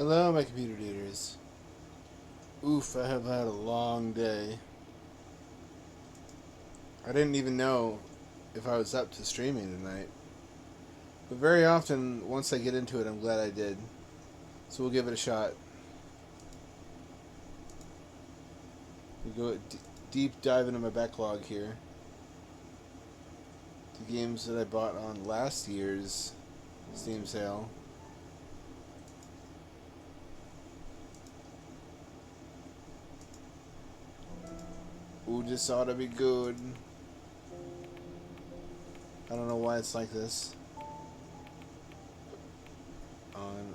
Hello, my computer daters. Oof, I have had a long day. I didn't even know if I was up to streaming tonight. But very often, once I get into it, I'm glad I did. So we'll give it a shot. We go deep dive into my backlog here. The games that I bought on last year's Steam sale. Ooh, this ought to be good. I don't know why it's like this. On.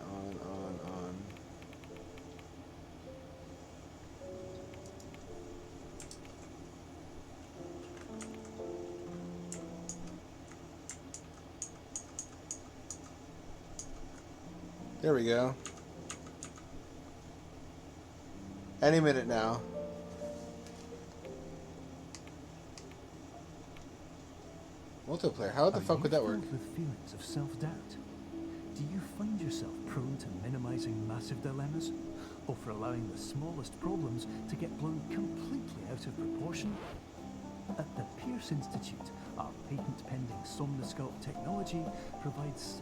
There we go. Any minute now. Multiplayer. How the fuck would that work? Are you filled with feelings of self-doubt? Do you find yourself prone to minimizing massive dilemmas? Or for allowing the smallest problems to get blown completely out of proportion? At the Pierce Institute, our patent-pending Somnosculpt technology provides safe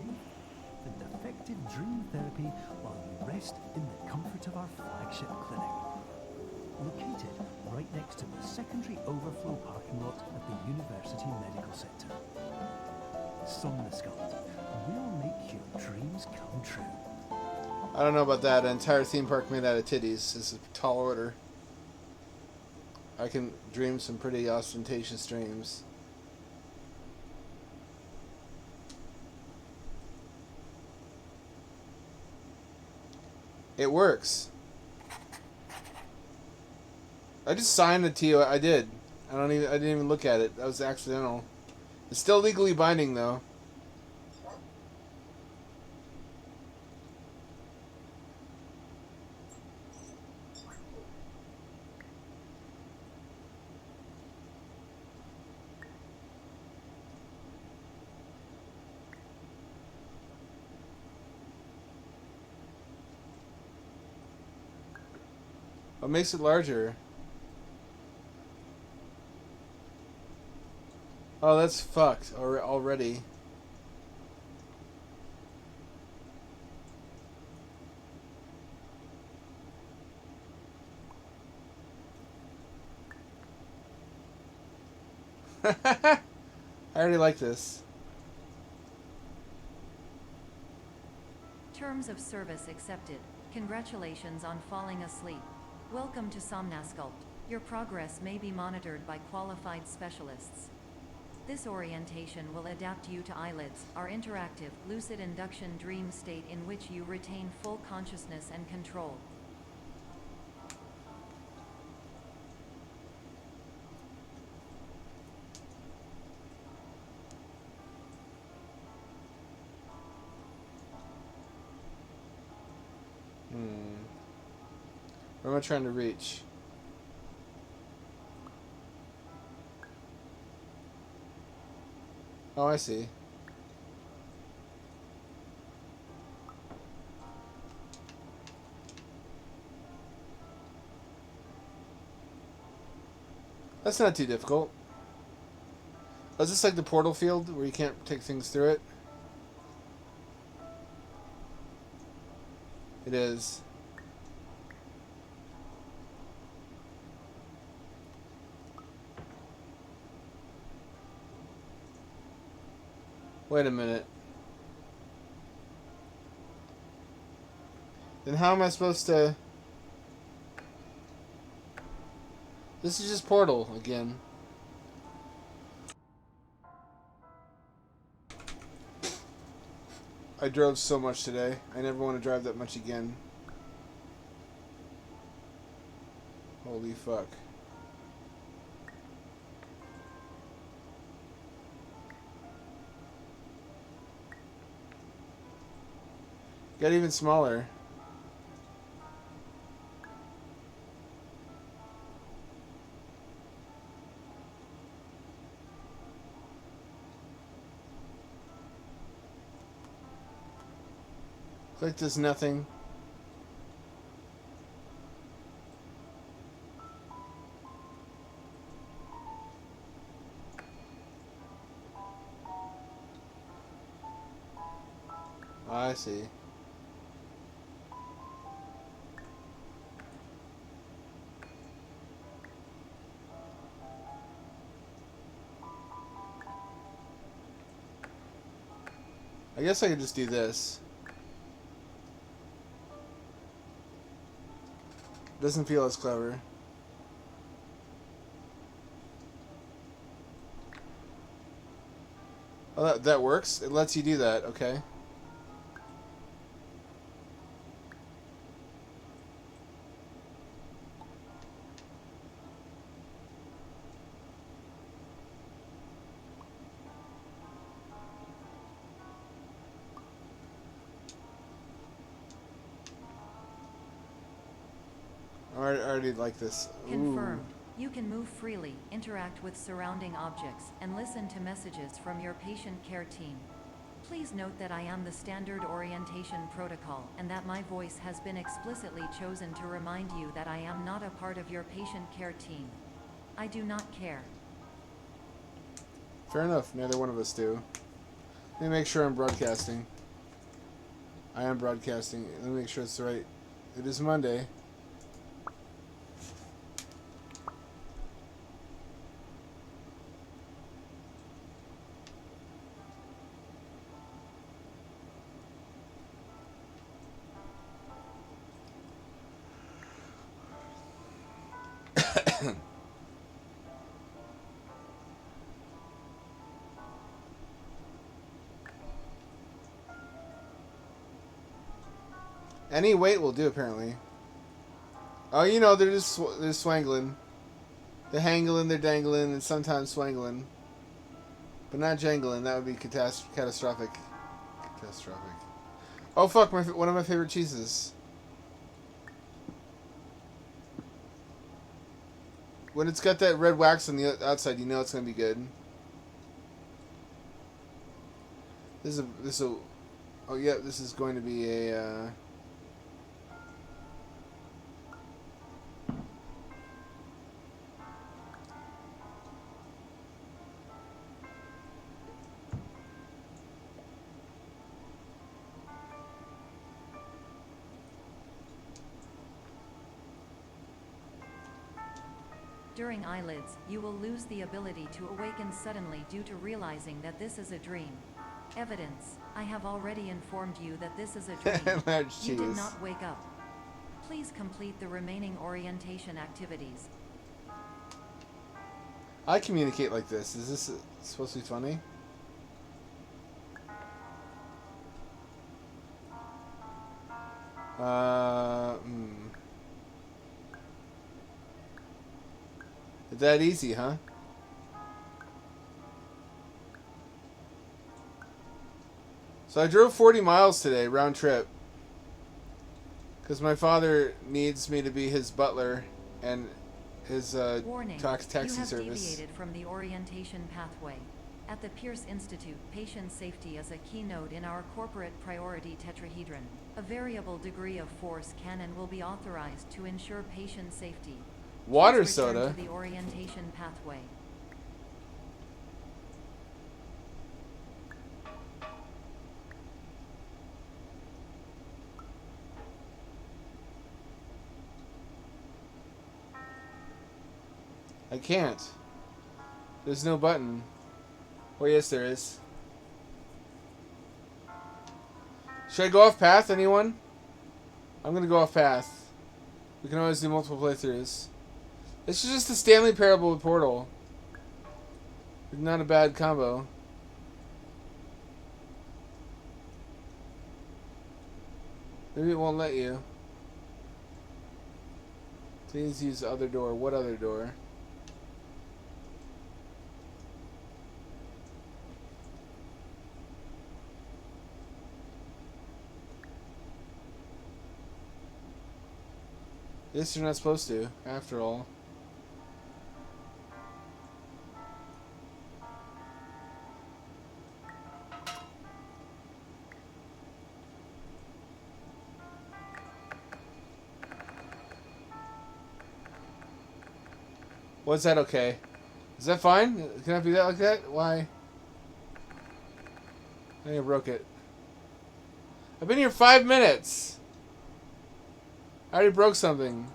and effective dream therapy while you rest in the comfort of our flagship clinic. Located right next to the secondary overflow parking lot at the University Medical Center. Somnosculpt will make your dreams come true. I don't know about that. An entire theme park made out of titties is a tall order. I can dream some pretty ostentatious dreams. It works. I just signed it to you. I did. I didn't even look at it. That was accidental. It's still legally binding though. What makes it larger? Oh, that's fucked already. I already like this. Terms of service accepted. Congratulations on falling asleep. Welcome to Somnosculpt. Your progress may be monitored by qualified specialists. This orientation will adapt you to eyelids, our interactive, lucid induction dream state in which you retain full consciousness and control. Where am I trying to reach? Oh, I see. That's not too difficult. Oh, is this like the portal field where you can't take things through it? It is. Wait a minute. Then how am I supposed to... This is just Portal again. I drove so much today. I never want to drive that much again. Holy fuck. Got even smaller. Click does nothing. I see. I guess I could just do this. Doesn't feel as clever. Oh, that works? It lets you do that, okay. I already like this. Confirmed. You can move freely, interact with surrounding objects, and listen to messages from your patient care team. Please note that I am the standard orientation protocol, and that my voice has been explicitly chosen to remind you that I am not a part of your patient care team. I do not care. Fair enough. Neither one of us do. Let me make sure I'm broadcasting. I am broadcasting. Let me make sure it's right. It is Monday. Any weight will do, apparently. Oh, you know, they're swangling. They're hangling, they're dangling, and sometimes swangling. But not jangling. That would be catastrophic. Catastrophic. Oh, fuck, one of my favorite cheeses. When it's got that red wax on the outside, you know it's going to be good. This is going to be a, During eyelids, you will lose the ability to awaken suddenly due to realizing that this is a dream. Evidence: I have already informed you that this is a dream. You did not wake up. Please complete the remaining orientation activities. I communicate like this. Is this supposed to be funny? It's that easy, huh? So I drove 40 miles today, round trip. Because my father needs me to be his butler and his Warning, taxi you have service. deviated from the orientation pathway. At the Pierce Institute, patient safety is a keynote in our corporate priority tetrahedron. A variable degree of force can and will be authorized to ensure patient safety. Water Please return soda? to the orientation pathway. I can't. There's no button. Oh, yes, there is. Should I go off path, anyone? I'm going to go off path. We can always do multiple playthroughs. This is just the Stanley Parable with Portal. It's not a bad combo. Maybe it won't let you. Please use the other door. What other door? This you're not supposed to, after all. Was that okay? Is that fine? Can I do that like that? Why? I think I broke it. I've been here 5 minutes. I already broke something.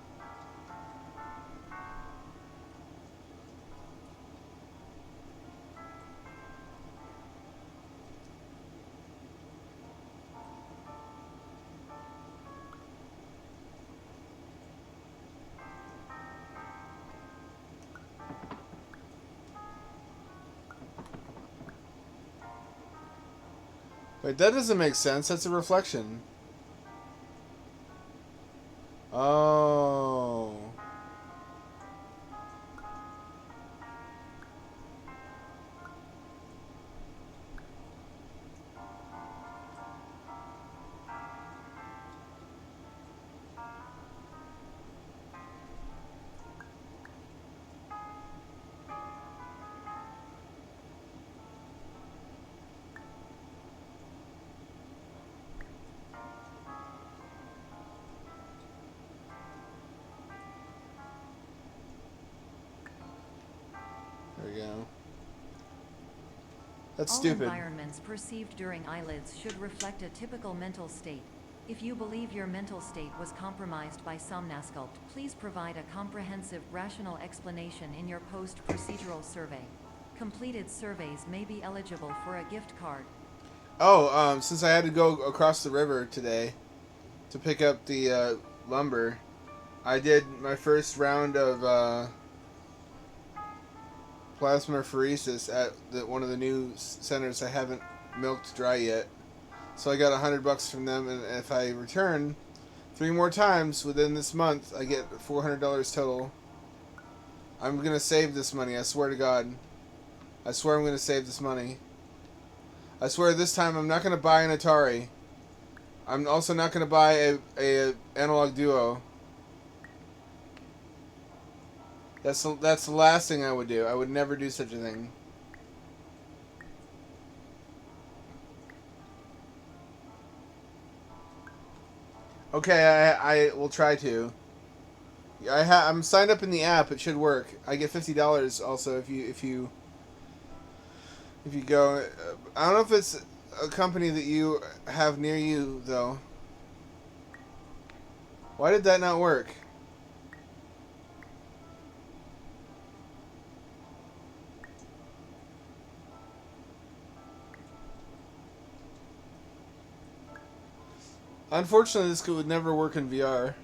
Wait, that doesn't make sense. That's a reflection. Oh. There we go. That's All stupid. environments perceived during eyelids should reflect a typical mental state. If you believe your mental state was compromised by Somnasculpt, please provide a comprehensive, rational explanation in your post-procedural survey. Completed surveys may be eligible for a gift card. Oh, since I had to go across the river today to pick up the lumber, I did my first round of plasmapheresis at one of the new centers I haven't milked dry yet. So I got $100 from them, and if I return 3 more times within this month, I get $400 total. I'm gonna save this money. I swear to God. I swear I'm gonna save this money. I swear this time I'm not gonna buy an Atari. I'm also not gonna buy a analog duo. That's the last thing I would do. I would never do such a thing. Okay, I will try to. I'm signed up in the app. It should work. I get $50 also if you go. I don't know if it's a company that you have near you though. Why did that not work? Unfortunately, this would never work in VR.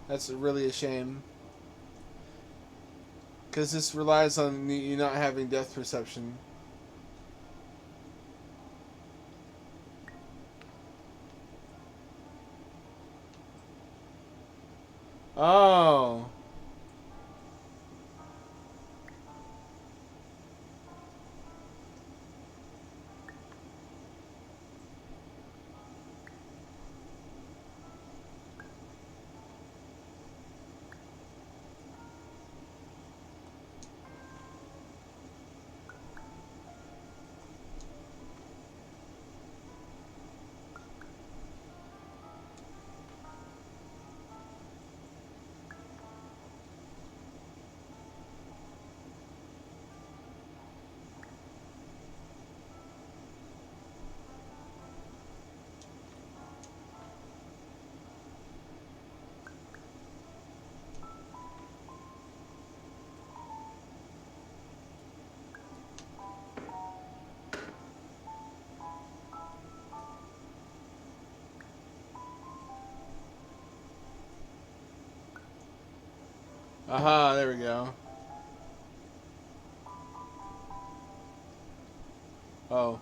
That's really a shame. Because this relies on you not having depth perception. Oh. Aha, there we go. Oh.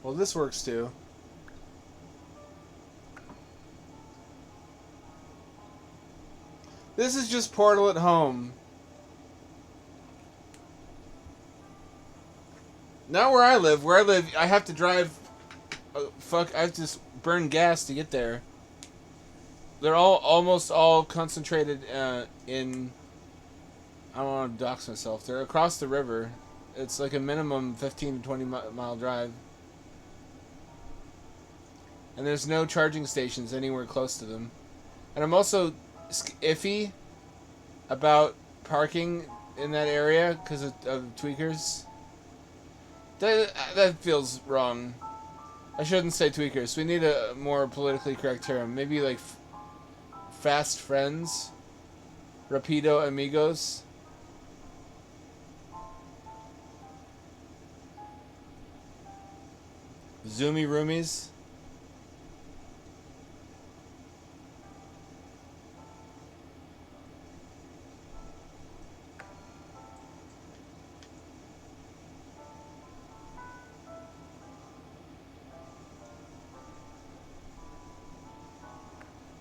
Well, this works too. This is just Portal at home. Not where I live. Where I live, I have to drive. I have to burn gas to get there. They're almost all concentrated in. I don't want to dox myself. They're across the river. It's like a minimum 15 to 20 mile drive. And there's no charging stations anywhere close to them. And I'm also iffy about parking in that area because of tweakers. That feels wrong. I shouldn't say tweakers. We need a more politically correct term. Maybe like fast friends, rapido amigos. Zoomy roomies.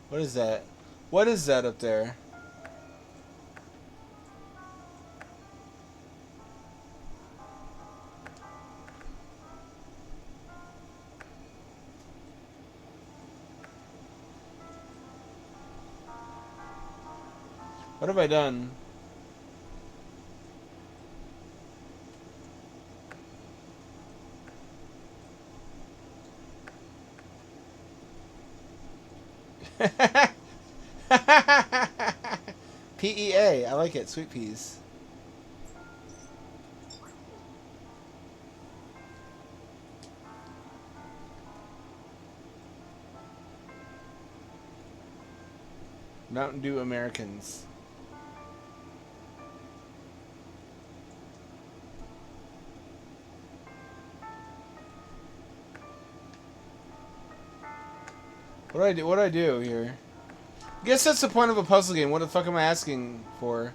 What is that? What is that up there? What have I done? PEA. I like it. Sweet peas. Mountain Dew Americans. What do I do? What do I do here? I guess that's the point of a puzzle game. What the fuck am I asking for?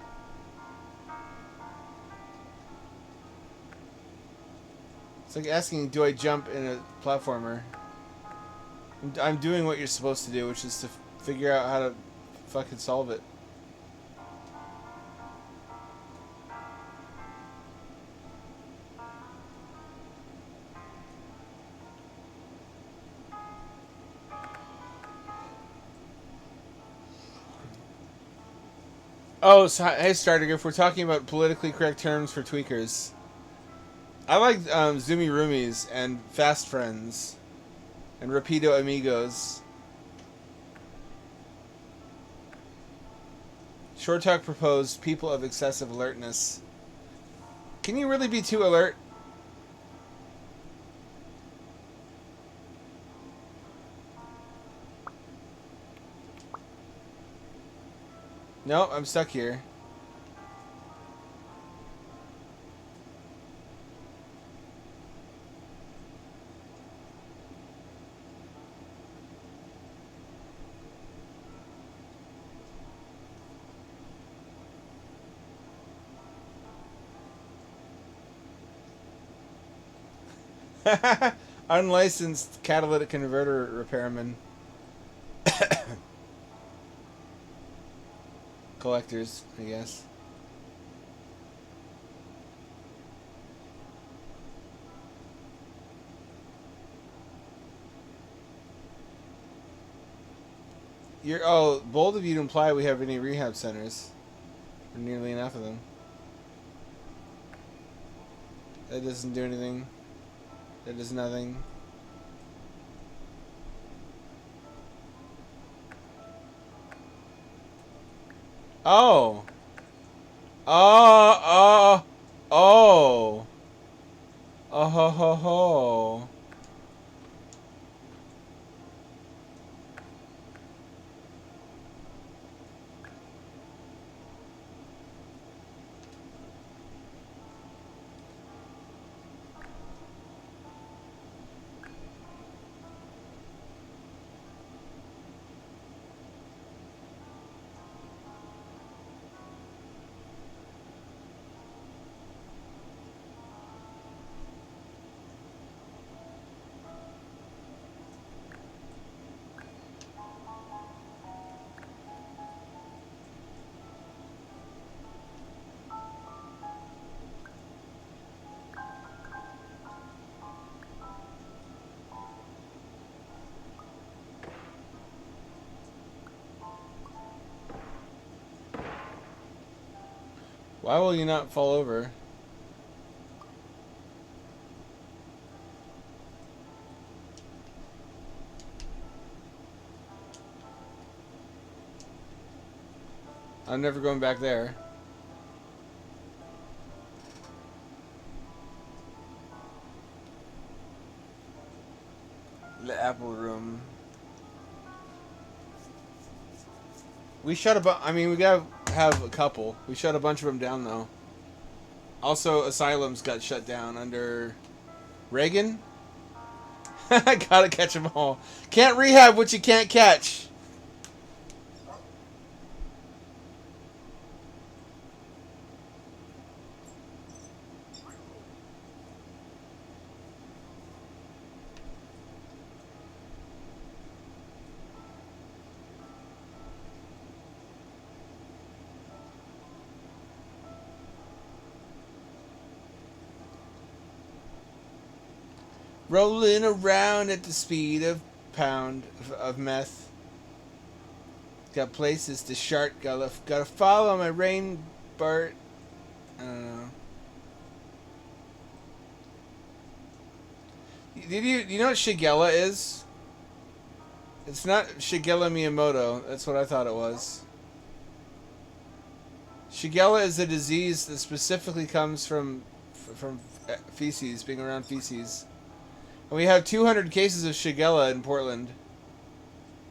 It's like asking, do I jump in a platformer? I'm doing what you're supposed to do, which is to figure out how to fucking solve it. Oh, so, hey, Starter, if we're talking about politically correct terms for tweakers, I like Zoomy Roomies and Fast Friends and Rapido Amigos. Short Talk proposed people of excessive alertness. Can you really be too alert? No, I'm stuck here. Unlicensed catalytic converter repairman. Collectors, I guess. Bold of you to imply we have any rehab centers. Or nearly enough of them. That doesn't do anything. That does nothing. Oh. Oh. Oh. Oh ho ho ho. Why will you not fall over? I'm never going back there. The Apple Room. We shut I mean, we gotta have a couple. We shut a bunch of them down, though. Also, asylums got shut down under Reagan. Gotta catch them all. Can't rehab what you can't catch. Rolling around at the speed of pound of meth. Got places to shart. Gotta follow my rain, Bart. I don't know. You know what Shigella is? It's not Shigella Miyamoto. That's what I thought it was. Shigella is a disease that specifically comes from feces, being around feces. And we have 200 cases of Shigella in Portland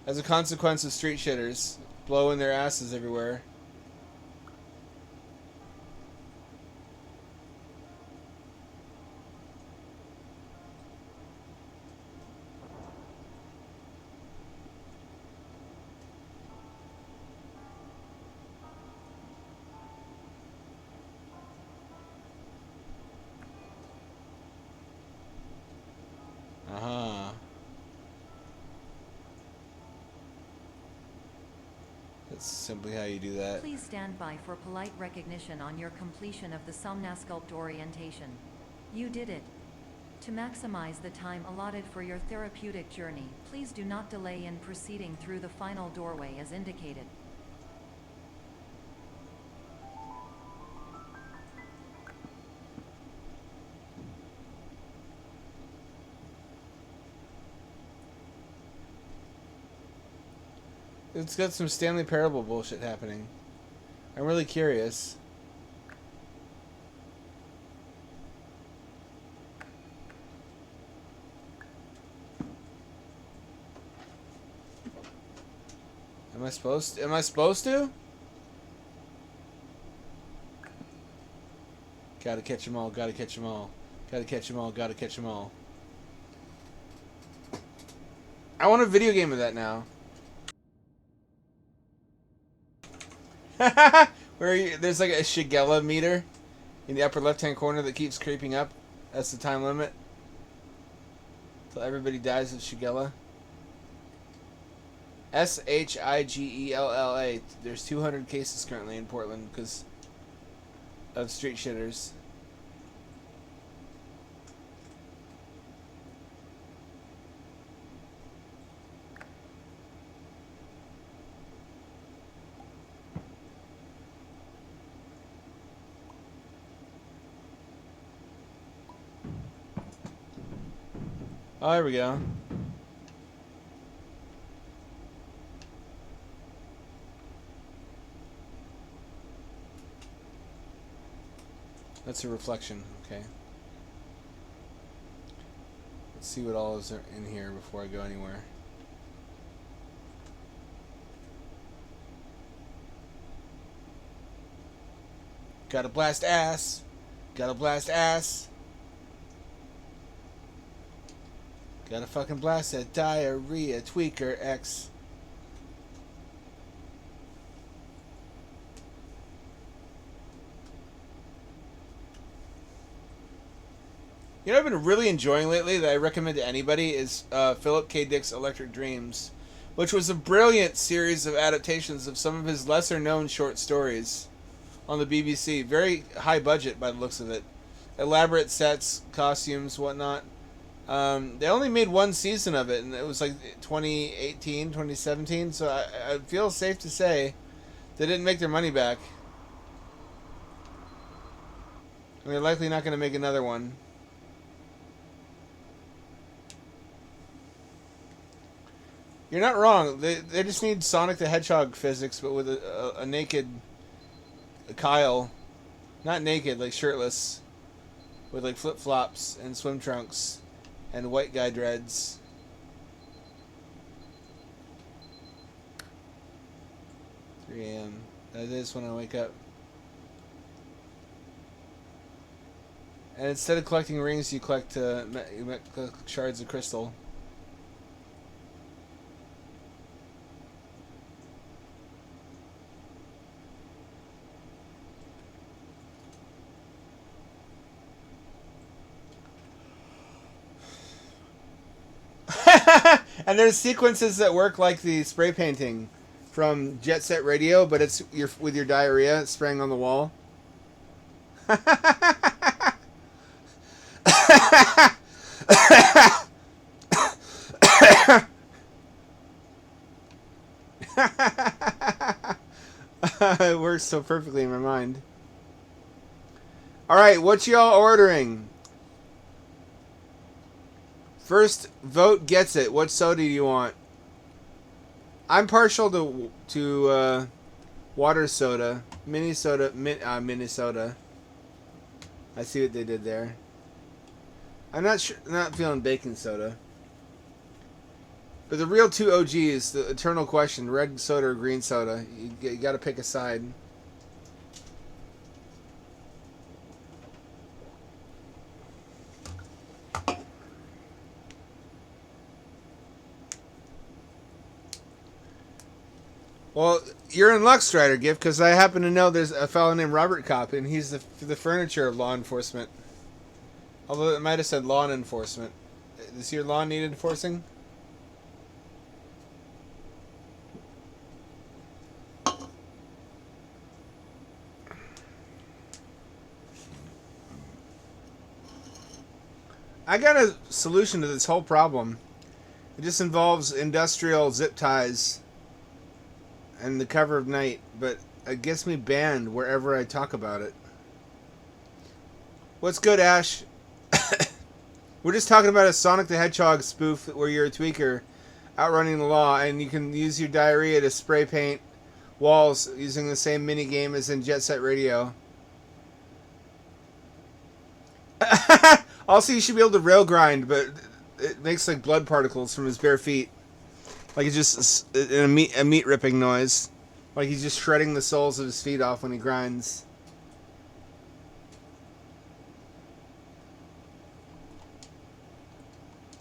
as a consequence of street shitters blowing their asses everywhere. Uh-huh. That's simply how you do that. Please stand by for polite recognition on your completion of the Somnasculpt orientation. You did it. To maximize the time allotted for your therapeutic journey, please do not delay in proceeding through the final doorway as indicated. It's got some Stanley Parable bullshit happening. I'm really curious. Am I supposed to? Gotta catch 'em all, gotta catch 'em all. Gotta catch 'em all, gotta catch 'em all. I want a video game of that now. There's like a Shigella meter in the upper left-hand corner that keeps creeping up. That's the time limit. Till everybody dies of Shigella. Shigella. There's 200 cases currently in Portland because of street shitters. Oh, there we go. That's a reflection, okay. Let's see what all is in here before I go anywhere. Gotta blast ass. Gotta blast ass. Gotta fucking blast that diarrhea tweaker X. You know what I've been really enjoying lately that I recommend to anybody is Philip K. Dick's Electric Dreams, which was a brilliant series of adaptations of some of his lesser-known short stories on the BBC. Very high budget by the looks of it. Elaborate sets, costumes, whatnot. They only made one season of it, and it was like 2018, 2017, so I feel safe to say they didn't make their money back. And they're likely not going to make another one. You're not wrong. They just need Sonic the Hedgehog physics, but with a naked Kyle. Not naked, like shirtless. With like flip-flops and swim trunks. And white guy dreads. 3 a.m. That is when I wake up. And instead of collecting rings, you collect shards of crystal. And there's sequences that work like the spray painting from Jet Set Radio, but it's with your diarrhea spraying on the wall. It works so perfectly in my mind. Alright, what y'all ordering? First vote gets it. What soda do you want? I'm partial to water soda. Minnesota. I see what they did there. I'm not feeling baking soda. But the real two OGs, the eternal question, red soda or green soda. You got to pick a side. Well, you're in luck, Strider Gift, because I happen to know there's a fellow named Robert Kopp, and he's the furniture of law enforcement. Although it might have said lawn enforcement. Does your lawn need enforcing? I got a solution to this whole problem. It just involves industrial zip ties and the cover of night, but it gets me banned wherever I talk about it. What's good, Ash? We're just talking about a Sonic the Hedgehog spoof where you're a tweaker outrunning the law, and you can use your diarrhea to spray paint walls using the same mini game as in Jet Set Radio. Also, you should be able to rail grind, but it makes like blood particles from his bare feet. Like it's just a meat ripping noise. Like he's just shredding the soles of his feet off when he grinds.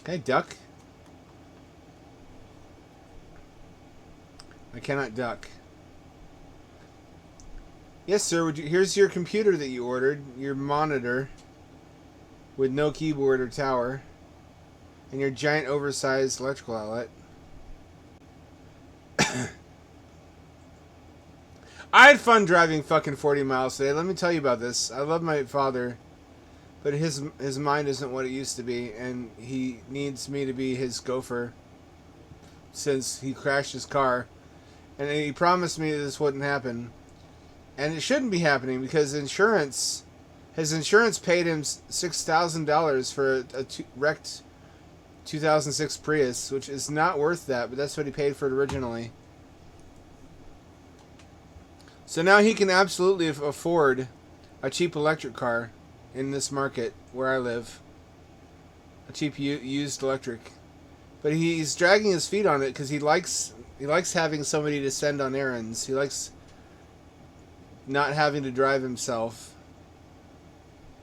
Can I duck? I cannot duck. Yes, sir. Here's your computer that you ordered. Your monitor. With no keyboard or tower. And your giant oversized electrical outlet. I had fun driving fucking 40 miles today. Let me tell you about this. I love my father, but his mind isn't what it used to be, and he needs me to be his gopher since he crashed his car. And he promised me this wouldn't happen. And it shouldn't be happening because his insurance paid him $6,000 for a wrecked 2006 Prius, which is not worth that, but that's what he paid for it originally. So now he can absolutely afford a cheap electric car in this market where I live. A cheap used electric. But he's dragging his feet on it because he likes having somebody to send on errands. He likes not having to drive himself.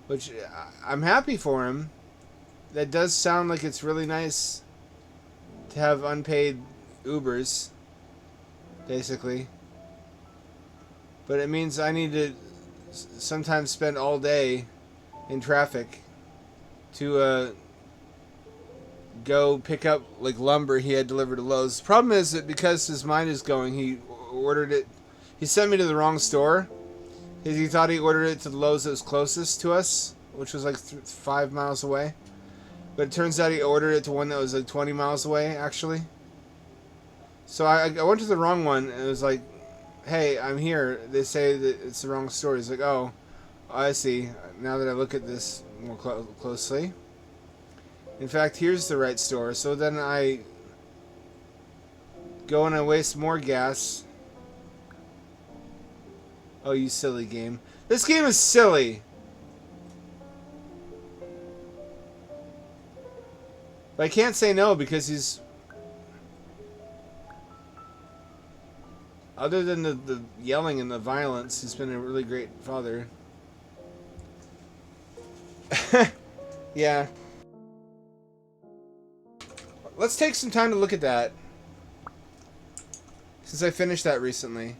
Which I'm happy for him. That does sound like it's really nice to have unpaid Ubers, basically. But it means I need to sometimes spend all day in traffic to go pick up like lumber he had delivered to Lowe's. The problem is that because his mind is going, he ordered it. He sent me to the wrong store. He thought he ordered it to the Lowe's that was closest to us, which was like 5 miles away. But it turns out he ordered it to one that was like 20 miles away, actually. So I went to the wrong one, and it was like, hey, I'm here. They say that it's the wrong store. He's like, oh, I see. Now that I look at this more closely. In fact, here's the right store. So then I go and I waste more gas. Oh, you silly game. This game is silly. But I can't say no because he's... Other than the yelling and the violence, he's been a really great father. Yeah. Let's take some time to look at that. Since I finished that recently.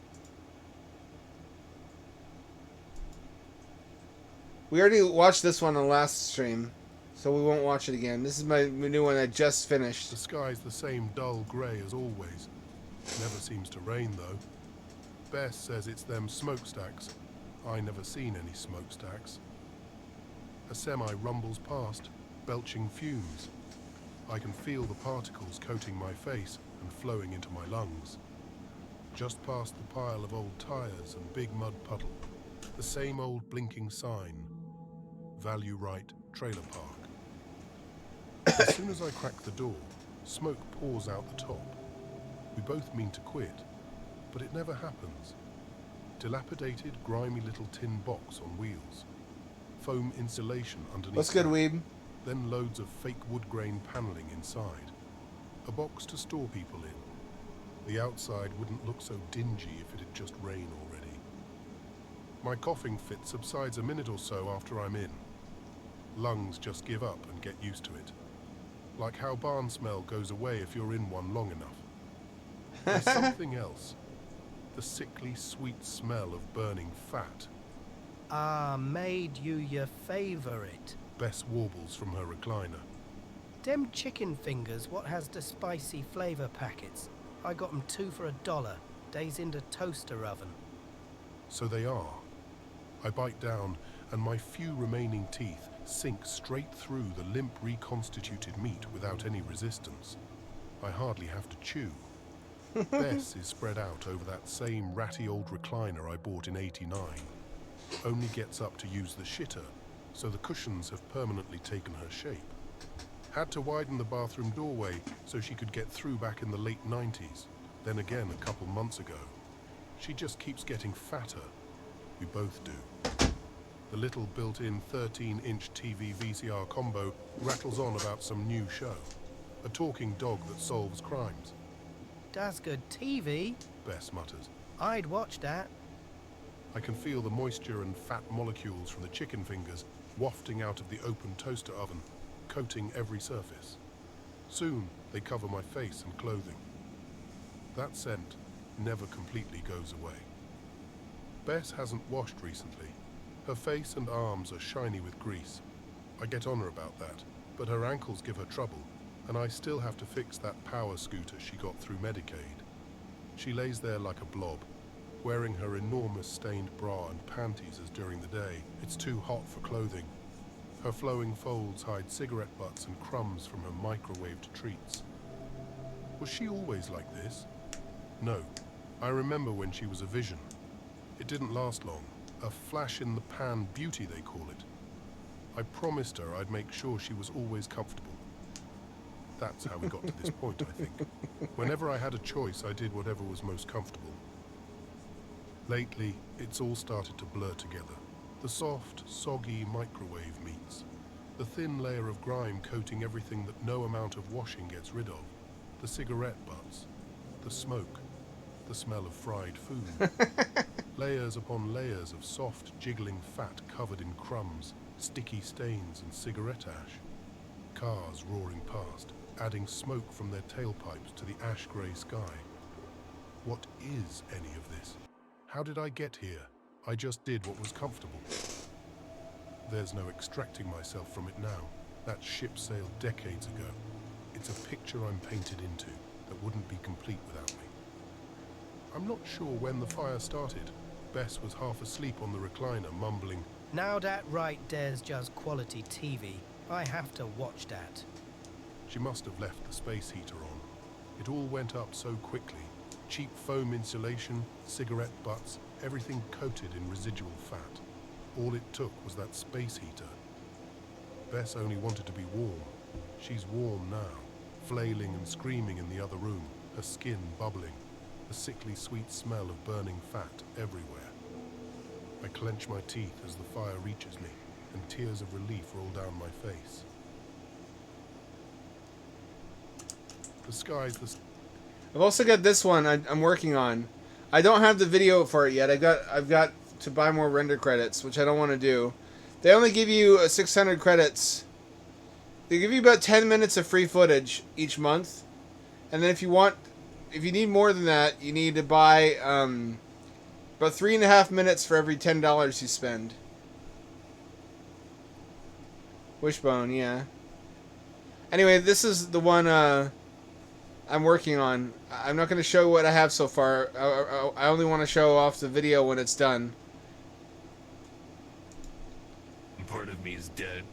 We already watched this one on the last stream, so we won't watch it again. This is my new one I just finished. The sky's the same dull grey as always. Never seems to rain, though. Bess says it's them smokestacks. I never seen any smokestacks. A semi rumbles past, belching fumes. I can feel the particles coating my face and flowing into my lungs. Just past the pile of old tires and big mud puddle, the same old blinking sign. Value Right Trailer Park. As soon as I crack the door, smoke pours out the top. We both mean to quit, but it never happens. Dilapidated, grimy little tin box on wheels. Foam insulation underneath. What's good, Weeb? Then loads of fake wood grain paneling inside. A box to store people in. The outside wouldn't look so dingy if it had just rained already. My coughing fit subsides a minute or so after I'm in. Lungs just give up and get used to it. Like how barn smell goes away if you're in one long enough. There's something else. The sickly sweet smell of burning fat. Ah, made you your favourite. Bess warbles from her recliner. Dem chicken fingers what has the spicy flavour packets. I got 'em 2 for $1. Days in the toaster oven. So they are. I bite down and my few remaining teeth sink straight through the limp reconstituted meat without any resistance. I hardly have to chew. Bess is spread out over that same ratty old recliner I bought in '89. Only gets up to use the shitter, so the cushions have permanently taken her shape. Had to widen the bathroom doorway so she could get through back in the late '90s, then again a couple months ago. She just keeps getting fatter. We both do. The little built-in 13-inch TV VCR combo rattles on about some new show. A talking dog that solves crimes. That's good TV. Bess mutters. I'd watch that. I can feel the moisture and fat molecules from the chicken fingers wafting out of the open toaster oven, coating every surface. Soon, they cover my face and clothing. That scent never completely goes away. Bess hasn't washed recently. Her face and arms are shiny with grease. I get on her about that, but her ankles give her trouble, and I still have to fix that power scooter she got through Medicaid. She lays there like a blob, wearing her enormous stained bra and panties as during the day. It's too hot for clothing. Her flowing folds hide cigarette butts and crumbs from her microwaved treats. Was she always like this? No. I remember when she was a vision. It didn't last long. A flash-in-the-pan beauty, they call it. I promised her I'd make sure she was always comfortable. That's how we got to this point, I think. Whenever I had a choice, I did whatever was most comfortable. Lately, it's all started to blur together. The soft, soggy microwave meats. The thin layer of grime coating everything that no amount of washing gets rid of. The cigarette butts. The smoke. The smell of fried food. Layers upon layers of soft, jiggling fat covered in crumbs, sticky stains and cigarette ash. Cars roaring past, adding smoke from their tailpipes to the ash-grey sky. What is any of this? How did I get here? I just did what was comfortable. There's no extracting myself from it now. That ship sailed decades ago. It's a picture I'm painted into that wouldn't be complete without me. I'm not sure when the fire started. Bess was half asleep on the recliner, mumbling, Now that right there's just quality TV. I have to watch that. She must have left the space heater on. It all went up so quickly. Cheap foam insulation, cigarette butts, everything coated in residual fat. All it took was that space heater. Bess only wanted to be warm. She's warm now, flailing and screaming in the other room, her skin bubbling, the sickly sweet smell of burning fat everywhere. I clench my teeth as the fire reaches me, and tears of relief roll down my face. The sky's the... I've also got this one I'm working on. I don't have the video for it yet. I've got to buy more render credits, which I don't want to do. They only give you 600 credits. They give you about 10 minutes of free footage each month. And then if you need more than that, you need to buy about 3.5 minutes for every $10 you spend. Wishbone, yeah. Anyway, this is the one I'm working on. I'm not going to show what I have so far. I only want to show off the video when it's done. Part of me is dead.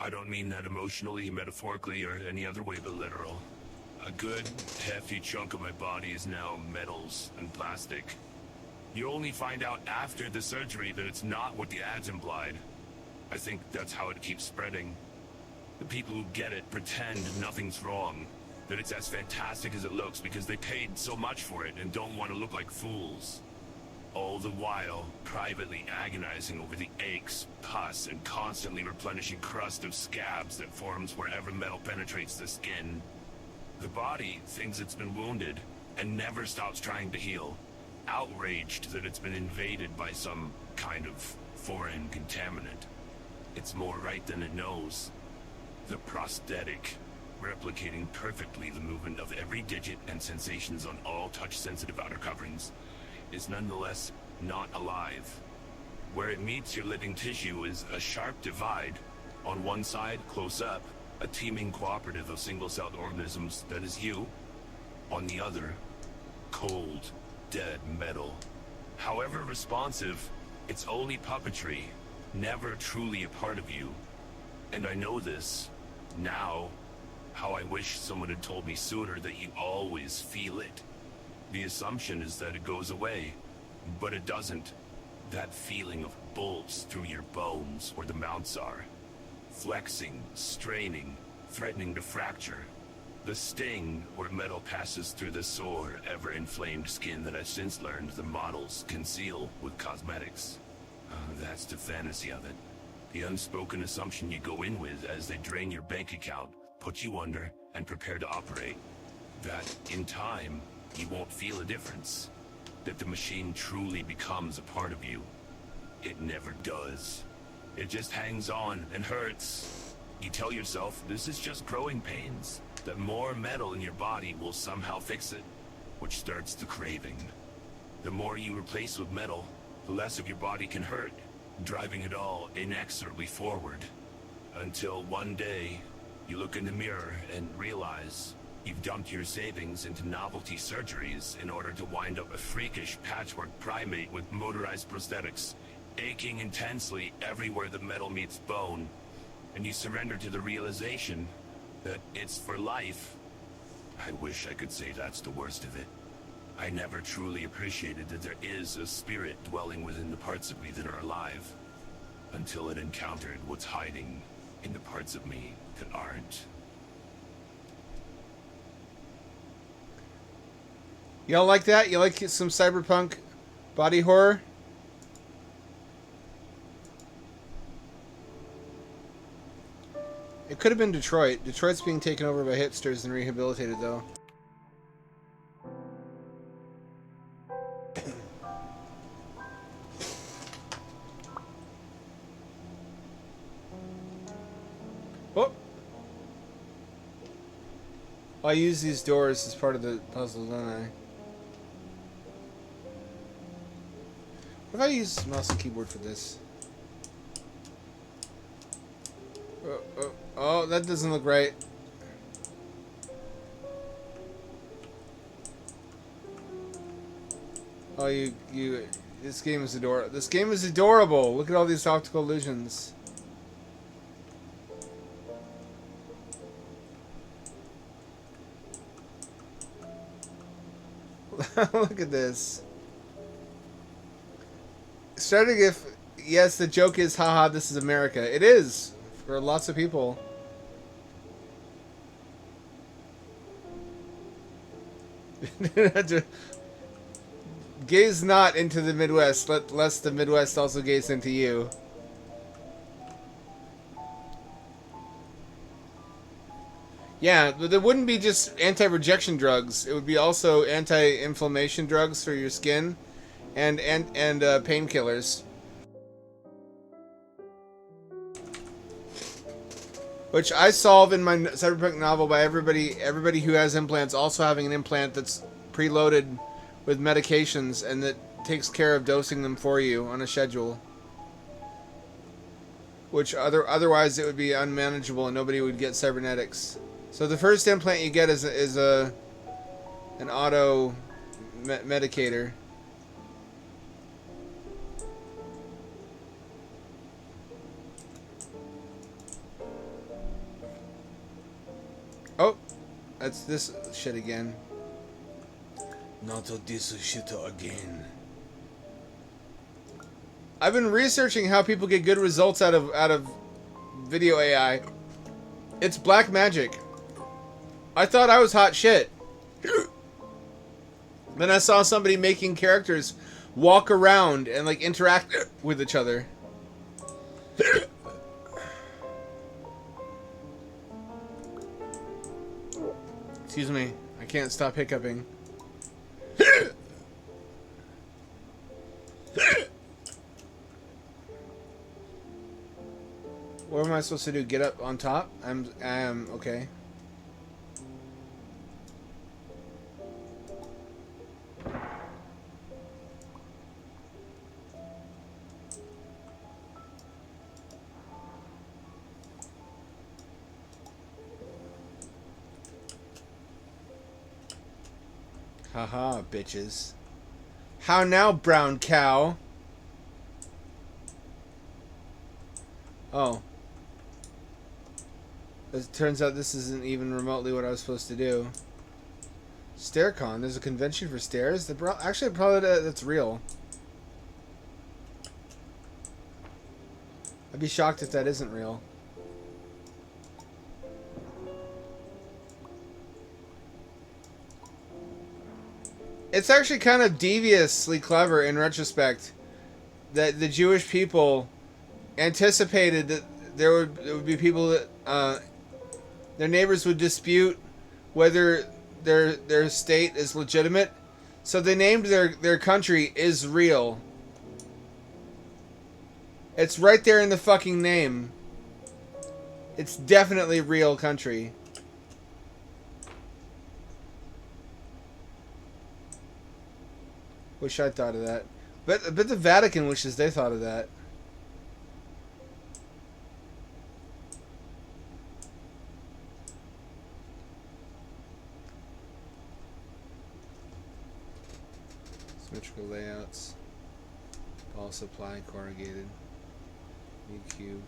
I don't mean that emotionally, metaphorically, or any other way but literal. A good, hefty chunk of my body is now metals and plastic. You only find out after the surgery that it's not what the ads implied. I think that's how it keeps spreading. The people who get it pretend nothing's wrong, that it's as fantastic as it looks because they paid so much for it and don't want to look like fools. All the while, privately agonizing over the aches, pus, and constantly replenishing crust of scabs that forms wherever metal penetrates the skin. The body thinks it's been wounded and never stops trying to heal, outraged that it's been invaded by some kind of foreign contaminant. It's more right than it knows. The prosthetic, replicating perfectly the movement of every digit and sensations on all touch-sensitive outer coverings, is nonetheless not alive. Where it meets your living tissue is a sharp divide. On one side, close up, a teeming cooperative of single-celled organisms that is you. On the other, cold, dead metal. However responsive, it's only puppetry, never truly a part of you. And I know this, now. How I wish someone had told me sooner that you always feel it. The assumption is that it goes away, but it doesn't. That feeling of bolts through your bones where the mounts are. Flexing, straining, threatening to fracture. The sting where metal passes through the sore, ever-inflamed skin that I've since learned the models conceal with cosmetics. That's the fantasy of it. The unspoken assumption you go in with as they drain your bank account, put you under, and prepare to operate. That, in time, you won't feel a difference. That the machine truly becomes a part of you. It never does. It just hangs on and hurts. You tell yourself this is just growing pains, that more metal in your body will somehow fix it, which starts the craving. The more you replace with metal, the less of your body can hurt, driving it all inexorably forward. Until one day, you look in the mirror and realize you've dumped your savings into novelty surgeries in order to wind up a freakish patchwork primate with motorized prosthetics, aching intensely everywhere the metal meets bone, and you surrender to the realization that it's for life. I wish I could say that's the worst of it. I never truly appreciated that there is a spirit dwelling within the parts of me that are alive, until it encountered what's hiding in the parts of me that aren't. Y'all like that? You like some cyberpunk body horror? It could have been Detroit. Detroit's being taken over by hipsters and rehabilitated, though. Oh! I use these doors as part of the puzzle, don't I? What if I use mouse and keyboard for this? Oh, that doesn't look right. Oh, this game is adorable. This game is adorable. Look at all these optical illusions. Look at this. Starting if, yes, the joke is, haha, this is America. It is, for lots of people. Gaze not into the Midwest, lest the Midwest also gaze into you. Yeah, but there wouldn't be just anti-rejection drugs. It would be also anti-inflammation drugs for your skin, and painkillers. Which I solve in my cyberpunk novel by everybody who has implants also having an implant that's preloaded with medications and that takes care of dosing them for you on a schedule. Which otherwise it would be unmanageable and nobody would get cybernetics. So the first implant you get is an auto medicator. Oh, that's this shit again. Not this shit again. I've been researching how people get good results out of video AI. It's black magic. I thought I was hot shit. Then I saw somebody making characters walk around and like interact with each other. Excuse me, I can't stop hiccuping. What am I supposed to do? Get up on top? I am okay. Haha, bitches. How now, brown cow? Oh. It turns out this isn't even remotely what I was supposed to do. StairCon, there's a convention for stairs? Actually, probably that's real. I'd be shocked if that isn't real. It's actually kind of deviously clever in retrospect that the Jewish people anticipated that there would be people that their neighbors would dispute whether their state is legitimate, so they named their country Israel. It's right there in the fucking name. It's definitely real country. Wish I'd thought of that. But the Vatican wishes they thought of that. Symmetrical layouts. Ball supply, corrugated. New cube.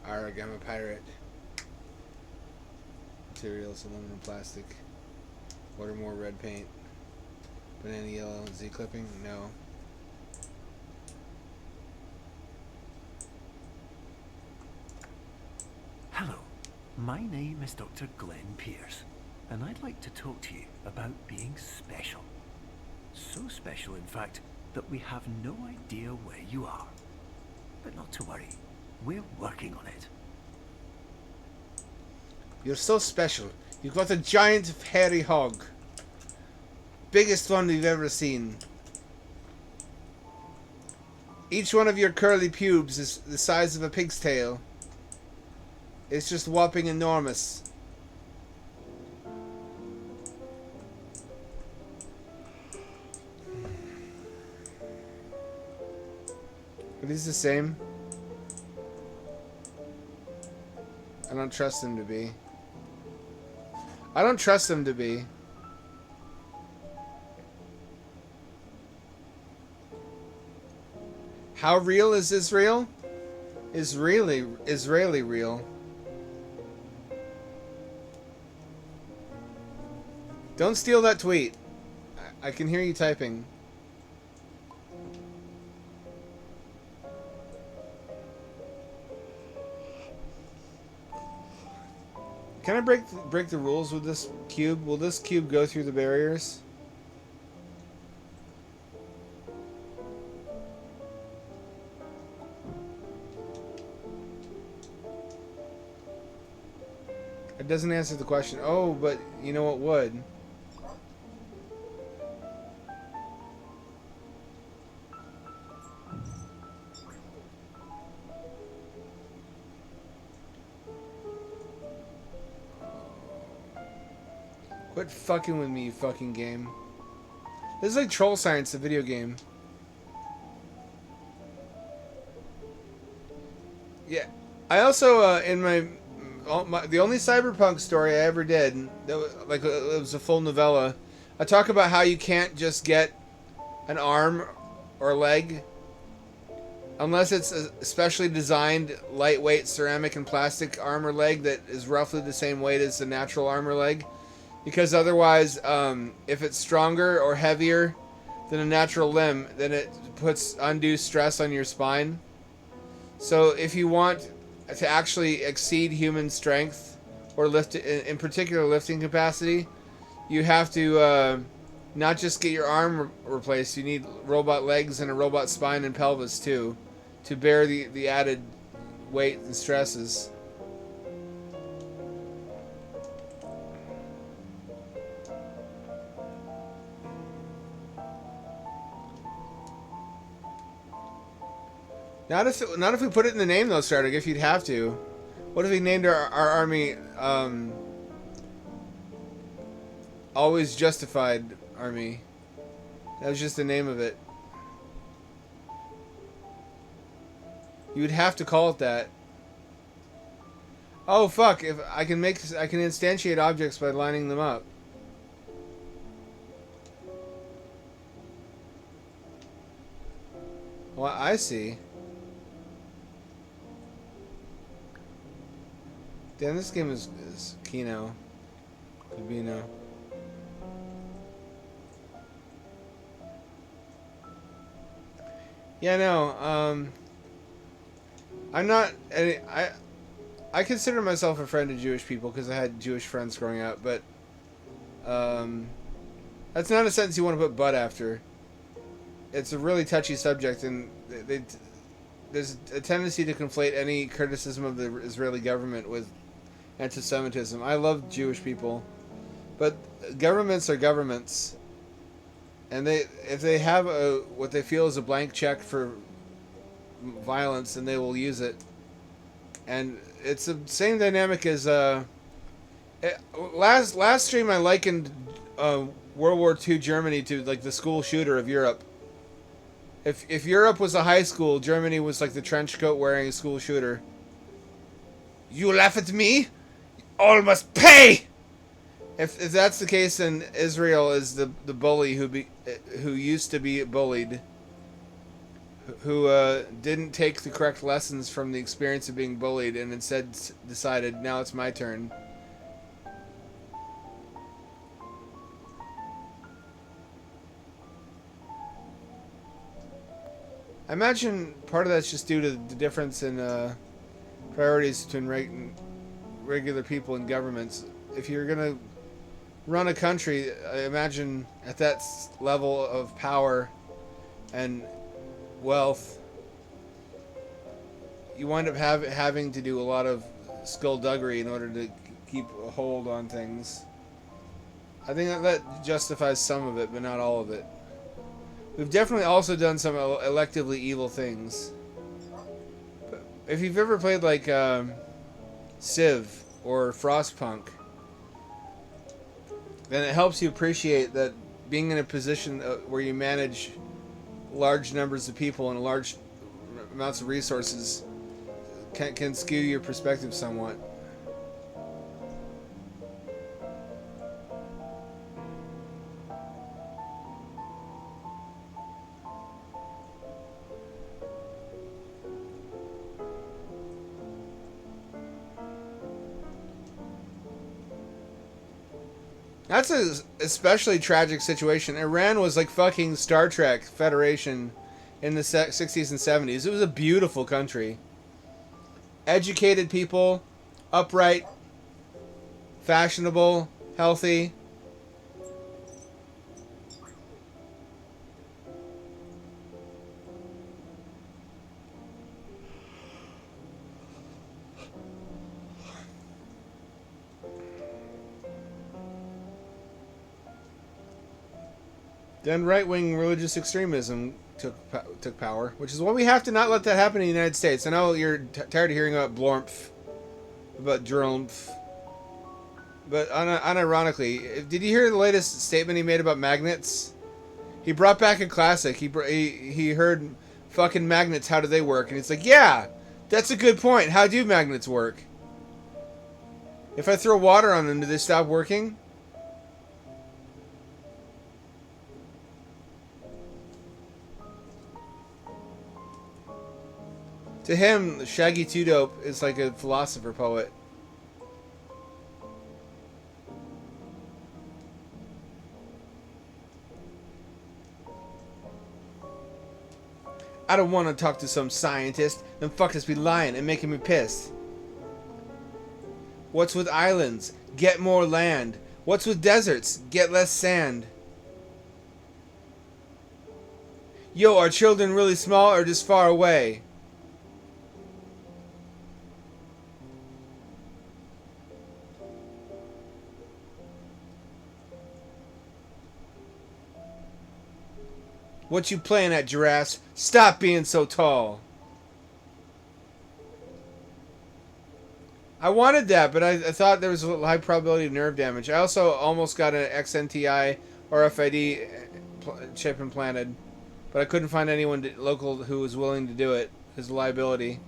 Arg, I'm a pirate. Materials, aluminum, plastic. Order more red paint. Banana yellow, Z clipping? No. Hello, my name is Dr. Glenn Pierce, and I'd like to talk to you about being special. So special, in fact, that we have no idea where you are. But not to worry, we're working on it. You're so special. You've got a giant hairy hog. Biggest one we've ever seen. Each one of your curly pubes is the size of a pig's tail. It's just whopping enormous. Are these the same? I don't trust them to be. I don't trust them to be. How real is Israel? Israeli real. Don't steal that tweet. I can hear you typing. Can I break the rules with this cube? Will this cube go through the barriers? It doesn't answer the question. Oh, but you know what would? Quit fucking with me, you fucking game. This is like Troll Science, the video game. Yeah. I also, in the only cyberpunk story I ever did, that was, like, it was a full novella, I talk about how you can't just get an arm or leg unless it's a specially designed lightweight ceramic and plastic arm or leg that is roughly the same weight as the natural arm or leg. Because otherwise, if it's stronger or heavier than a natural limb, then it puts undue stress on your spine. So if you want to actually exceed human strength, or lift, in particular lifting capacity, you have to not just get your arm replaced. You need robot legs and a robot spine and pelvis too, to bear the added weight and stresses. Not if we put it in the name though, Stardick, if you'd have to. What if we named our army Always Justified Army? That was just the name of it. You would have to call it that. Oh fuck, if I can instantiate objects by lining them up. Well, I see. Damn, this game is Kino. Cabino. Yeah, no, I'm not I consider myself a friend of Jewish people because I had Jewish friends growing up, but that's not a sentence you want to put "but" after. It's a really touchy subject, and there's a tendency to conflate any criticism of the Israeli government with anti-Semitism. I love Jewish people, but governments are governments, and if they have what they feel is a blank check for violence, then they will use it. And it's the same dynamic as last stream I likened World War II Germany to like the school shooter of Europe. If Europe was a high school, Germany was like the trench coat wearing school shooter. You laugh at me? All must pay! If that's the case, then Israel is the bully who used to be bullied, who didn't take the correct lessons from the experience of being bullied and instead decided, now it's my turn. I imagine part of that's just due to the difference in priorities between regular people and governments. If you're going to run a country, I imagine at that level of power and wealth, you wind up having to do a lot of skullduggery in order to keep a hold on things. I think that justifies some of it, but not all of it. We've definitely also done some electively evil things. But if you've ever played like Civ or Frostpunk, then it helps you appreciate that being in a position where you manage large numbers of people and large amounts of resources can skew your perspective somewhat. That's an especially tragic situation. Iran was like fucking Star Trek Federation in the 60s and 70s. It was a beautiful country. Educated people, upright, fashionable, healthy. Then right-wing religious extremism took power, which is why we have to not let that happen in the United States. I know you're tired of hearing about Blormph, about Drump, but unironically, did you hear the latest statement he made about magnets? He brought back a classic. He heard fucking magnets. How do they work? And he's like, yeah, that's a good point. How do magnets work? If I throw water on them, do they stop working? To him, Shaggy Two Dope is like a philosopher poet. I don't want to talk to some scientist. Them fuckers be lying and making me pissed. What's with islands? Get more land. What's with deserts? Get less sand. Yo, are children really small or just far away? What you playing at, giraffes? Stop being so tall. I wanted that, but I thought there was a high probability of nerve damage. I also almost got an XNTI or RFID chip implanted, but I couldn't find anyone local who was willing to do it. His liability.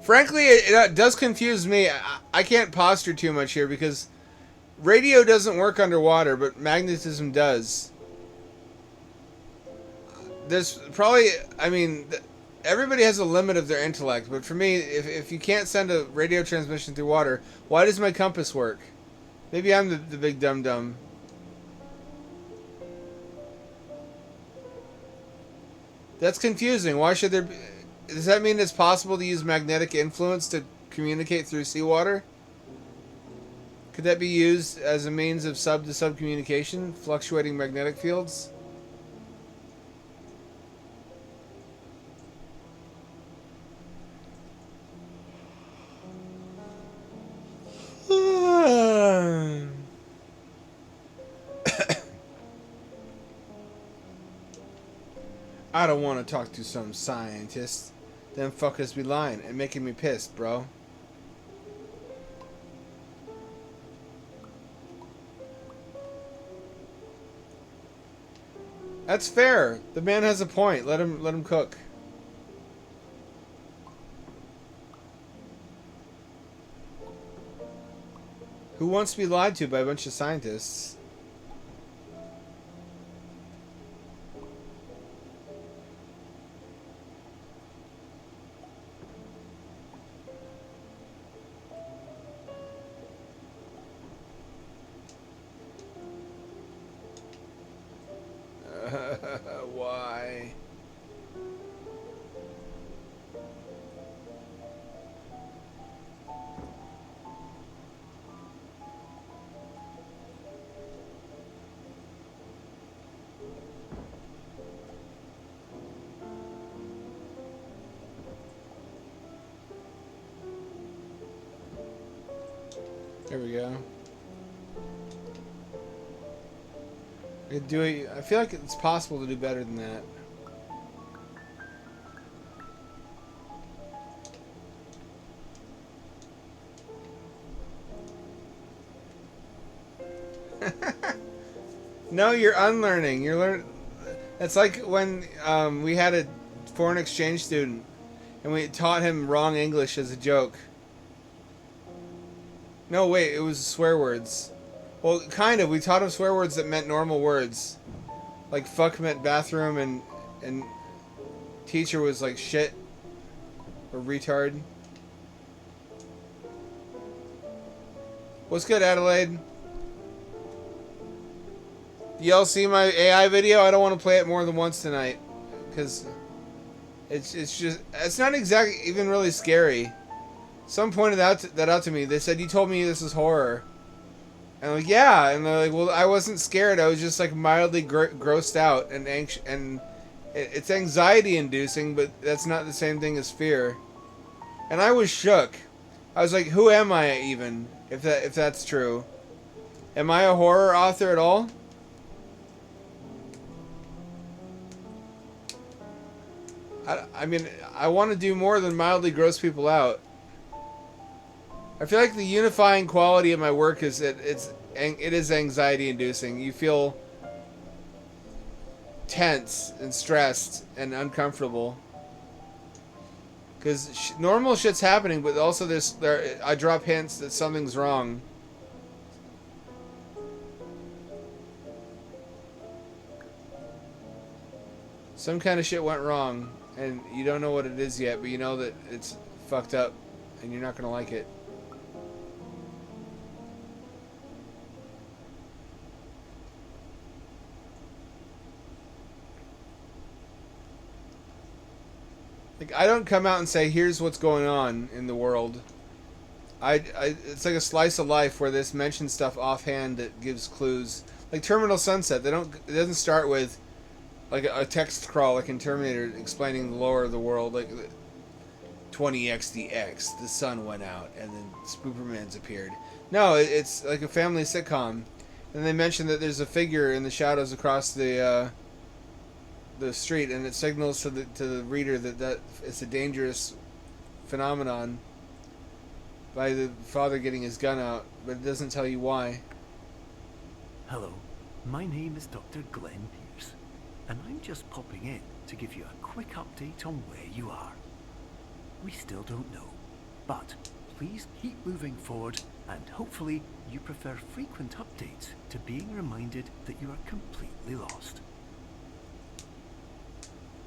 Frankly, it does confuse me. I can't posture too much here because radio doesn't work underwater, but magnetism does. There's probably, I mean, everybody has a limit of their intellect, but for me, if you can't send a radio transmission through water, why does my compass work? Maybe I'm the big dum-dum. That's confusing. Why should there be... Does that mean it's possible to use magnetic influence to communicate through seawater? Could that be used as a means of sub-to-sub communication, fluctuating magnetic fields? I don't want to talk to some scientist. Them fuckers be lying and making me pissed, bro. That's fair. The man has a point. Let him cook. Who wants to be lied to by a bunch of scientists? Why? There we go. I feel like it's possible to do better than that. No, you're unlearning. It's like when we had a foreign exchange student and we taught him wrong English as a joke. No, wait, it was swear words. Well, kind of. We taught him swear words that meant normal words. Like fuck meant bathroom and teacher was like shit or retard. What's good, Adelaide? Y'all see my AI video? I don't want to play it more than once tonight because it's not exactly even really scary. Someone pointed that out to me. They said, "You told me this is horror." And I'm like, yeah. And they're like, well, I wasn't scared. I was just like mildly grossed out and anxious. And it's anxiety inducing, but that's not the same thing as fear. And I was shook. I was like, who am I even? If that's true. Am I a horror author at all? I mean, I want to do more than mildly gross people out. I feel like the unifying quality of my work is it is anxiety inducing. You feel tense and stressed and uncomfortable because normal shit's happening, but also I drop hints that something's wrong. Some kind of shit went wrong, and you don't know what it is yet, but you know that it's fucked up, and you're not gonna like it. Like, I don't come out and say, here's what's going on in the world. It's like a slice of life where this mentions stuff offhand that gives clues. Like Terminal Sunset, it doesn't start with like a text crawl like in Terminator explaining the lore of the world, like 20xdx, the sun went out and then Spooperman's appeared. No, it's like a family sitcom, and they mention that there's a figure in the shadows across the street, and it signals to the reader that it's a dangerous phenomenon by the father getting his gun out, but it doesn't tell you why. Hello, my name is Dr. Glenn Pierce, and I'm just popping in to give you a quick update on where you are. We still don't know, but please keep moving forward, and hopefully you prefer frequent updates to being reminded that you are completely lost.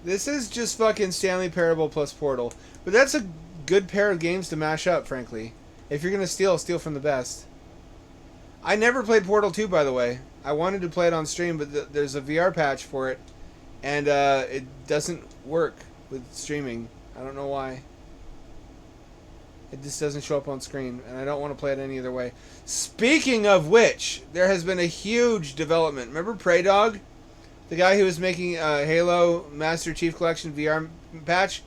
This is just fucking Stanley Parable plus Portal, but that's a good pair of games to mash up, frankly. If you're gonna steal from the best. I never played Portal 2, by the way. I wanted to play it on stream, but there's a VR patch for it, and it doesn't work with streaming. I don't know why. It just doesn't show up on screen, and I don't want to play it any other way. Speaking of which, there has been a huge development. Remember Prey Dog? The guy who was making a Halo Master Chief Collection VR patch?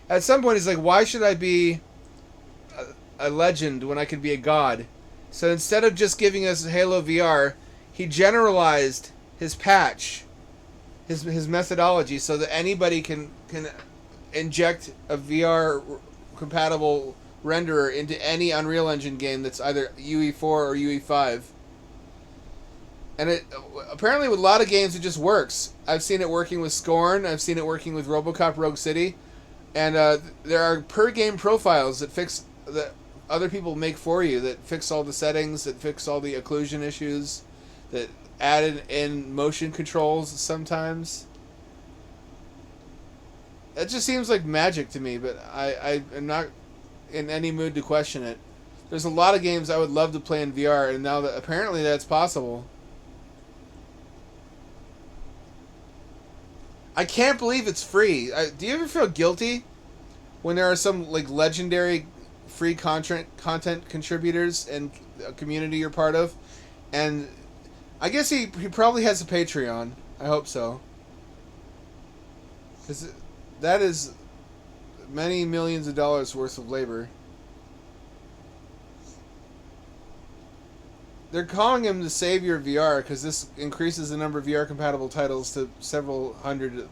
At some point, he's like, why should I be a legend when I could be a god? So instead of just giving us Halo VR, he generalized his patch, his methodology, so that anybody can inject a VR compatible renderer into any Unreal Engine game that's either UE4 or UE5. And it apparently with a lot of games it just works. I've seen it working with Scorn. I've seen it working with RoboCop Rogue City. And there are per game profiles that other people make for you that fix all the settings, that fix all the occlusion issues, that add in motion controls sometimes. It just seems like magic to me, but I am not in any mood to question it. There's a lot of games I would love to play in VR, and now that apparently that's possible. I can't believe it's free. Do you ever feel guilty when there are some like legendary free content contributors and a community you're part of? And I guess he probably has a Patreon. I hope so. 'Cause that is many millions of dollars worth of labor. They're calling him the savior of VR because this increases the number of VR-compatible titles to several hundred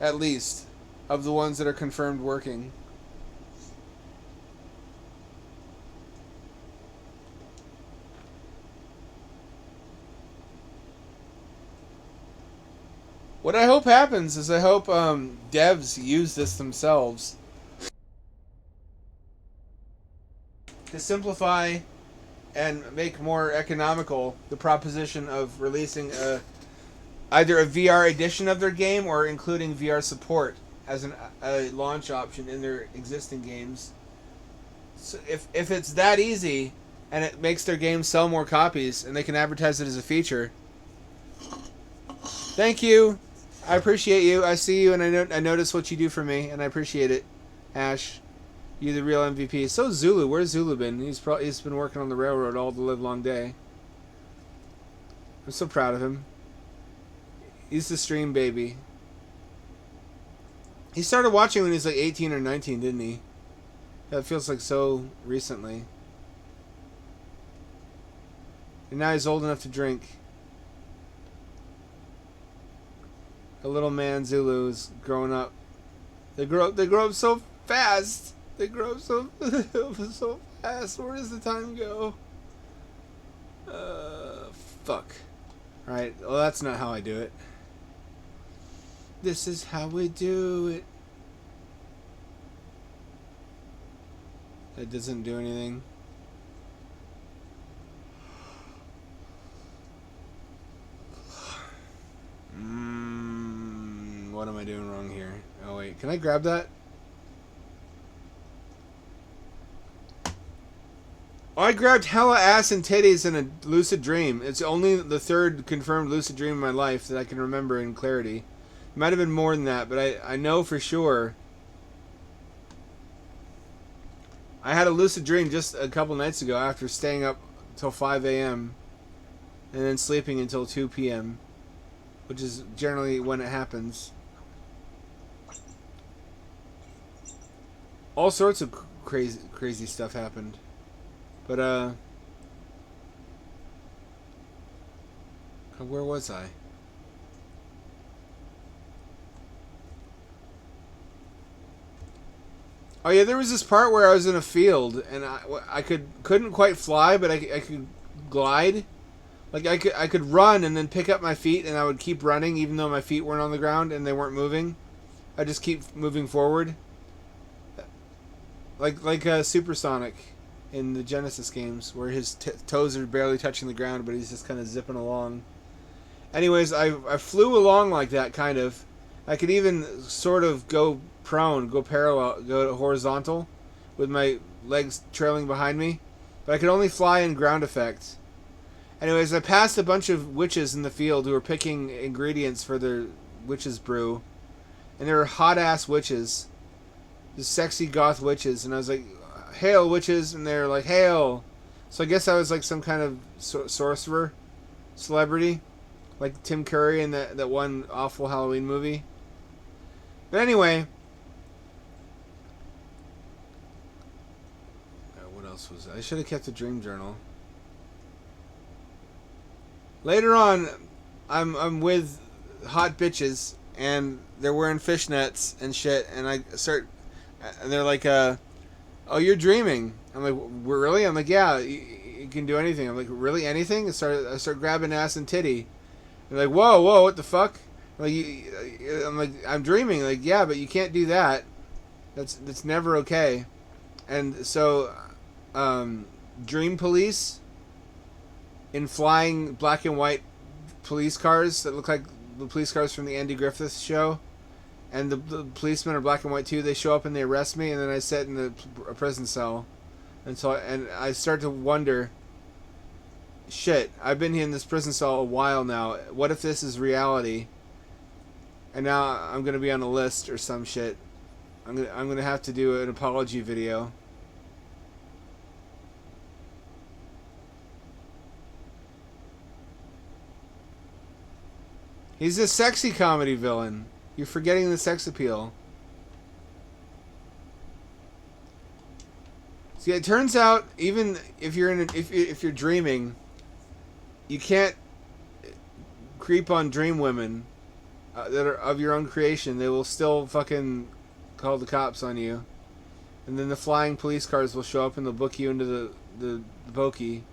at least of the ones that are confirmed working. What I hope happens is I hope devs use this themselves to simplify and make more economical the proposition of releasing either a VR edition of their game or including VR support as a launch option in their existing games. So if it's that easy and it makes their game sell more copies and they can advertise it as a feature. Thank you. I appreciate you. I see you and I notice what you do for me and I appreciate it. Ash. You're the real MVP. So Zulu, where's Zulu been? He's been working on the railroad all the livelong day. I'm so proud of him. He's the stream baby. He started watching when he was like 18 or 19, didn't he? That feels like so recently. And now he's old enough to drink. A little man Zulu is growing up. They grow up so fast. They grow up so so fast. Where does the time go? Fuck. Alright, well that's not how I do it. This is how we do it. That doesn't do anything. What am I doing wrong here? Oh wait, can I grab that? Oh, I grabbed hella ass and titties in a lucid dream. It's only the third confirmed lucid dream in my life that I can remember in clarity. It might have been more than that, but I know for sure. I had a lucid dream just a couple nights ago after staying up till 5 a.m. and then sleeping until 2 p.m., which is generally when it happens. All sorts of crazy stuff happened. But, where was I? Oh yeah, there was this part where I was in a field and I couldn't quite fly, but I could glide. Like I could run and then pick up my feet, and I would keep running even though my feet weren't on the ground and they weren't moving. I just keep moving forward. Like Supersonic in the Genesis games, where his toes are barely touching the ground, but he's just kind of zipping along. Anyways, I flew along like that, kind of. I could even sort of go prone, go parallel, go horizontal, with my legs trailing behind me. But I could only fly in ground effect. Anyways, I passed a bunch of witches in the field who were picking ingredients for their witch's brew. And they were hot-ass witches. Just sexy goth witches. And I was like, hail, witches. And they were like, hail. So I guess I was like some kind of sorcerer celebrity. Like Tim Curry in that one awful Halloween movie. But anyway. What else was I should have kept a dream journal. Later on, I'm with hot bitches, and they're wearing fishnets and shit, and and they're like, oh, you're dreaming. I'm like, really? I'm like, yeah, you can do anything. I'm like, really, anything? I start grabbing ass and titty. They're like, whoa, what the fuck? I'm like, I'm dreaming. Like, yeah, but you can't do that. That's never okay. And so, dream police in flying black and white police cars that look like the police cars from the Andy Griffith show, and the policemen are black and white too. They show up and they arrest me, and then I sit in a prison cell, and I start to wonder, shit, I've been here in this prison cell a while now. What if this is reality? And now I'm gonna be on a list or some shit. I'm gonna have to do an apology video. He's a sexy comedy villain. You're forgetting the sex appeal. See, it turns out even if you're if you're dreaming, you can't creep on dream women that are of your own creation. They will still fucking call the cops on you, and then the flying police cars will show up and they'll book you into the pokey.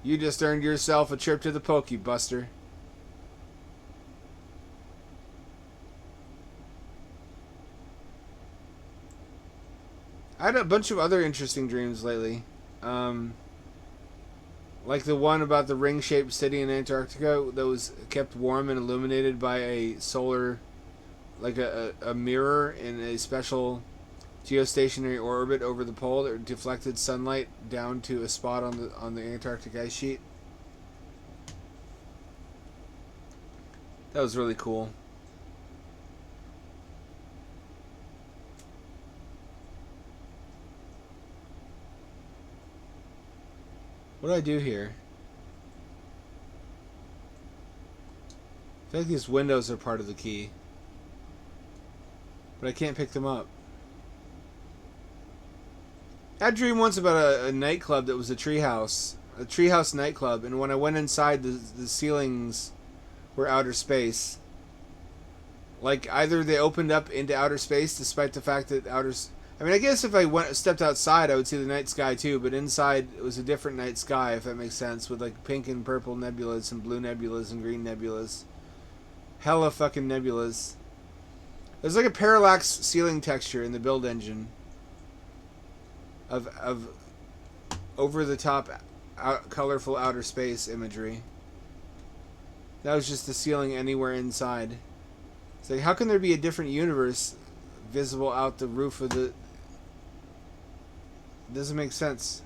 You just earned yourself a trip to the pokey, Buster. I had a bunch of other interesting dreams lately. Like the one about the ring-shaped city in Antarctica that was kept warm and illuminated by a solar, like a mirror in a special geostationary orbit over the pole that deflected sunlight down to a spot on the Antarctic ice sheet. That was really cool. What do I do here? I feel like these windows are part of the key. But I can't pick them up. I had a dream once about a nightclub that was a treehouse. a treehouse nightclub, and when I went inside, the ceilings were outer space. Like, either they opened up into outer space, despite the fact that I mean, I guess if I stepped outside, I would see the night sky too, but inside it was a different night sky, if that makes sense, with like pink and purple nebulas and blue nebulas and green nebulas. Hella fucking nebulas. There's like a parallax ceiling texture in the build engine of over the top colorful outer space imagery. That was just the ceiling anywhere inside. It's like, how can there be a different universe visible out the roof of the... It doesn't make sense.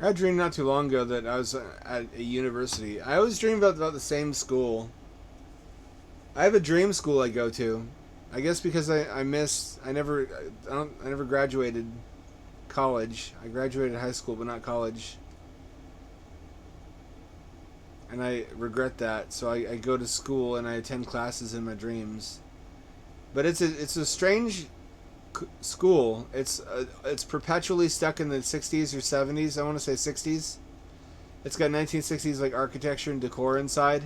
I dreamed not too long ago that I was at a university. I always dream about the same school. I have a dream school I go to. I guess because I never graduated college. I graduated high school, but not college. And I regret that. So I go to school and I attend classes in my dreams. But it's a strange school. It's perpetually stuck in the 60s or 70s. I want to say 60s. It's got 1960s like architecture and decor inside.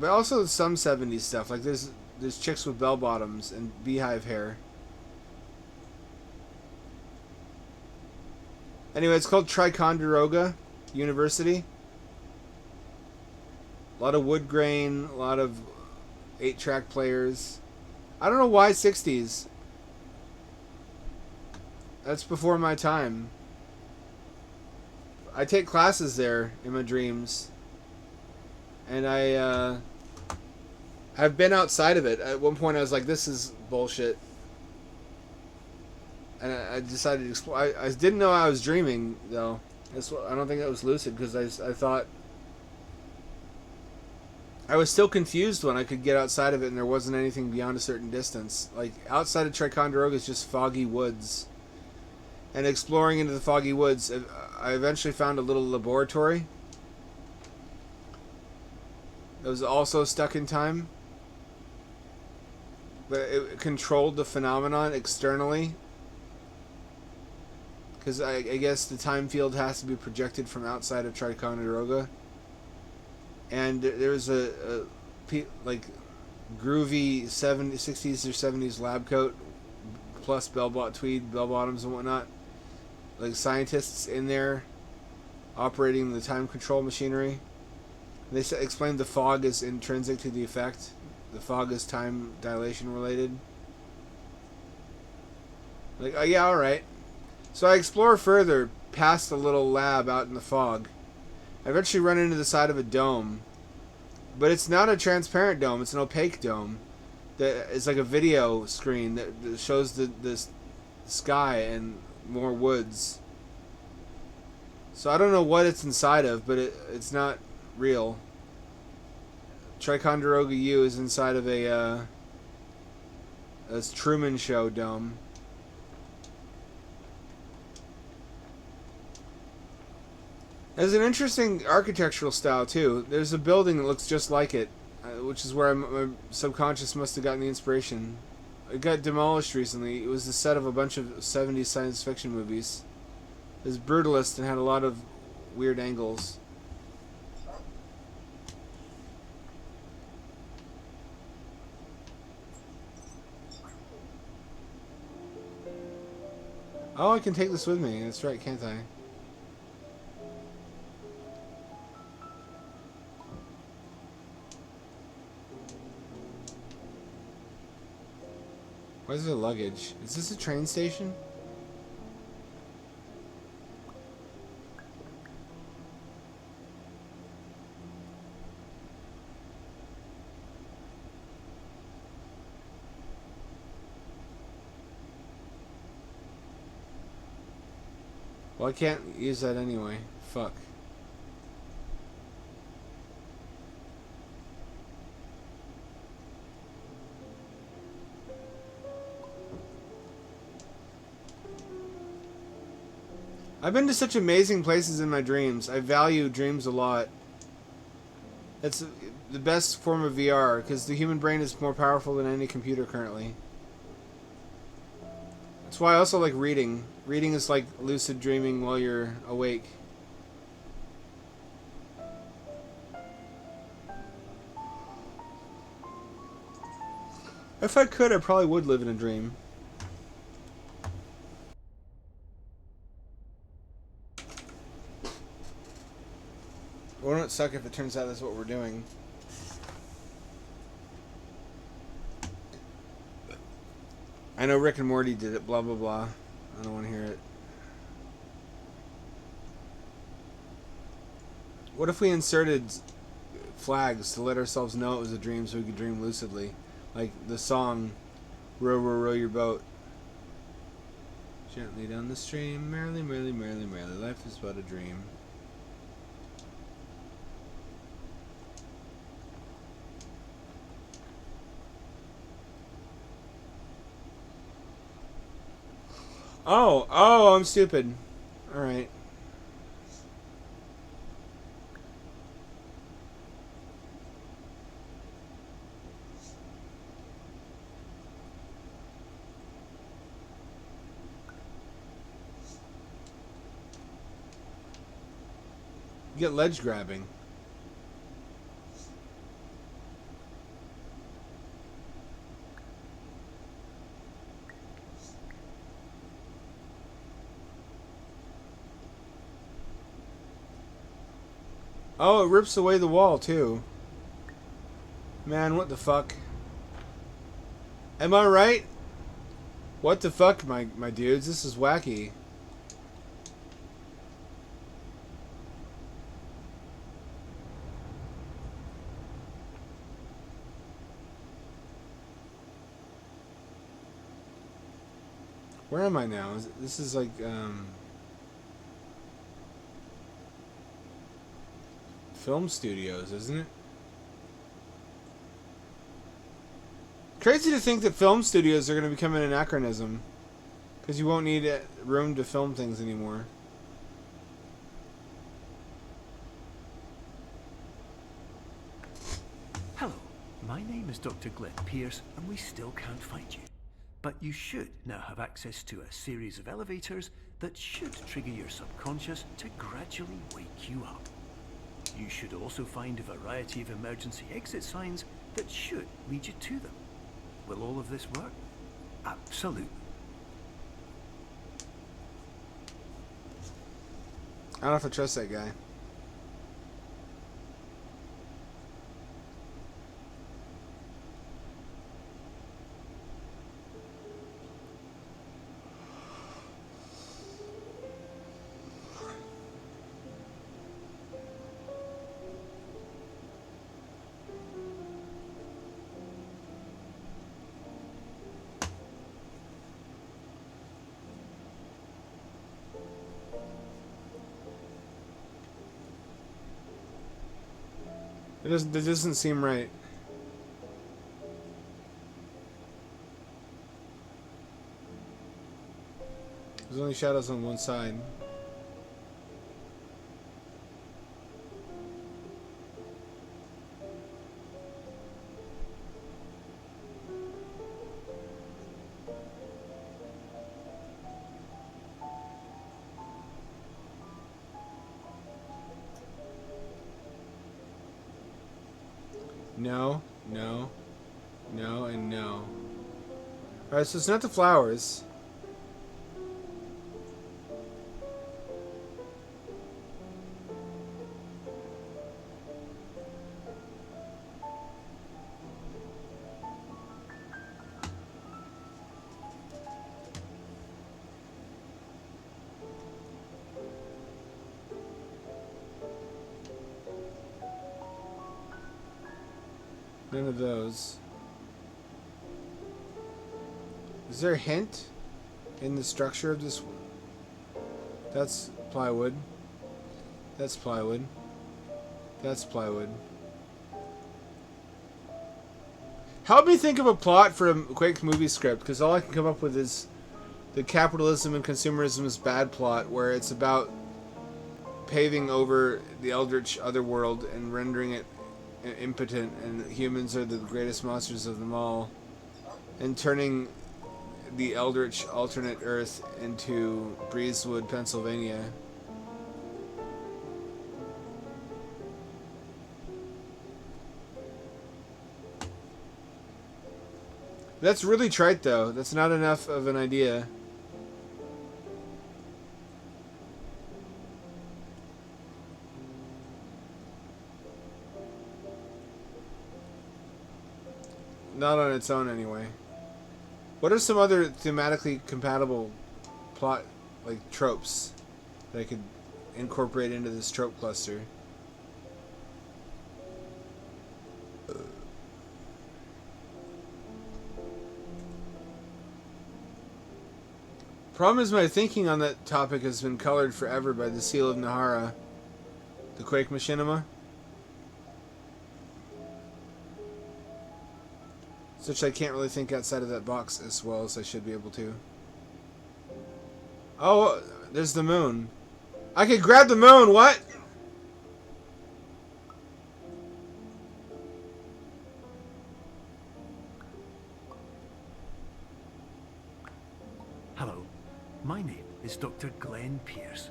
But also some 70s stuff. Like there's chicks with bell bottoms and beehive hair. Anyway, it's called Ticonderoga University. A lot of wood grain, a lot of 8-track players. I don't know why 60s. That's before my time. I take classes there in my dreams. And I've been outside of it. At one point I was like, this is bullshit. And I decided to explore. I didn't know I was dreaming, though. I don't think that was lucid, because I thought... I was still confused when I could get outside of it and there wasn't anything beyond a certain distance. Like, outside of Ticonderoga is just foggy woods. And exploring into the foggy woods, I eventually found a little laboratory that was also stuck in time. But it controlled the phenomenon externally. Because I guess the time field has to be projected from outside of Ticonderoga. And there was a like groovy 60s or 70s lab coat plus tweed bell bottoms and whatnot. Like scientists in there operating the time control machinery. They explained the fog is intrinsic to the effect. The fog is time dilation related. Like, oh yeah, alright. So I explore further past the little lab out in the fog. I eventually run into the side of a dome. But it's not a transparent dome, it's an opaque dome. It's like a video screen that shows the sky and more woods. So I don't know what it's inside of, but it's not real. Ticonderoga U is inside of a Truman Show dome. There's an interesting architectural style too. There's a building that looks just like it, which is where my subconscious must have gotten the inspiration. It got demolished recently. It was the set of a bunch of 70s science fiction movies. It was brutalist and had a lot of weird angles. Oh, I can take this with me. That's right, can't I? Why is there luggage? Is this a train station? Well, I can't use that anyway. Fuck. I've been to such amazing places in my dreams. I value dreams a lot. It's the best form of VR because the human brain is more powerful than any computer currently. That's why I also like reading. Reading is like lucid dreaming while you're awake. If I could, I probably would live in a dream. Wouldn't it suck if it turns out that's what we're doing? I know Rick and Morty did it, blah blah blah. I don't want to hear it. What if we inserted flags to let ourselves know it was a dream so we could dream lucidly? Like the song, Row, row, row your boat. Gently down the stream, merrily, merrily, merrily, merrily, life is but a dream. Oh, I'm stupid. Alright. You get ledge grabbing. Oh, it rips away the wall, too. Man, what the fuck? Am I right? What the fuck, my dudes? This is wacky. Where am I now? This is like, film studios, isn't it? Crazy to think that film studios are going to become an anachronism. Because you won't need room to film things anymore. Hello, my name is Dr. Glenn Pierce, and we still can't find you. But you should now have access to a series of elevators that should trigger your subconscious to gradually wake you up. You should also find a variety of emergency exit signs that should lead you to them. Will all of this work? Absolutely. I don't know if I trust that guy. That doesn't seem right. There's only shadows on one side. No, no, no, and no. Alright, so it's not the flowers. None of those. Is there a hint in the structure of this? That's plywood. That's plywood. That's plywood. Help me think of a plot for a quick movie script, because all I can come up with is the capitalism and consumerism is bad plot, where it's about paving over the eldritch otherworld and rendering it impotent, and humans are the greatest monsters of them all, and turning the eldritch alternate Earth into Breezewood, Pennsylvania. That's really trite, though. That's not enough of an idea. Not on its own, anyway. What are some other thematically compatible plot, like, tropes that I could incorporate into this trope cluster? Problem is, my thinking on that topic has been colored forever by the Seal of Nahara, the Quake Machinima. Such I can't really think outside of that box as well as I should be able to. Oh, there's the moon. I could grab the moon, what? Hello, my name is Dr. Glenn Pierce.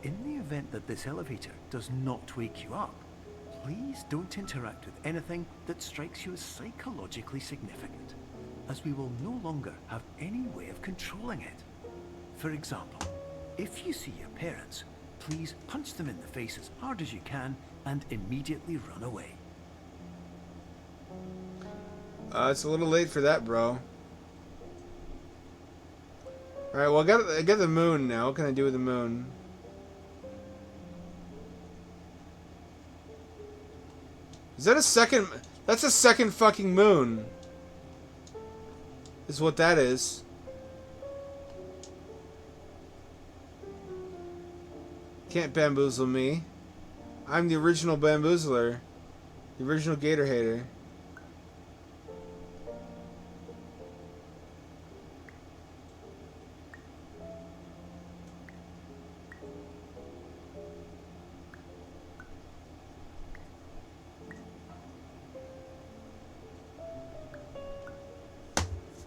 In the event that this elevator does not wake you up, please don't interact with anything that strikes you as psychologically significant, as we will no longer have any way of controlling it. For example, if you see your parents, please punch them in the face as hard as you can and immediately run away. It's a little late for that, bro. Alright, well, I got the moon now. What can I do with the moon? Is that a second? That's a second fucking moon. Is what that is. Can't bamboozle me. I'm the original bamboozler. The original gator hater.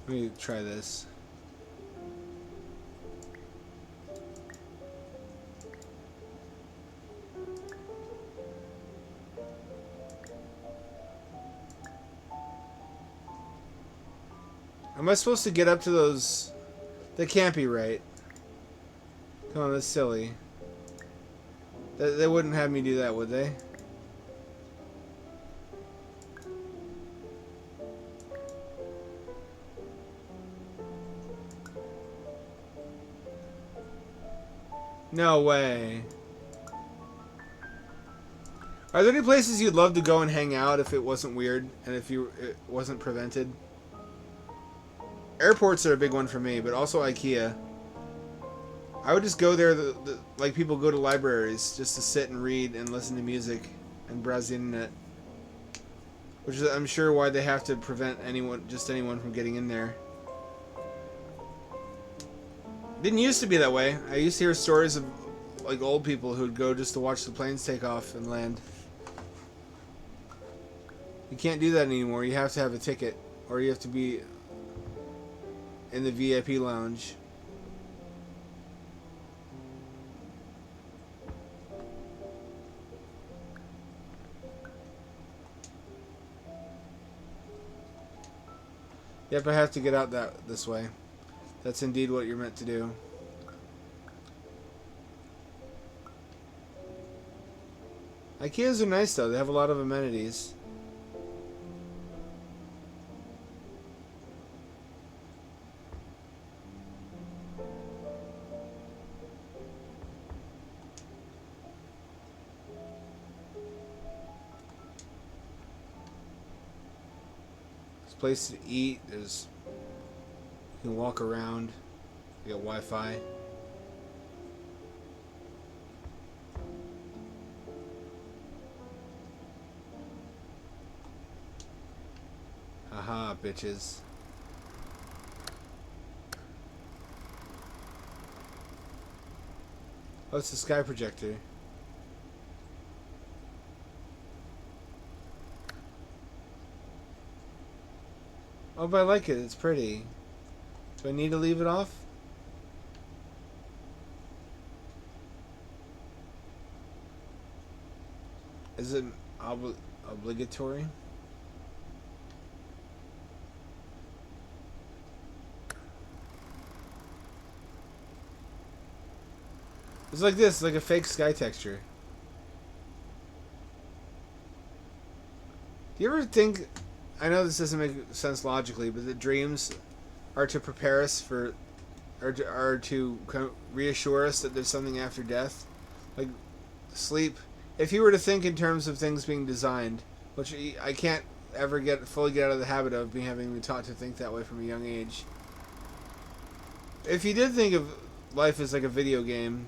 Let me try this. Am I supposed to get up to those? That can't be right. Come on, that's silly. They wouldn't have me do that, would they? No way. Are there any places you'd love to go and hang out if it wasn't weird and if it wasn't prevented? Airports are a big one for me, but also IKEA. I would just go there like people go to libraries, just to sit and read and listen to music and browse the internet. Which is, I'm sure, why they have to prevent anyone from getting in there. Didn't used to be that way. I used to hear stories of like old people who'd go just to watch the planes take off and land. You can't do that anymore. You have to have a ticket, or you have to be in the VIP lounge. Yep, I have to get out this way. That's indeed what you're meant to do. IKEAs are nice though. They have a lot of amenities. There's a place to eat. There's you can walk around. You got Wi-Fi. Haha, bitches. Oh, it's a sky projector. Oh, but I like it. It's pretty. Do I need to leave it off? Is it obligatory? It's like this, like a fake sky texture. Do you ever think, I know this doesn't make sense logically, but the dreams are to prepare us for, are to kind of reassure us that there's something after death? Like, sleep. If you were to think in terms of things being designed, which I can't ever fully get out of the habit of having been taught to think that way from a young age. If you did think of life as like a video game,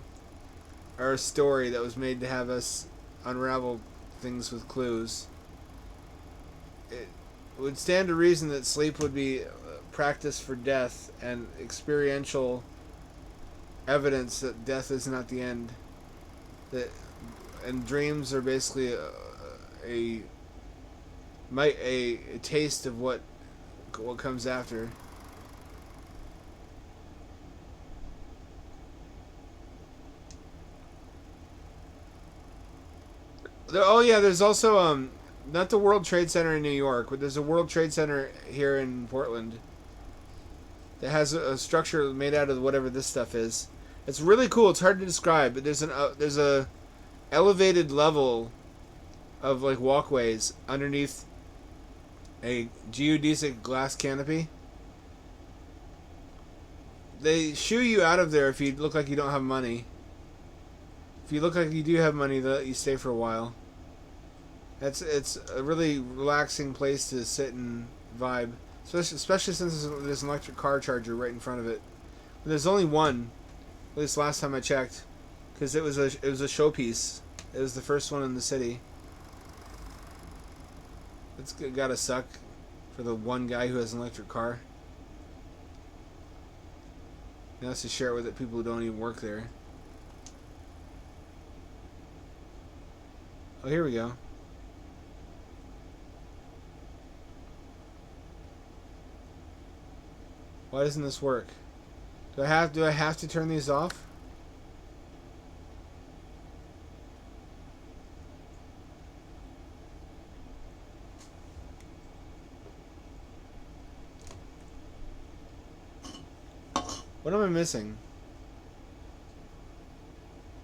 or a story that was made to have us unravel things with clues, it would stand to reason that sleep would be practice for death and experiential evidence that death is not the end. That and dreams are basically a taste of what comes after. Oh yeah, there's also not the World Trade Center in New York, but there's a World Trade Center here in Portland that has a structure made out of whatever this stuff is. It's really cool. It's hard to describe, but there's a elevated level of like walkways underneath a geodesic glass canopy. They shoo you out of there if you look like you don't have money. If you look like you do have money, they'll let you stay for a while. It's a really relaxing place to sit and vibe, especially since there's an electric car charger right in front of it. But there's only one, at least last time I checked, because it was a showpiece. It was the first one in the city. It's gotta suck for the one guy who has an electric car. He has to share it with people who don't even work there. Oh, here we go. Why doesn't this work? Do I have to turn these off? What am I missing?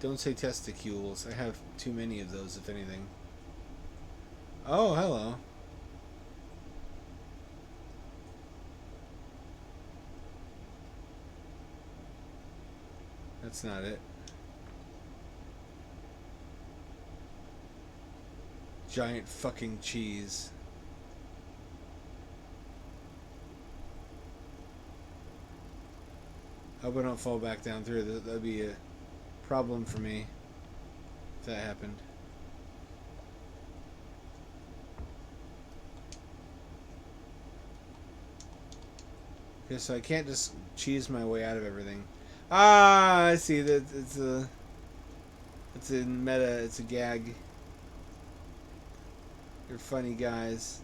Don't say testicules. I have too many of those, if anything. Oh, hello. That's not it. Giant fucking cheese. Hope I don't fall back down through. That'd be a problem for me if that happened. Okay, so I can't just cheese my way out of everything. Ah, I see that it's a meta, it's a gag. You're funny guys.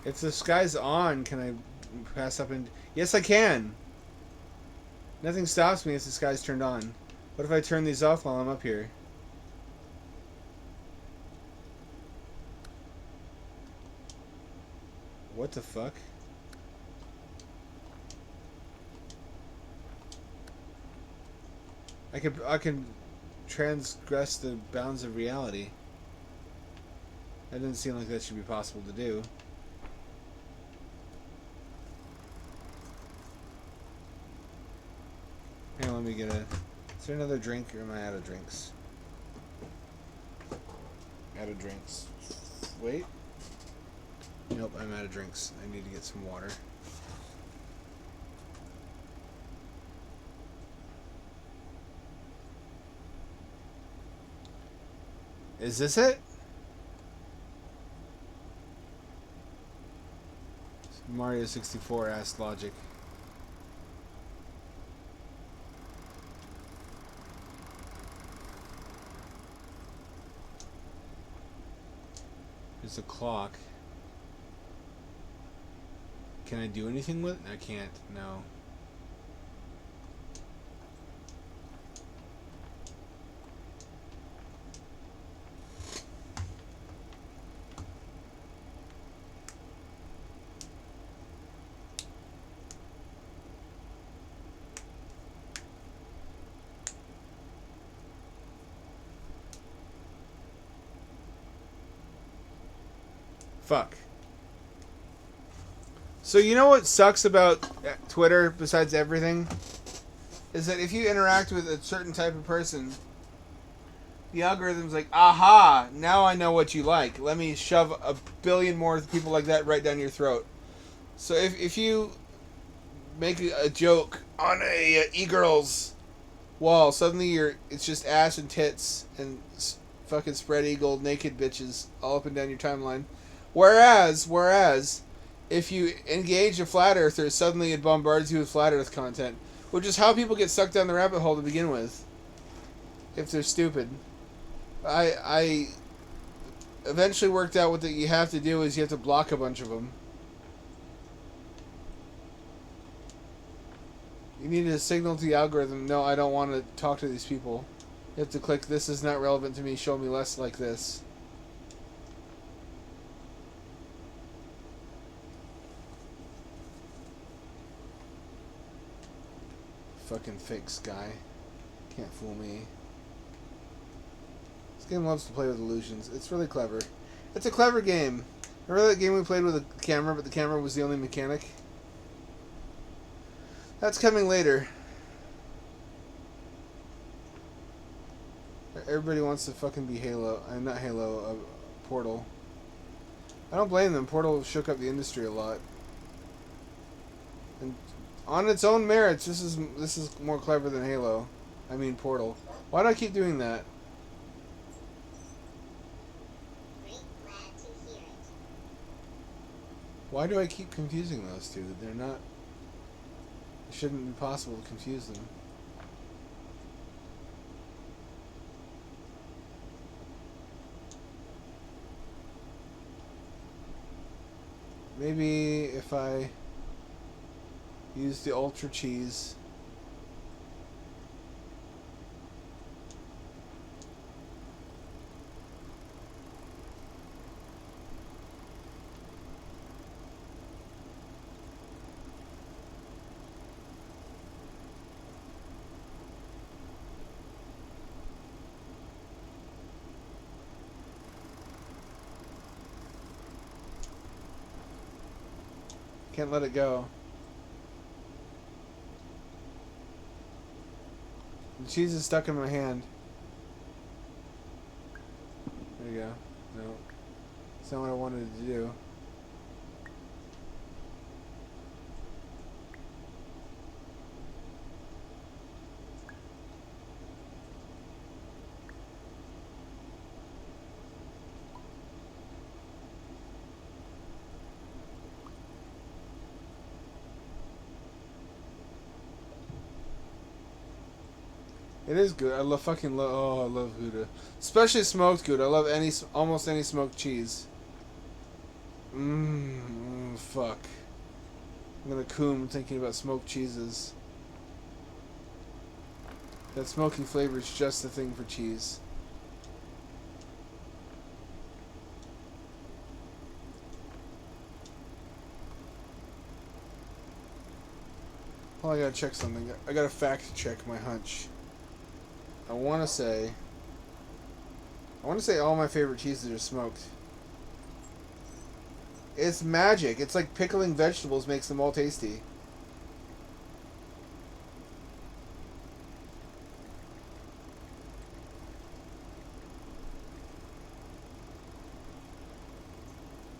If the sky's on, can I pass up and... Yes, I can! Nothing stops me if the sky's turned on. What if I turn these off while I'm up here? What the fuck? I can transgress the bounds of reality. That doesn't seem like that should be possible to do. Hang on, let me get a... Is there another drink or am I out of drinks? out of drinks. Wait. Nope, I'm out of drinks. I need to get some water. Is this it? Mario 64 asked Logic. There's a clock. Can I do anything with it? I can't. No. Fuck. So you know what sucks about Twitter, besides everything, is that if you interact with a certain type of person, the algorithm's like, aha, now I know what you like. Let me shove a billion more people like that right down your throat. So if you make a joke on a e-girl's wall, suddenly it's just ass and tits and fucking spread eagle naked bitches all up and down your timeline. Whereas, if you engage a flat earther, suddenly it bombards you with flat earth content, which is how people get sucked down the rabbit hole to begin with. If they're stupid. I eventually worked out what you have to do is you have to block a bunch of them. You need to signal to the algorithm, no, I don't want to talk to these people. You have to click, this is not relevant to me, show me less like this. Fucking fake sky. Can't fool me. This game loves to play with illusions. It's really clever. It's a clever game. Remember that game we played with a camera, but the camera was the only mechanic? That's coming later. Everybody wants to fucking be Halo. Not Halo, Portal. I don't blame them. Portal shook up the industry a lot. And on its own merits, this is more clever than Halo. I mean Portal. Why do I keep doing that? Why do I keep confusing those two? They're not... It shouldn't be possible to confuse them. Maybe if I use the ultra cheese. Can't let it go. The cheese is stuck in my hand. There you go. No. It's not what I wanted to do. It is good. I love fucking oh, I love Gouda. Especially smoked Gouda. I love almost any smoked cheese. Fuck. I'm gonna coom thinking about smoked cheeses. That smoky flavor is just the thing for cheese. Oh, I gotta check something. I gotta fact check my hunch. I want to say all my favorite cheeses are smoked. It's magic. It's like pickling vegetables makes them all tasty.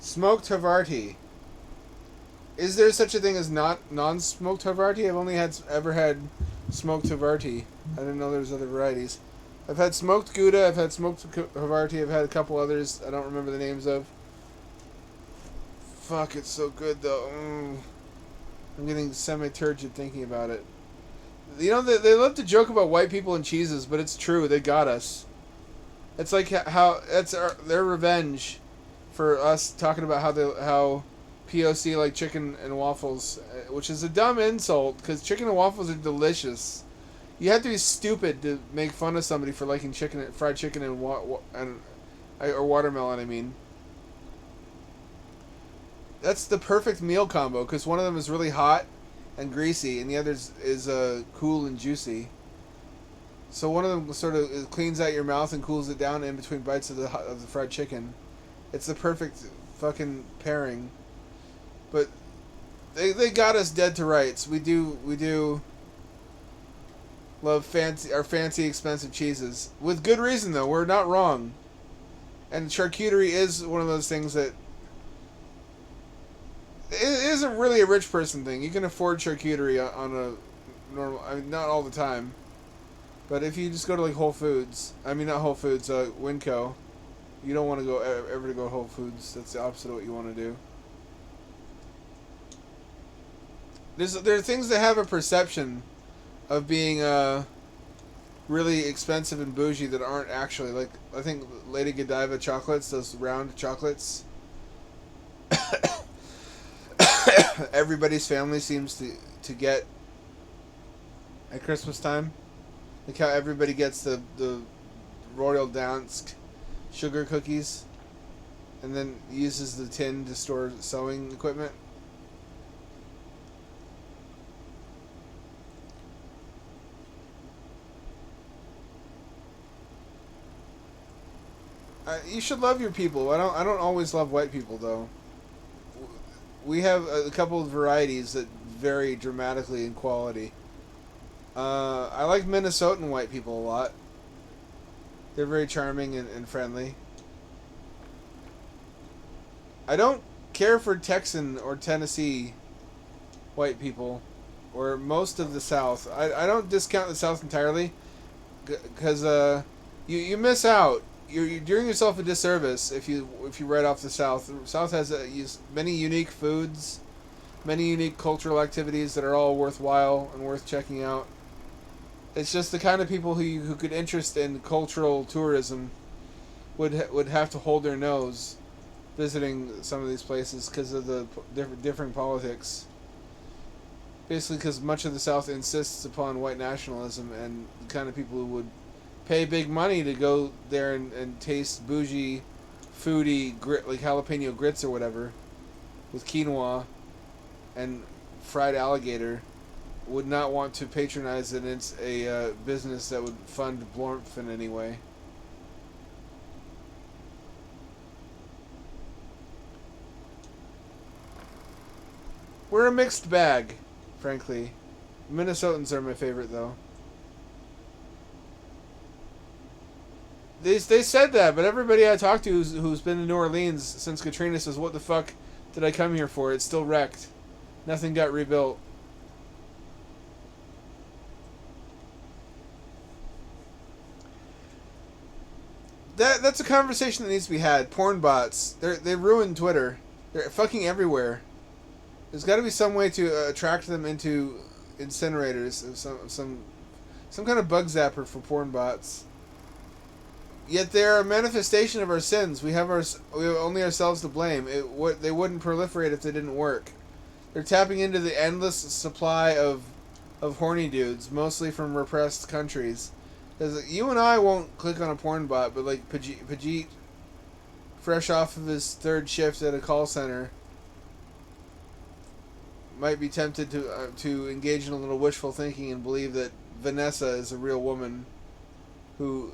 Smoked Havarti. Is there such a thing as not non-smoked Havarti? I've only ever had smoked Havarti. I didn't know there was other varieties. I've had smoked Gouda. I've had smoked Havarti. I've had a couple others I don't remember the names of. Fuck, it's so good though. I'm getting semi-turgid thinking about it. You know, they love to joke about white people and cheeses, but it's true. They got us. It's like how that's their revenge for us talking about how POC like chicken and waffles, which is a dumb insult because chicken and waffles are delicious. You have to be stupid to make fun of somebody for liking fried chicken and or watermelon. I mean, that's the perfect meal combo because one of them is really hot and greasy, and the other is cool and juicy. So one of them sort of cleans out your mouth and cools it down in between bites of the fried chicken. It's the perfect fucking pairing. But they got us dead to rights. We do love fancy expensive cheeses with good reason though. We're not wrong. And charcuterie is one of those things that it isn't really a rich person thing. You can afford charcuterie on a normal. I mean, not all the time. But if you just go to like Whole Foods, I mean not Whole Foods, Winco, you don't want to go ever to go to Whole Foods. That's the opposite of what you want to do. There are things that have a perception of being really expensive and bougie that aren't actually. Like I think Lady Godiva chocolates, those round chocolates. Everybody's family seems to get at Christmas time. Like how everybody gets the Royal Dansk sugar cookies and then uses the tin to store sewing equipment. You should love your people. I don't always love white people though. We have a couple of varieties that vary dramatically in quality. I like Minnesotan white people a lot. They're very charming and friendly. I don't care for Texan or Tennessee white people, or most of the South. I don't discount the South entirely, because you miss out. You're doing yourself a disservice if you write off the South. The South has many unique foods, many unique cultural activities that are all worthwhile and worth checking out. It's just the kind of people who could interest in cultural tourism would have to hold their nose visiting some of these places because of the differing politics. Basically, because much of the South insists upon white nationalism, and the kind of people who would pay big money to go there and taste bougie, foodie like jalapeno grits or whatever, with quinoa and fried alligator, would not want to patronize it. It's a business that would fund Blormph in any way. We're a mixed bag, frankly. Minnesotans are my favorite, though. They said that, but everybody I talked to who's been to New Orleans since Katrina says, "What the fuck did I come here for? It's still wrecked. Nothing got rebuilt." That's a conversation that needs to be had. Porn bots. They ruined Twitter. They're fucking everywhere. There's got to be some way to attract them into incinerators. Some kind of bug zapper for porn bots. Yet they're a manifestation of our sins. We have only ourselves to blame. They wouldn't proliferate if they didn't work. They're tapping into the endless supply of horny dudes, mostly from repressed countries. Because you and I won't click on a porn bot, but like Pajit, fresh off of his third shift at a call center, might be tempted to engage in a little wishful thinking and believe that Vanessa is a real woman who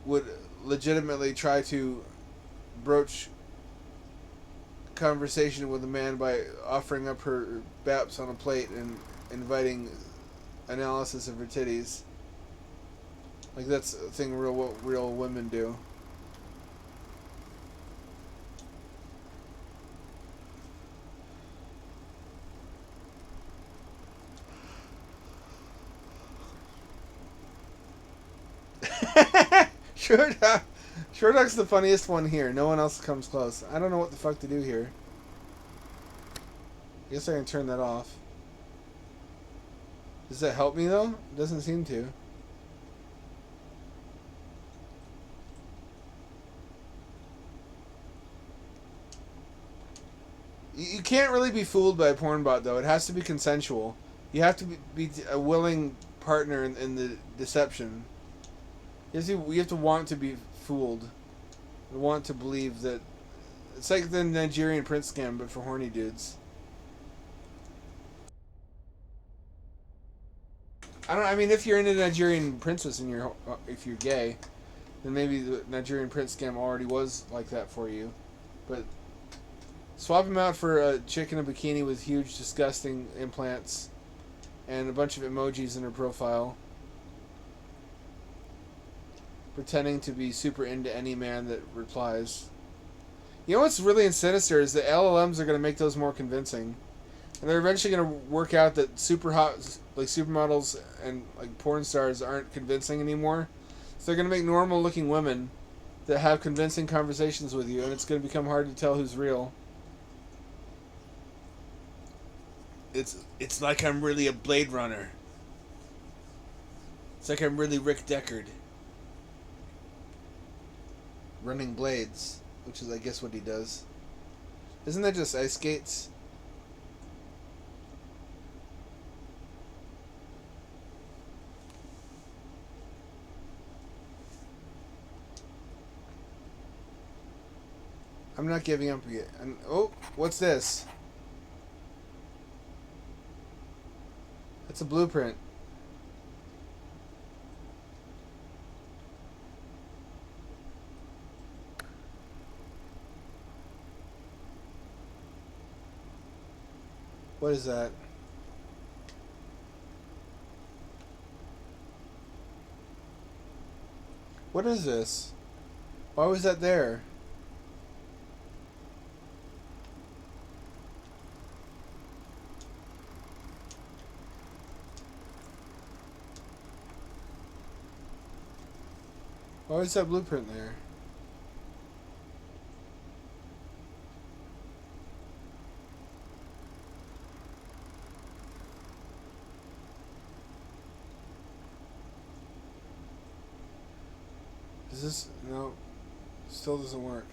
would legitimately try to broach conversation with a man by offering up her baps on a plate and inviting analysis of her titties. Like that's a thing real women do. Shortduck. Shortduck's the funniest one here. No one else comes close. I don't know what the fuck to do here. I guess I can turn that off. Does that help me though? It doesn't seem to. You can't really be fooled by a porn bot though. It has to be consensual. You have to be a willing partner in the deception. You have to want to be fooled. Want to believe that. It's like the Nigerian prince scam, but for horny dudes. I mean, if you're into Nigerian princess and if you're gay, then maybe the Nigerian prince scam already was like that for you. But swap him out for a chick in a bikini with huge, disgusting implants and a bunch of emojis in her profile, pretending to be super into any man that replies. You know what's really sinister is that LLMs are going to make those more convincing. And they're eventually going to work out that super hot, like supermodels and like porn stars aren't convincing anymore. So they're going to make normal looking women that have convincing conversations with you, and it's going to become hard to tell who's real. It's like I'm really a Blade Runner. It's like I'm really Rick Deckard. Running blades, which is I guess what he does. Isn't that just ice skates? I'm not giving up yet. Oh, what's this? That's a blueprint. What is that? What is this? Why was that there? Why was that blueprint there? Is this... No. Still doesn't work.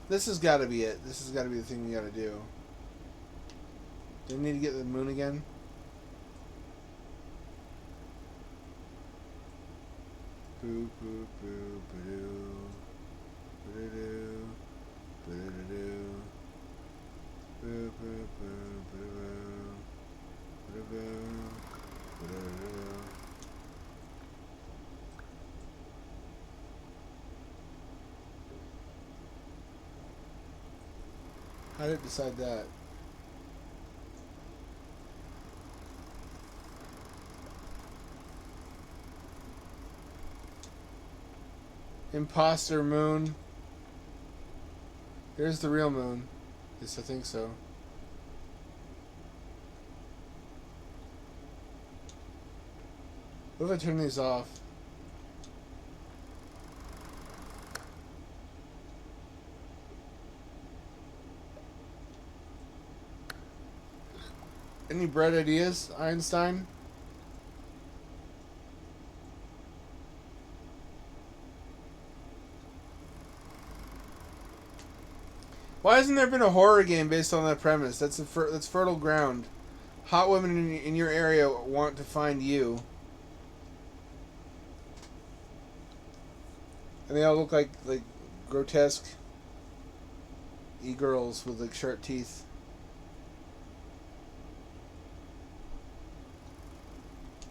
This has got to be it. This has got to be the thing we got to do. Do we need to get the moon again? Boo boo boo boo boo doo boo doo boo boo boo boo boo boo. How did it decide that? Imposter moon. Here's the real moon. Yes, I think so. What if I turn these off? Any bright ideas, Einstein? Why hasn't there been a horror game based on that premise? That's that's fertile ground. Hot women in your area want to find you, and they all look like grotesque e-girls with like sharp teeth.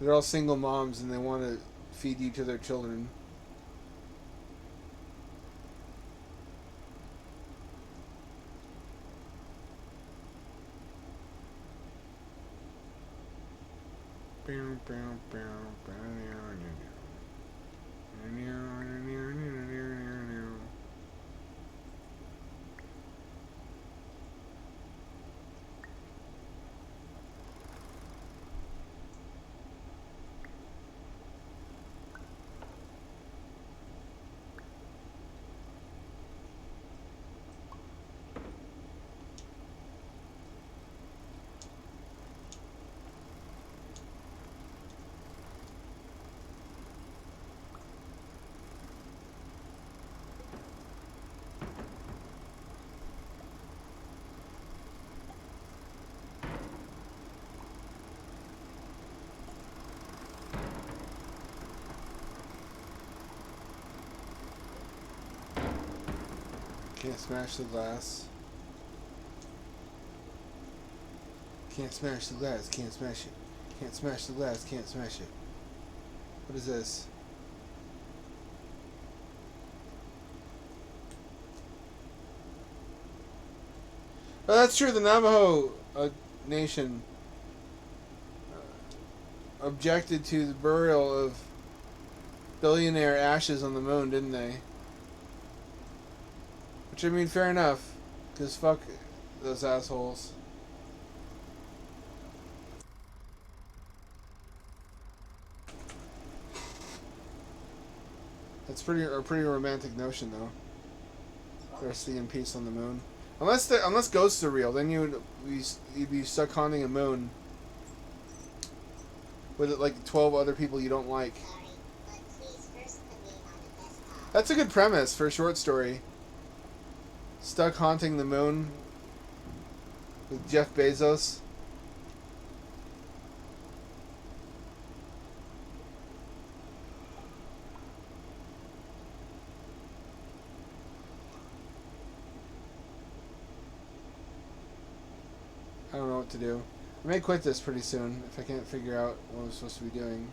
They're all single moms and they want to feed you to their children. Can't smash the glass. Can't smash the glass. Can't smash it. Can't smash the glass. Can't smash it. What is this? Oh, that's true. The Navajo nation objected to the burial of billionaire ashes on the moon, didn't they? Which, I mean, fair enough. Because fuck those assholes. That's a pretty romantic notion, though. Resting in peace on the moon. Unless ghosts are real, then you'd be stuck haunting a moon with like 12 other people you don't like. That's a good premise for a short story. Stuck haunting the moon with Jeff Bezos. I don't know what to do. I may quit this pretty soon if I can't figure out what I'm supposed to be doing.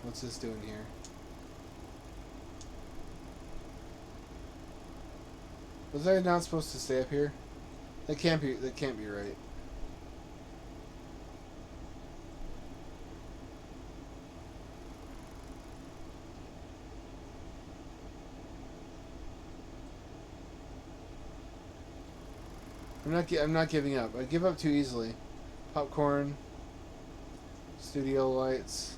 What's this doing here? Was I not supposed to stay up here? That can't be right. I'm not giving up. I give up too easily. Popcorn. Studio lights.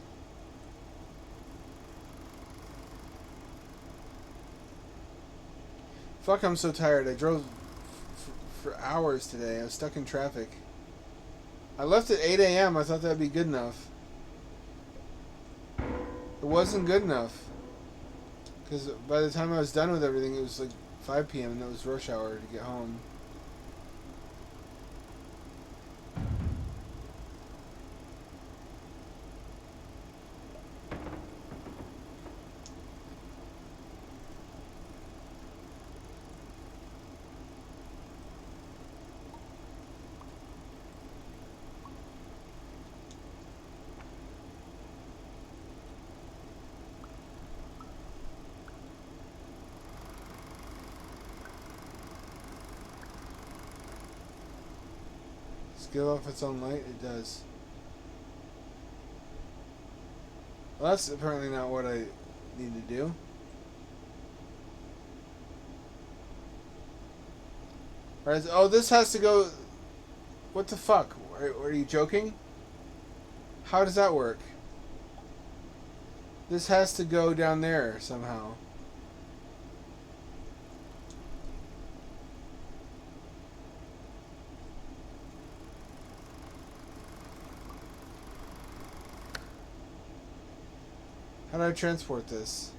Fuck, I'm so tired. I drove for hours today. I was stuck in traffic. I left at 8 a.m. I thought that'd be good enough. It wasn't good enough. Because by the time I was done with everything, it was like 5 p.m. and it was rush hour to get home. Give off its own light? It does. Well, that's apparently not what I need to do. Alright, oh, this has to go... What the fuck? Are you joking? How does that work? This has to go down there somehow. How do I transport this?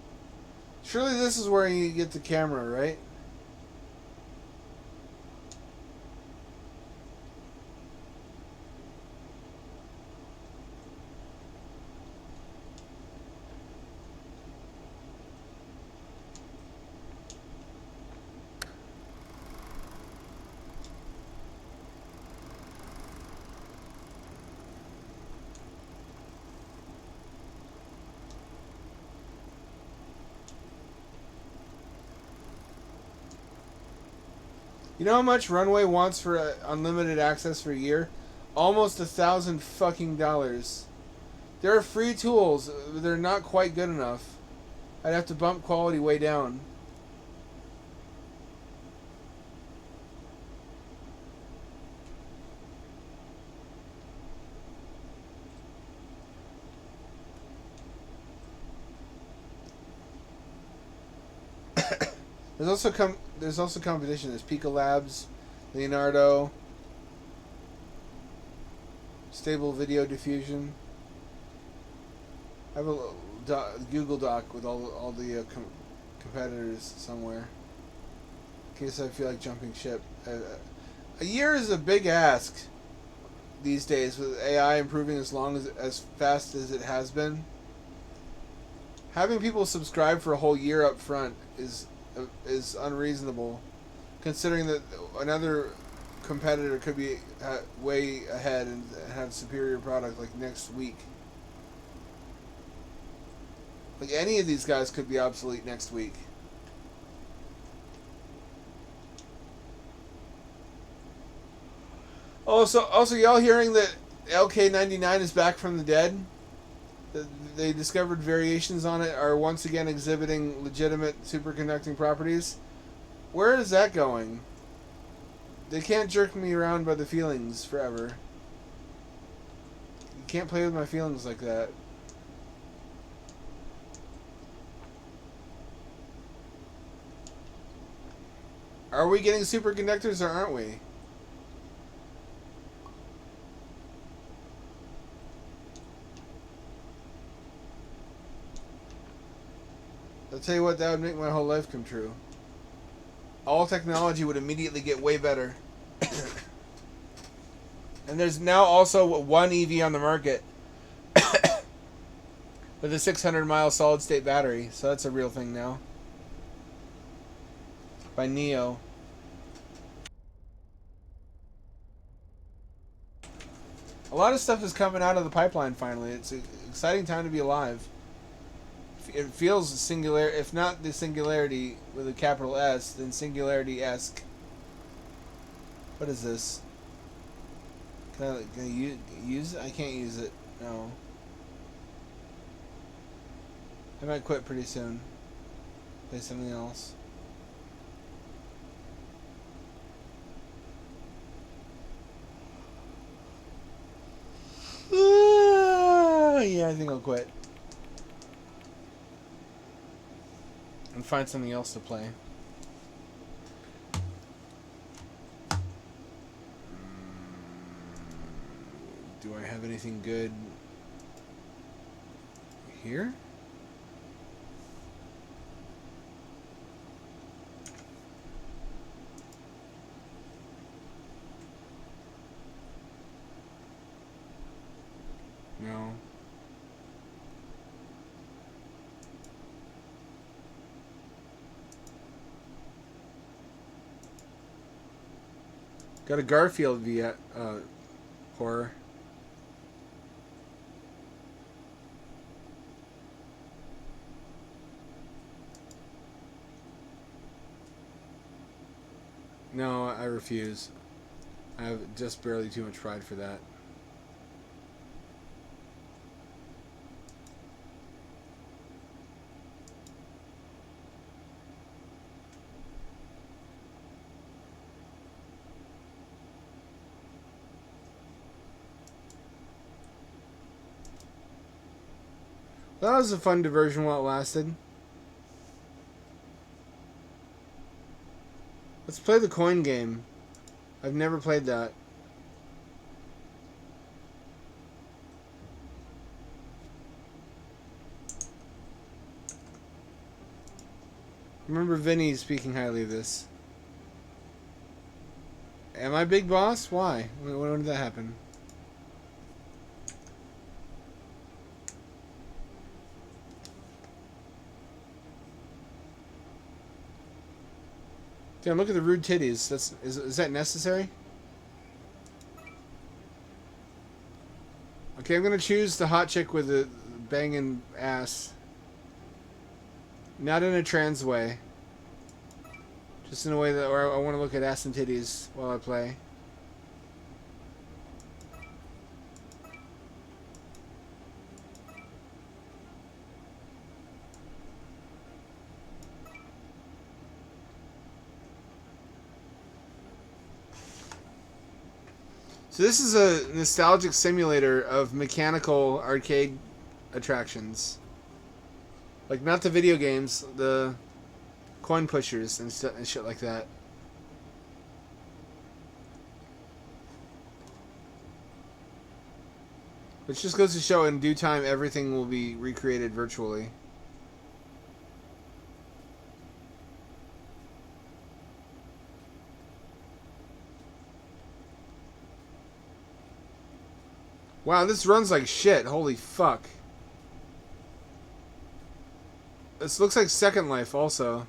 Surely this is where you get the camera, right? You know how much Runway wants for unlimited access for a year? Almost $1,000 fucking dollars. There are free tools, but they're not quite good enough. I'd have to bump quality way down. There's also competition. There's Pico Labs, Leonardo, Stable Video Diffusion. I have a Google Doc with all the competitors somewhere. In case I feel like jumping ship. A year is a big ask these days with AI improving as fast as it has been. Having people subscribe for a whole year up front is unreasonable, considering that another competitor could be way ahead and have superior product like next week. Like any of these guys could be obsolete next week. Also, y'all hearing that LK99 is back from the dead? They discovered variations on it are once again exhibiting legitimate superconducting properties. Where is that going? They can't jerk me around by the feelings forever. You can't play with my feelings like that. Are we getting superconductors or aren't we? I'll tell you what, that would make my whole life come true. All technology would immediately get way better. And there's now also one EV on the market with a 600-mile solid-state battery, so that's a real thing now. By Neo. A lot of stuff is coming out of the pipeline finally. It's an exciting time to be alive. It feels singular, if not the singularity with a capital S, then singularity-esque. What is this? Can I use it? I can't use it. No. I might quit pretty soon. Play something else. Yeah, I think I'll quit. And find something else to play. Do I have anything good here? No. Got a Garfield via horror. No, I refuse. I have just barely too much pride for that. That was a fun diversion while it lasted. Let's play the coin game. I've never played that. Remember Vinny speaking highly of this. Am I Big Boss? Why? When did that happen? Damn, look at the rude titties. Is that necessary? Okay, I'm gonna choose the hot chick with the banging ass. Not in a trans way. Just in a way that where I want to look at ass and titties while I play. So this is a nostalgic simulator of mechanical arcade attractions. Like, not the video games, the coin pushers and shit like that. Which just goes to show in due time everything will be recreated virtually. Wow, this runs like shit. Holy fuck. This looks like Second Life also.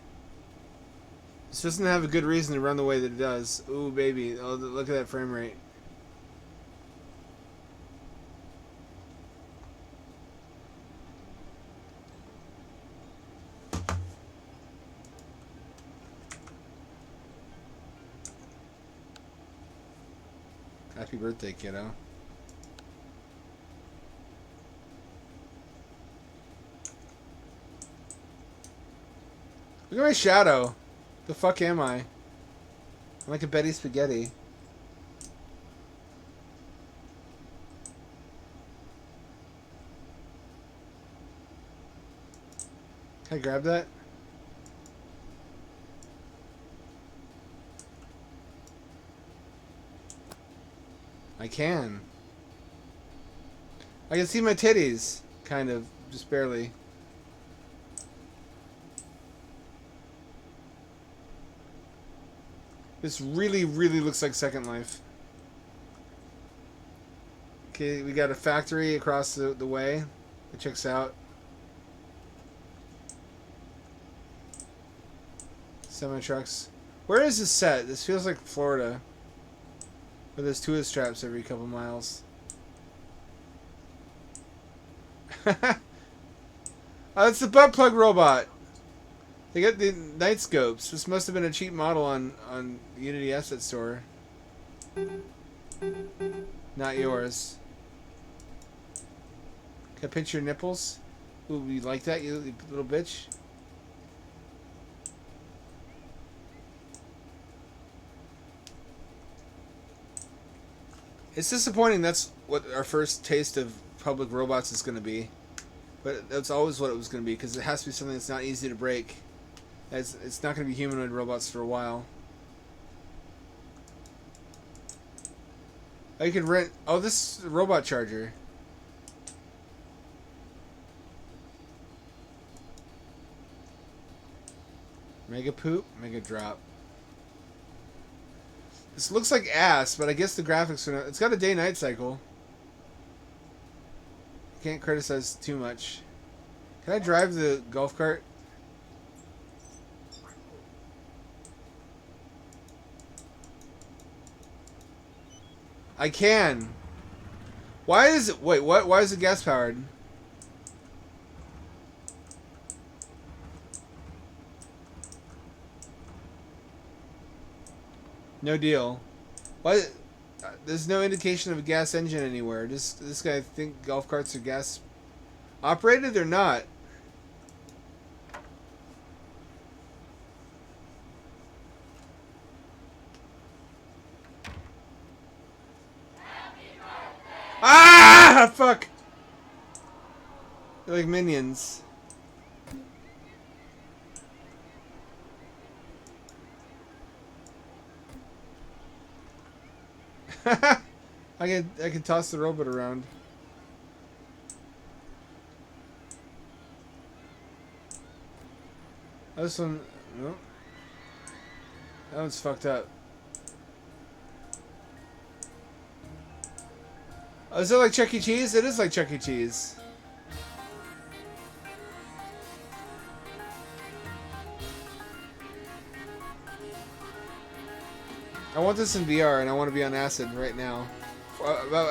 This doesn't have a good reason to run the way that it does. Ooh, baby. Oh, look at that frame rate. Happy birthday, kiddo. Look at my shadow. The fuck am I? I'm like a Betty Spaghetti. Can I grab that? I can. I can see my titties. Kind of. Just barely. This really, really looks like Second Life. Okay, we got a factory across the way. It checks out. Semi-trucks. Where is this set? This feels like Florida. Where there's tourist traps every couple miles. Oh, it's the butt plug robot. They got the night scopes. This must have been a cheap model on Unity Asset Store. Not yours. Can I pinch your nipples? Ooh, you like that, you little bitch? It's disappointing that's what our first taste of public robots is going to be. But that's always what it was going to be, because it has to be something that's not easy to break. It's not going to be humanoid robots for a while. Oh, you can rent... Oh, this is a robot charger. Mega poop, mega drop. This looks like ass, but I guess the graphics are not... It's got a day-night cycle. Can't criticize too much. Can I drive the golf cart? I can. Why is it... Wait, what? Why is it gas-powered? No deal. Why? There's no indication of a gas engine anywhere. Does this guy think golf carts are gas operated or not? Ah! Fuck! They're like minions. I can toss the robot around. This one, no. That one's fucked up. Oh, is it like Chuck E. Cheese? It is like Chuck E. Cheese. I want this in VR, and I want to be on acid right now.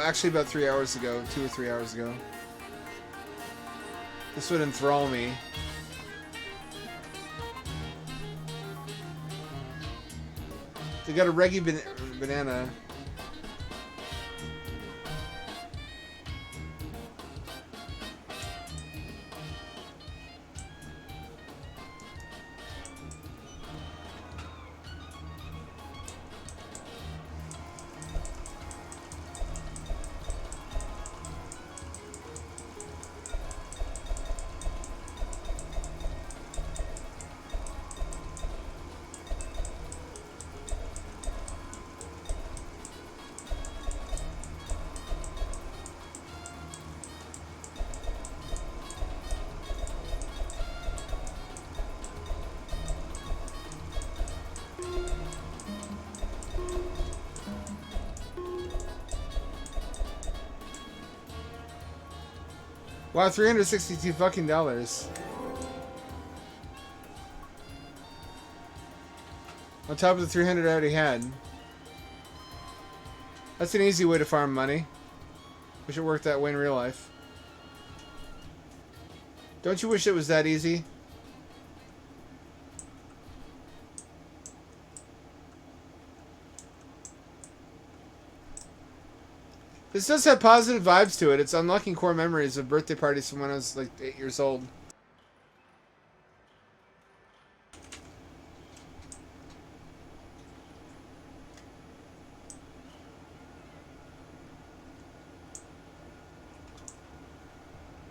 Actually, about 3 hours ago, 2 or 3 hours ago. This would enthrall me. They got a reggae banana. Wow, $362 fucking dollars. On top of the 300 I already had. That's an easy way to farm money. Wish it worked that way in real life. Don't you wish it was that easy? This does have positive vibes to it. It's unlocking core memories of birthday parties from when I was like 8 years old.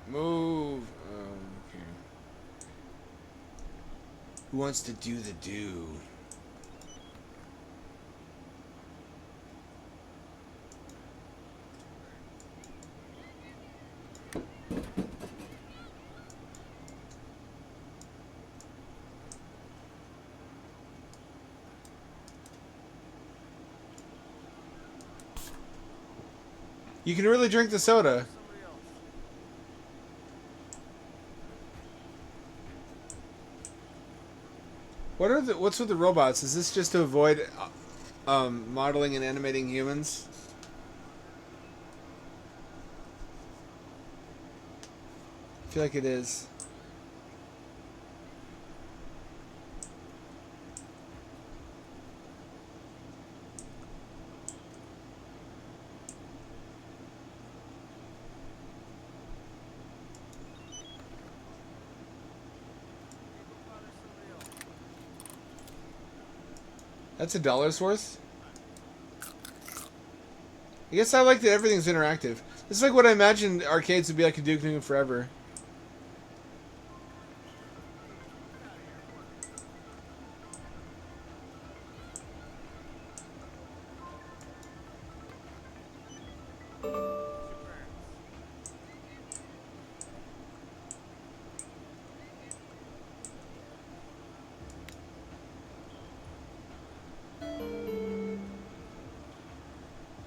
Move. Oh, okay. Who wants to do the do? You can really drink the soda. What's with the robots? Is this just to avoid modeling and animating humans? I feel like it is. That's $1 worth? I guess I like that everything's interactive. This is like what I imagined arcades would be like a Duke Nukem Forever.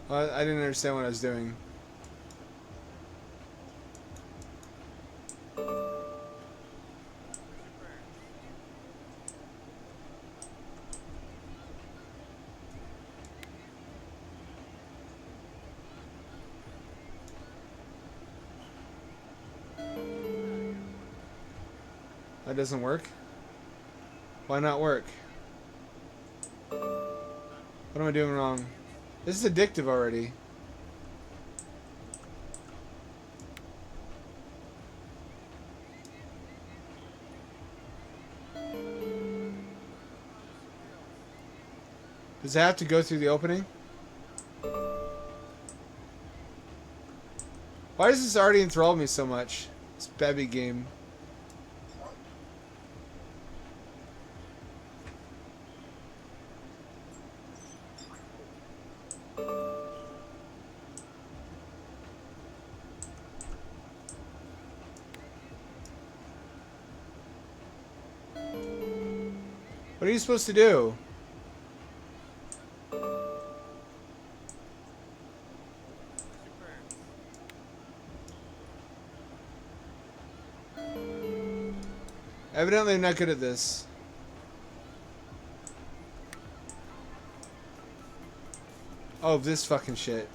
I didn't understand what I was doing. That doesn't work? Why not work? What am I doing wrong? This is addictive already. Does it have to go through the opening? Why does this already enthrall me so much? This Bebby game. What are you supposed to do? Evidently I'm not good at this. Oh, this fucking shit.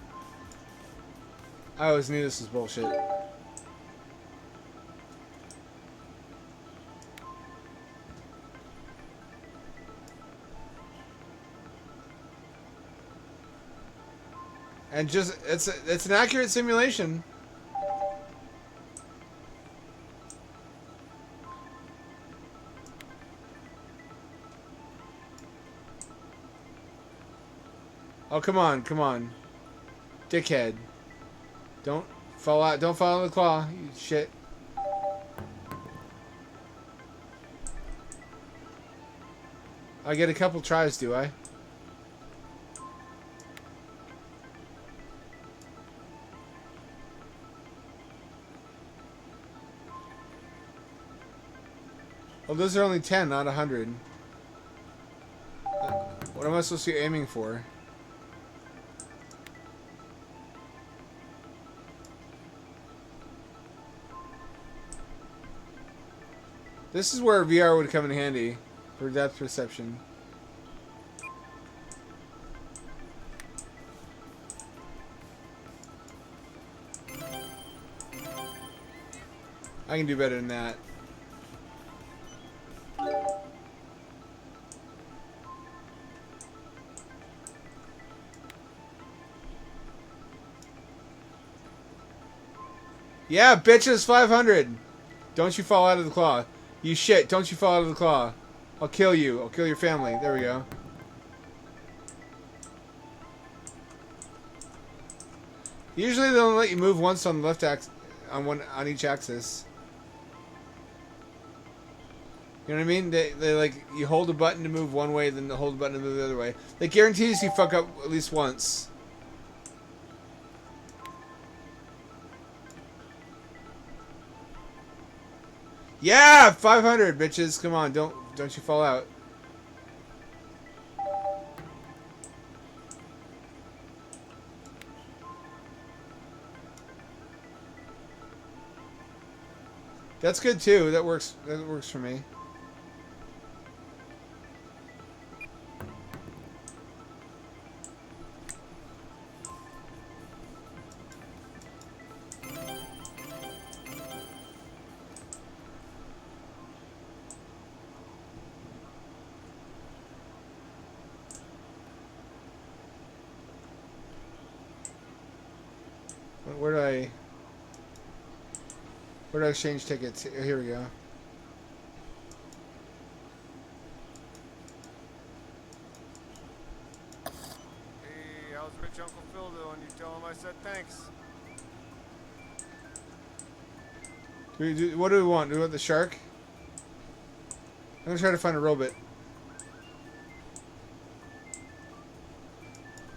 I always knew this was bullshit. And just it's an accurate simulation. Oh, come on, come on. Dickhead. Don't fall out. Don't fall in the claw, you shit. I get a couple tries, do I? Well, those are only 10, not 100. What am I supposed to be aiming for? This is where VR would come in handy for depth perception. I can do better than that. Yeah, bitches, 500. Don't you fall out of the claw. You shit, don't you fall out of the claw. I'll kill you. I'll kill your family. There we go. Usually they'll let you move once on the left axis, on each axis. You know what I mean? They like, you hold a button to move one way, then hold a button to move the other way. They guarantees you fuck up at least once. Yeah, 500 bitches. Come on, don't you fall out. That's good too. That works. That works for me. Where do I exchange tickets? Here we go. Hey, how's rich Uncle Phil doing? You tell him I said thanks. What do we want? Do we want the shark? I'm gonna try to find a robot.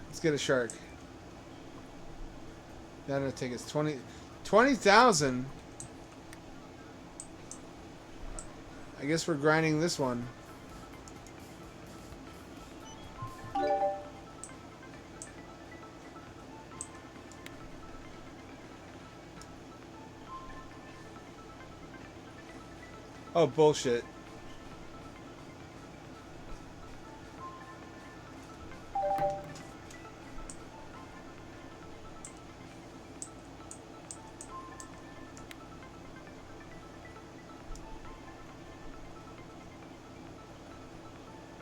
Let's get a shark. That'll take us 20,000. I guess we're grinding this one. Oh, bullshit.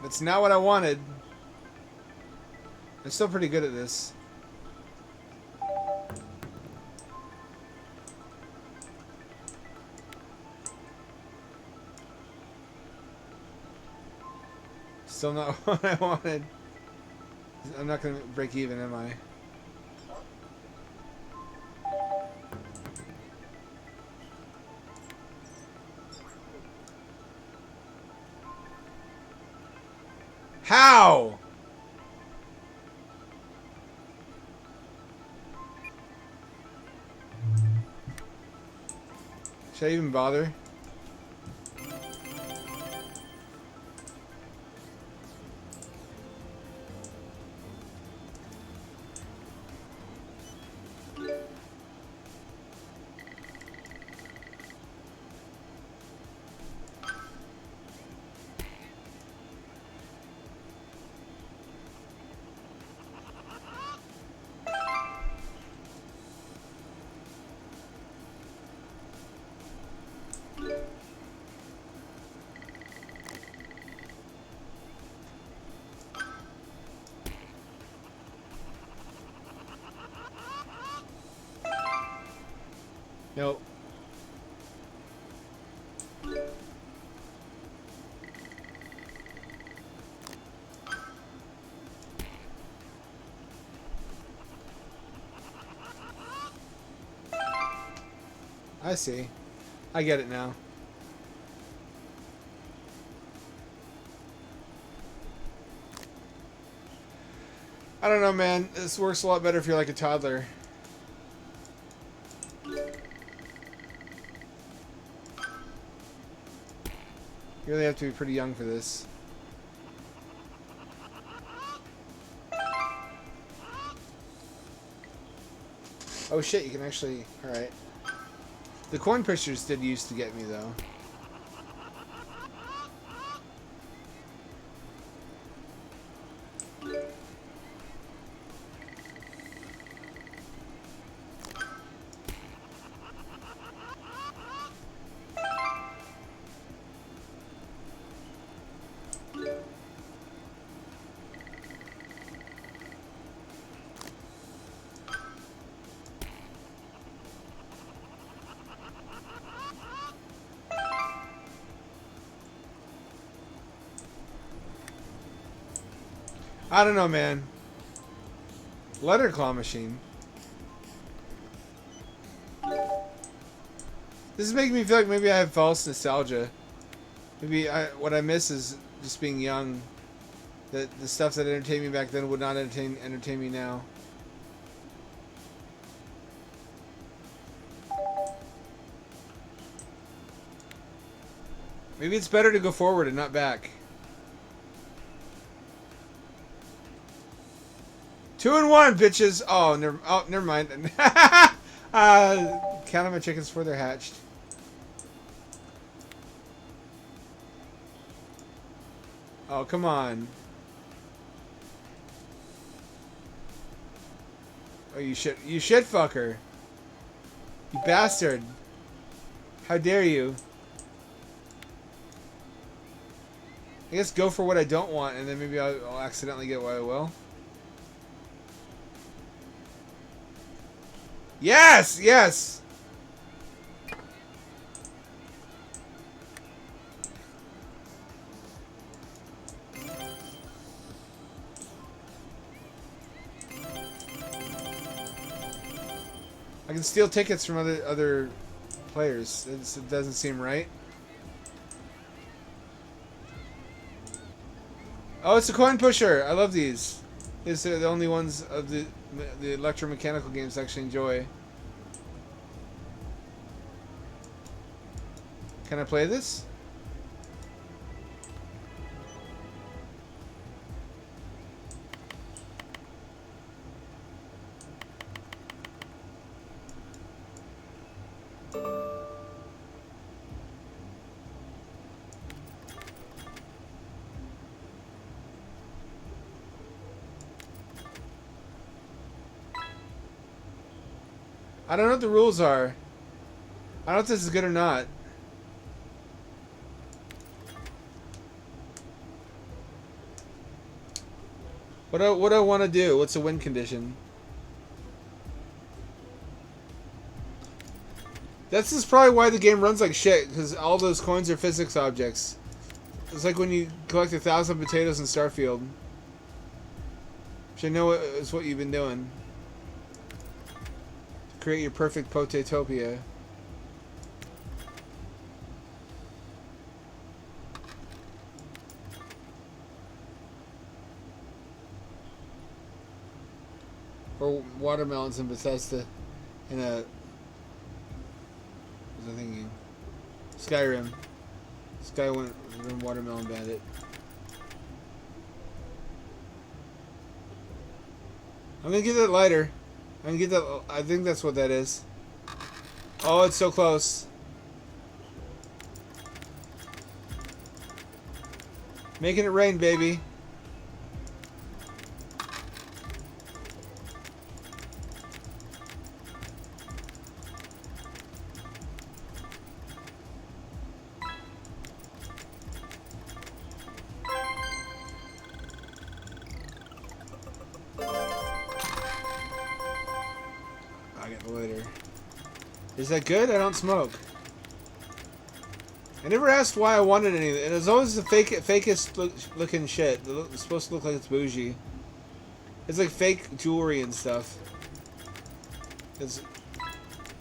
That's not what I wanted. I'm still pretty good at this. Still not what I wanted. I'm not going to break even, am I? How? Should I even bother? Nope. I see. I get it now. I don't know, man. This works a lot better if you're like a toddler. You really have to be pretty young for this. Oh shit, you can actually... Alright. The coin pushers did used to get me, though. I don't know, man. Letter claw machine. This is making me feel like maybe I have false nostalgia. Maybe what I miss is just being young. That the stuff that entertained me back then would not entertain me now. Maybe it's better to go forward and not back. 2 and 1, bitches. Oh, never mind. Counting my chickens before they're hatched. Oh, come on. Oh, you shit fucker. You bastard. How dare you? I guess go for what I don't want, and then maybe I'll accidentally get what I will. Yes! Yes! I can steal tickets from other players. It doesn't seem right. Oh, it's a coin pusher. I love these. These are the only ones of the electromechanical games I actually enjoy. Can I play this? I don't know what the rules are. I don't know if this is good or not. What do I want to do? What's the win condition? This is probably why the game runs like shit, because all those coins are physics objects. It's like when you collect 1,000 potatoes in Starfield. Which I know is what you've been doing. Create your perfect potatopia. Or watermelons in Bethesda. In a... What was I thinking? Skyrim. Skyrim Watermelon Bandit. I'm gonna get that lighter. I'm gonna get that. I think that's what that is. Oh, it's so close. Making it rain, baby. Is that good? I don't smoke. I never asked why I wanted anything. And it's always the fakest looking shit. It's supposed to look like it's bougie. It's like fake jewelry and stuff. It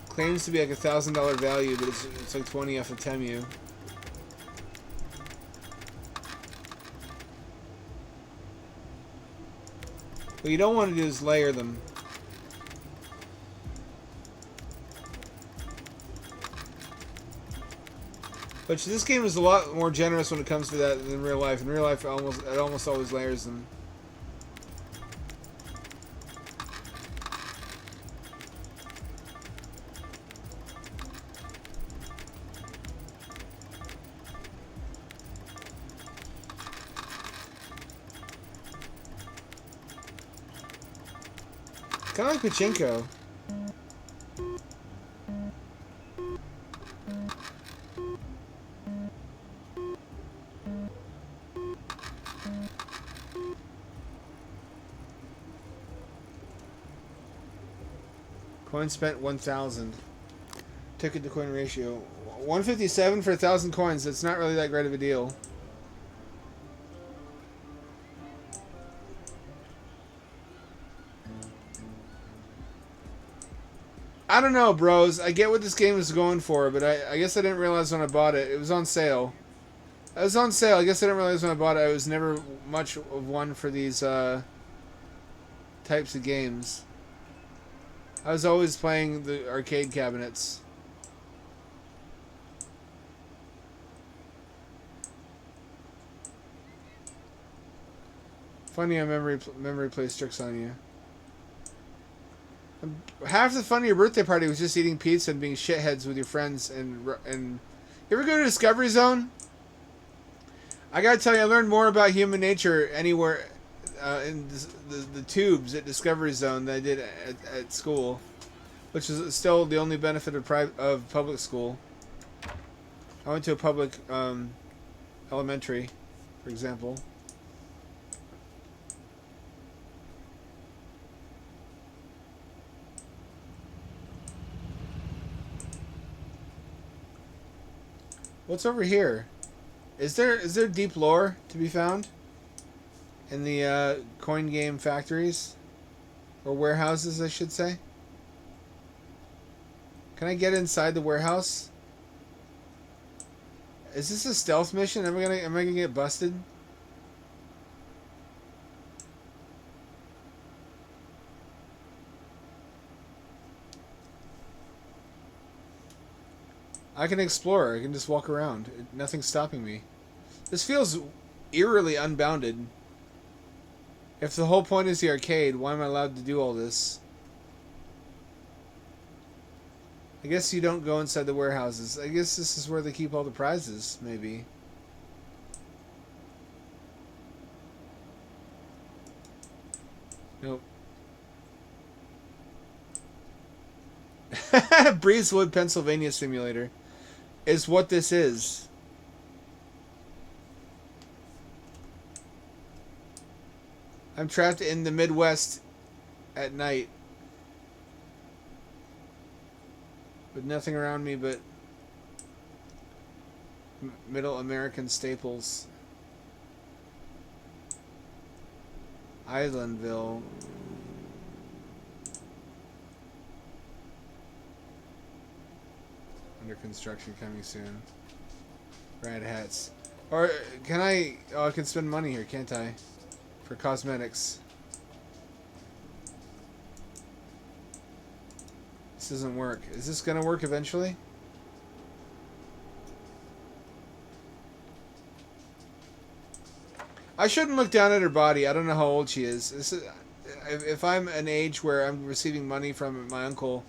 claims to be like $1,000 value, but it's like 20 off of Temu. What you don't want to do is layer them. But this game is a lot more generous when it comes to that than real life. In real life, it almost always layers them. Kind of like pachinko. Coin spent 1,000. Ticket to coin ratio 157 for 1,000 coins. That's not really that great of a deal. I don't know, bros. I get what this game is going for, but I guess I didn't realize when I bought it. It was on sale. It was on sale. I guess I didn't realize when I bought it. I was never much of one for these types of games. I was always playing the arcade cabinets. Funny how memory plays tricks on you. Half the fun of your birthday party was just eating pizza and being shitheads with your friends. And you ever go to Discovery Zone? I gotta tell you, I learned more about human nature anywhere in the tubes at Discovery Zone than I did at school, which is still the only benefit of public school. I went to a public elementary, for example. What's over here? Is there deep lore to be found in the coin game factories or warehouses, I should say? Can I get inside the warehouse? Is this a stealth mission? Am I gonna get busted? I can explore. I can just walk around. Nothing's stopping me. This feels eerily unbounded. If the whole point is the arcade, why am I allowed to do all this? I guess you don't go inside the warehouses. I guess this is where they keep all the prizes, maybe. Nope. Breezewood, Pennsylvania simulator is what this is. I'm trapped in the Midwest at night with nothing around me but middle American staples. Islandville. Under construction, coming soon. Rad hats. Or can I... Oh, I can spend money here, can't I? For cosmetics. This doesn't work. Is this gonna work eventually? I shouldn't look down at her body. I don't know how old she is. This is if I'm an age where I'm receiving money from my uncle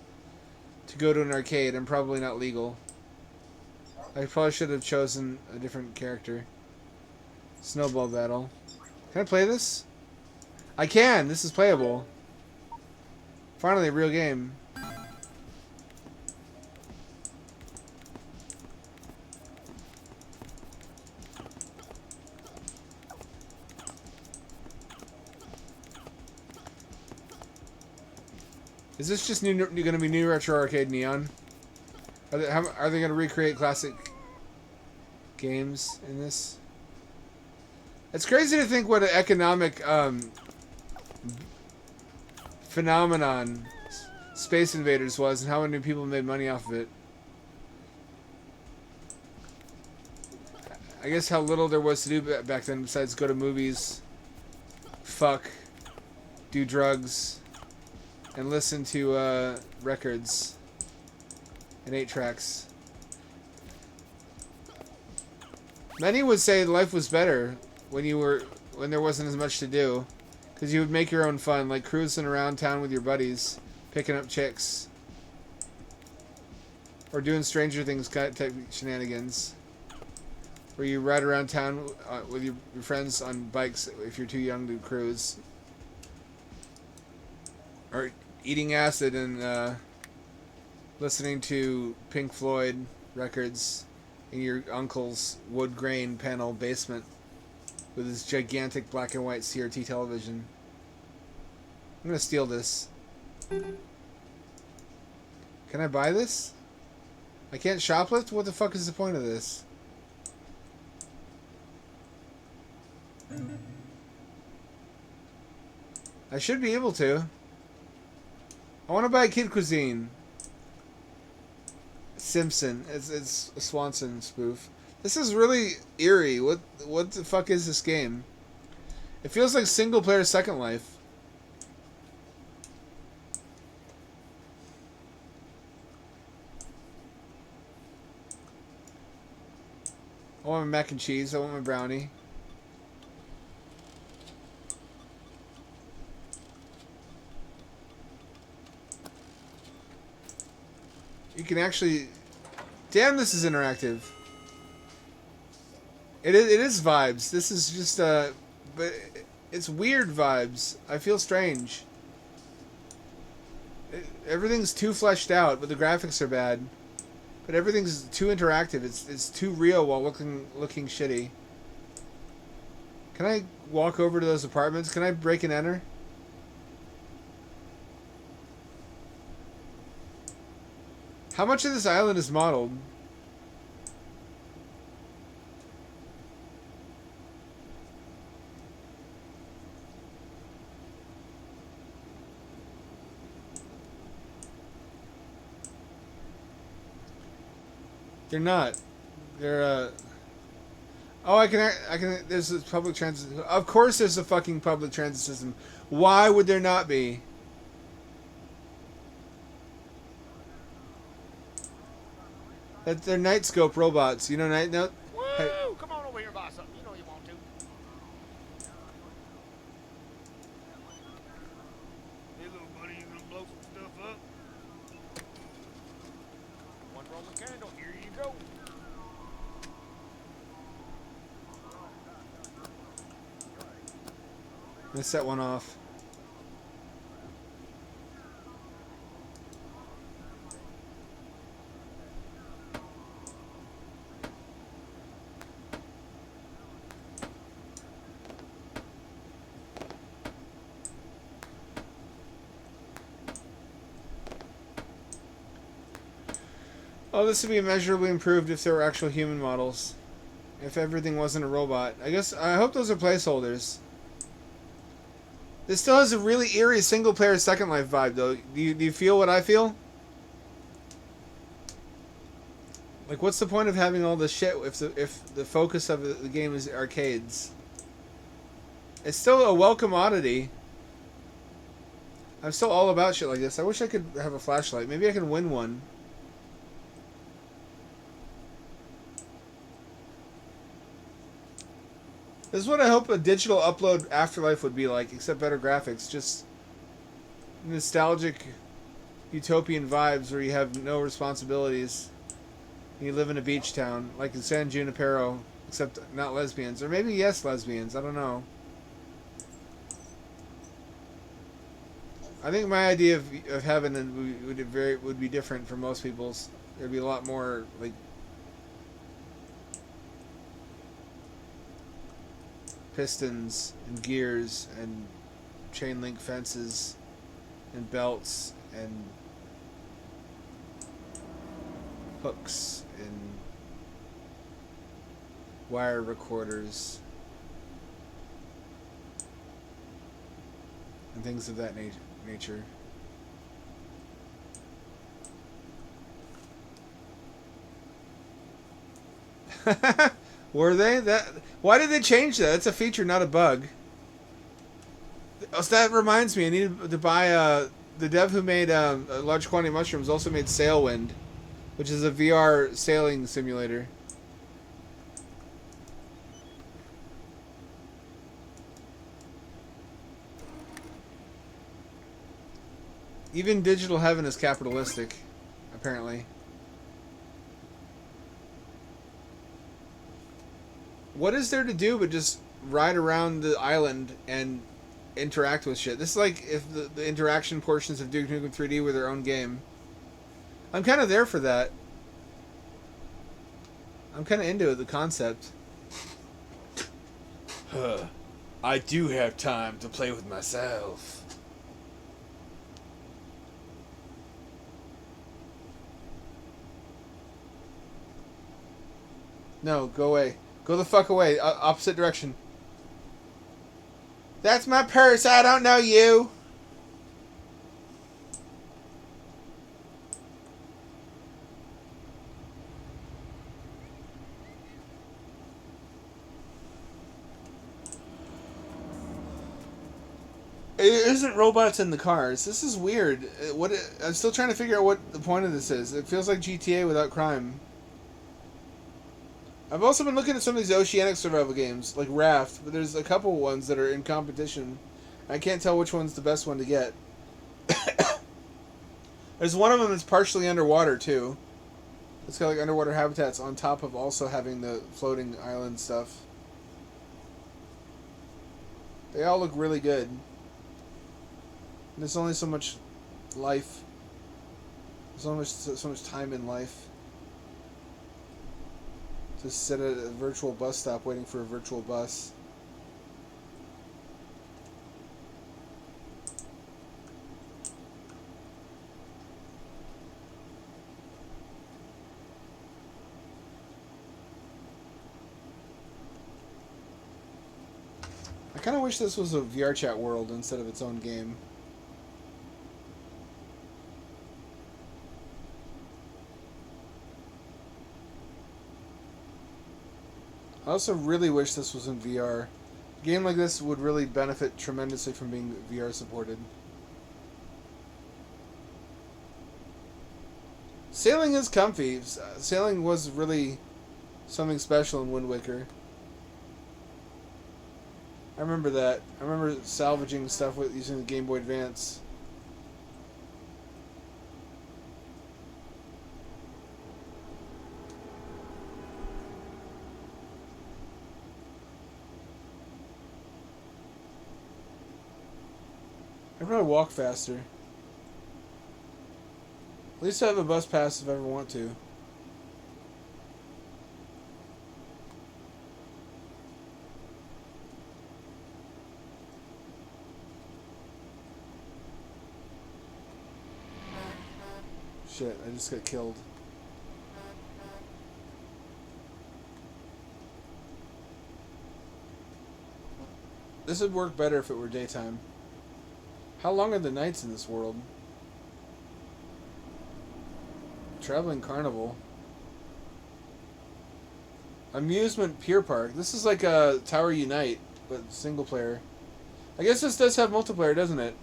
to go to an arcade, I'm probably not legal. I probably should have chosen a different character. Snowball battle. Can I play this? I can! This is playable. Finally, a real game. Is this just going to be New Retro Arcade Neon? Are they going to recreate classic games in this? It's crazy to think what an economic phenomenon Space Invaders was and how many people made money off of it. I guess how little there was to do back then besides go to movies, fuck, do drugs, and listen to records and 8-tracks. Many would say life was better when there wasn't as much to do, because you would make your own fun, like cruising around town with your buddies, picking up chicks, or doing Stranger Things type shenanigans, where you ride around town with your friends on bikes if you're too young to cruise, or eating acid and listening to Pink Floyd records in your uncle's wood grain panel basement with his gigantic black and white CRT television. I'm gonna steal this. Can I buy this? I can't shoplift? What the fuck is the point of this? I should be able to. I want to buy Kid Cuisine. Simpson. It's a Swanson spoof. This is really eerie. What the fuck is this game? It feels like single player Second Life. I want my mac and cheese. I want my brownie. You can actually... Damn, this is interactive. It is vibes. This is just, but it's weird vibes. I feel strange. Everything's too fleshed out, but the graphics are bad. But everything's too interactive. It's too real while looking shitty. Can I walk over to those apartments? Can I break and enter? How much of this island is modeled? They're not. They're Oh, I can. There's a public transit. Of course, there's a fucking public transit system. Why would there not be? That they're Nightscope robots. You know, Woo! Hey. Come on over here, buy something. You know you want to. Hey, little buddy, you gonna blow some stuff up? One Roman candle. Here you go. Let's set one off. Oh, this would be immeasurably improved if there were actual human models. If everything wasn't a robot. I hope those are placeholders. This still has a really eerie single-player Second Life vibe, though. Do you feel what I feel? Like, what's the point of having all this shit if the focus of the game is arcades? It's still a welcome oddity. I'm still all about shit like this. I wish I could have a flashlight. Maybe I can win one. This is what I hope a digital upload Afterlife would be like, except better graphics. Just nostalgic, utopian vibes where you have no responsibilities. And you live in a beach town, like in San Junipero, except not lesbians. Or maybe yes, lesbians. I don't know. I think my idea of heaven would be different from most people's. There'd be a lot more, like, pistons and gears and chain link fences and belts and hooks and wire recorders and things of that nature. Were they? Why did they change that? That's a feature, not a bug. Oh, so that reminds me, I need to buy the dev who made a Large Quantity of Mushrooms also made Sailwind, which is a VR sailing simulator. Even Digital Heaven is capitalistic, apparently. What is there to do but just ride around the island and interact with shit? This is like if the interaction portions of Duke Nukem 3D were their own game. I'm kind of there for that. I'm kind of into it, the concept. I do have time to play with myself. No, go away. Go the fuck away. Opposite direction. That's my purse. I don't know you. It isn't robots in the cars. This is weird. I'm still trying to figure out what the point of this is. It feels like GTA without crime. I've also been looking at some of these oceanic survival games, like Raft, but there's a couple ones that are in competition. I can't tell which one's the best one to get. There's one of them that's partially underwater, too. It's got like underwater habitats on top of also having the floating island stuff. They all look really good. And there's only so much life. There's so much time in life. Just sit at a virtual bus stop waiting for a virtual bus. I kind of wish this was a VR chat world instead of its own game. I also really wish this was in VR. A game like this would really benefit tremendously from being VR supported. Sailing is comfy. Sailing was really something special in Wind Waker. I remember that. I remember salvaging stuff with using the Game Boy Advance. I'd probably walk faster. At least I have a bus pass if I ever want to. Shit, I just got killed. This would work better if it were daytime. How long are the nights in this world? Traveling Carnival. Amusement Pier Park. This is like a Tower Unite, but single player. I guess this does have multiplayer, doesn't it?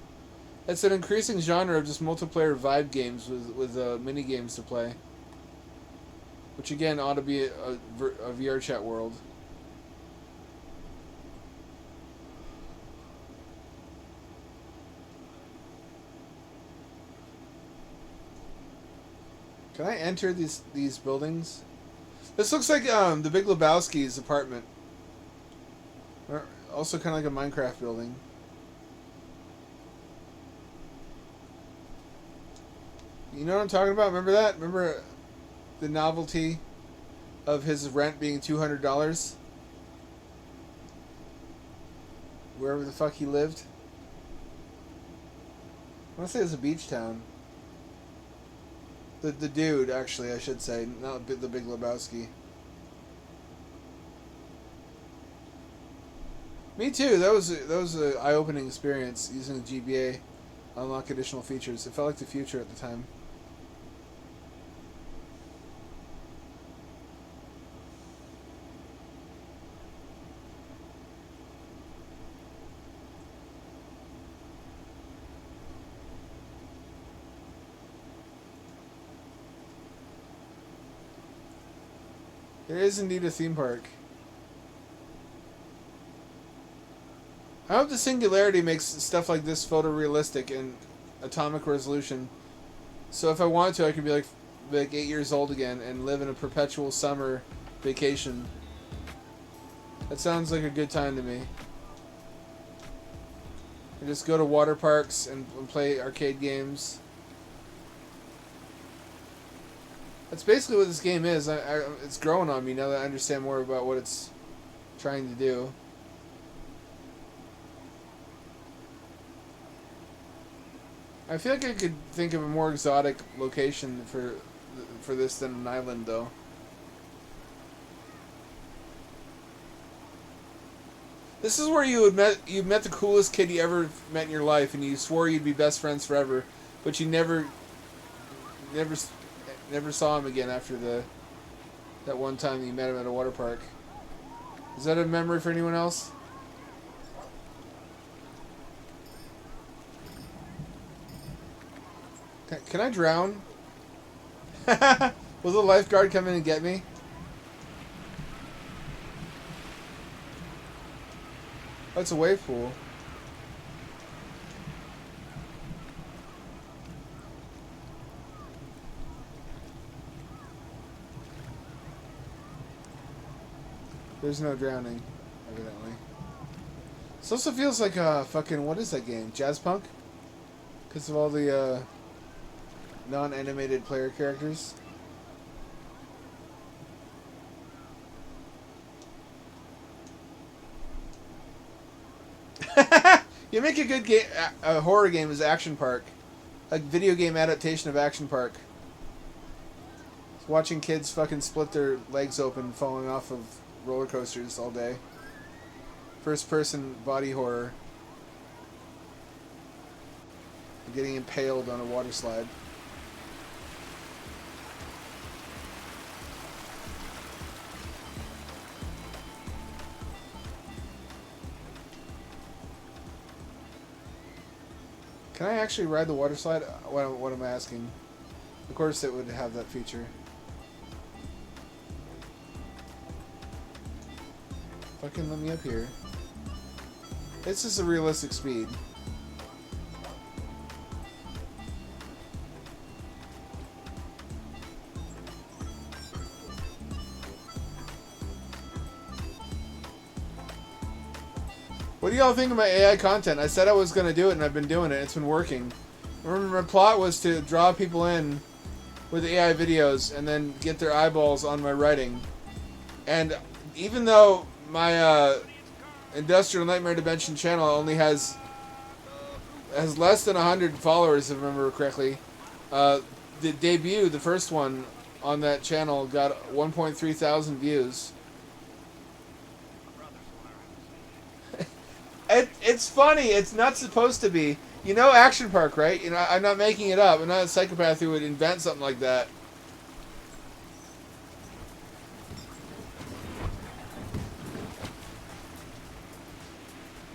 It's an increasing genre of just multiplayer vibe games with mini games to play. Which again ought to be a VR chat world. Can I enter these buildings? This looks like the Big Lebowski's apartment. Or also kind of like a Minecraft building. You know what I'm talking about? Remember that? Remember the novelty of his rent being $200? Wherever the fuck he lived? I want to say it was a beach town. The dude, actually, I should say, not the Big Lebowski. Me too. That was an eye-opening experience using the GBA. Unlock additional features. It felt like the future at the time. There is indeed a theme park. I hope the Singularity makes stuff like this photorealistic and atomic resolution. So if I wanted to, I could be like 8 years old again and live in a perpetual summer vacation. That sounds like a good time to me. I just go to water parks and play arcade games. That's basically what this game is. It's growing on me now that I understand more about what it's trying to do. I feel like I could think of a more exotic location for this than an island, though. This is where you met the coolest kid you ever met in your life, and you swore you'd be best friends forever, but you never saw him again after that one time that you met him at a water park. Is that a memory for anyone else? Can I drown? Will the lifeguard come in and get me? Oh, it's a wave pool. There's no drowning, evidently. This also feels like a fucking, what is that game? Jazz Punk? Because of all the non-animated player characters. You make a good game, a horror game is Action Park. A video game adaptation of Action Park. It's watching kids fucking split their legs open falling off of roller coasters all day. First person body horror. Getting impaled on a water slide. Can I actually ride the water slide? What am I asking? Of course it would have that feature. Fucking let me up here. It's just a realistic speed. What do y'all think of my AI content? I said I was going to do it, and I've been doing it. It's been working. Remember, my plot was to draw people in with AI videos and then get their eyeballs on my writing. And even though my Industrial Nightmare Dimension channel only has less than 100 followers, if I remember correctly, the debut, the first one on that channel, got 1.3 thousand views. It's funny. It's not supposed to be. You know Action Park, right? You know, I'm not making it up. I'm not a psychopath who would invent something like that.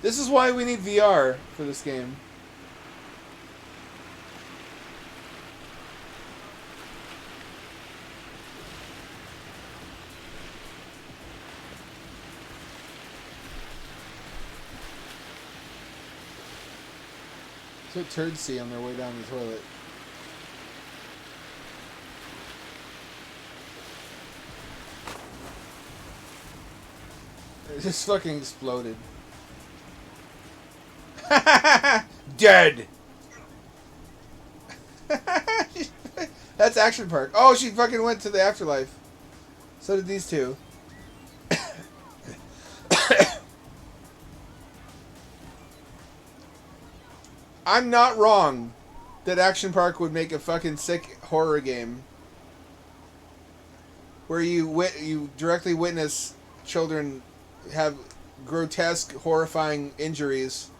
This is why we need VR for this game. That's what turds see on their way down the toilet. It just fucking exploded. Dead! That's Action Park. Oh, she fucking went to the afterlife. So did these two. I'm not wrong. that Action Park would make a fucking sick horror game where you directly witness children have grotesque, horrifying injuries,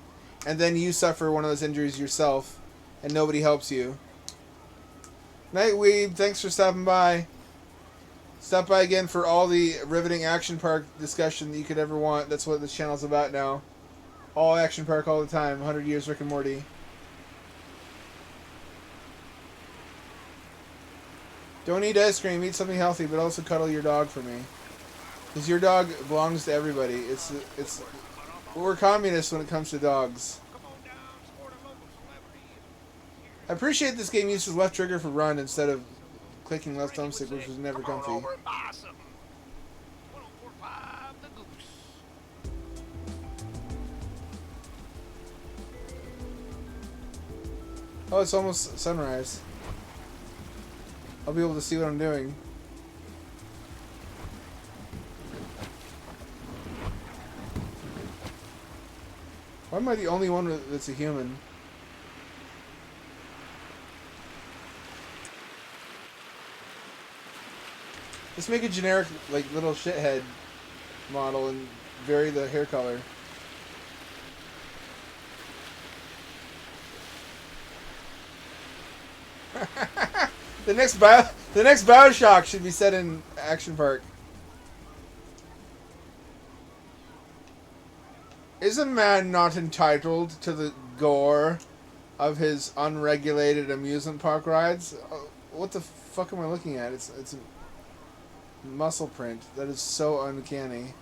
and then you suffer one of those injuries yourself, and nobody helps you. Nightweed, thanks for stopping by. Stop by again for all the riveting Action Park discussion that you could ever want. That's what this channel's about now. All Action Park all the time. 100 years Rick and Morty. Don't eat ice cream. Eat something healthy, but also cuddle your dog for me. Because your dog belongs to everybody. It's we're communists when it comes to dogs. I appreciate this game uses left trigger for run instead of clicking left thumbstick, which was never comfy. Oh, it's almost sunrise. I'll be able to see what I'm doing. Why am I the only one that's a human? Just make a generic, like, little shithead model and vary the hair color. The next BioShock should be set in Action Park. Is a man not entitled to the gore of his unregulated amusement park rides? What the fuck am I looking at? It's a muscle print. That is so uncanny.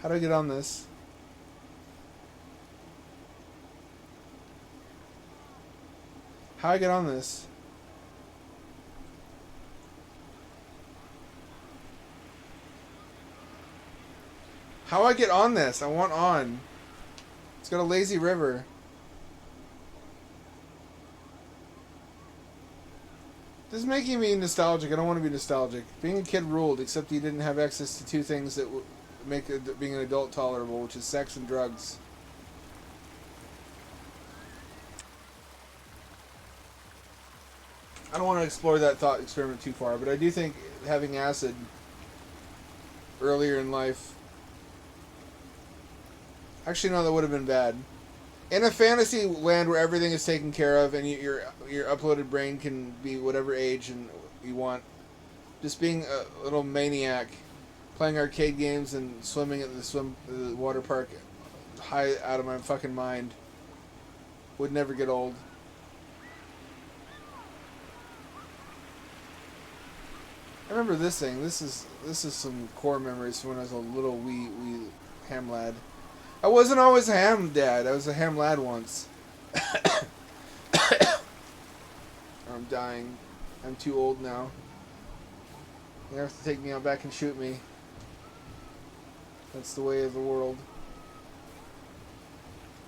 How do I get on this? How do I get on this? How do I get on this? I want on. It's got a lazy river. This is making me nostalgic. I don't want to be nostalgic. Being a kid ruled, except you didn't have access to two things that would make being an adult tolerable, which is sex and drugs. I don't want to explore that thought experiment too far, but I do think having acid earlier in life... Actually, no, that would have been bad. In a fantasy land where everything is taken care of and your uploaded brain can be whatever age and you want, just being a little maniac, playing arcade games and swimming at the water park high out of my fucking mind would never get old. I remember this thing. This is some core memories from when I was a little wee ham lad. I wasn't always a ham dad. I was a ham lad once. I'm dying. I'm too old now. You have to take me out back and shoot me. That's the way of the world.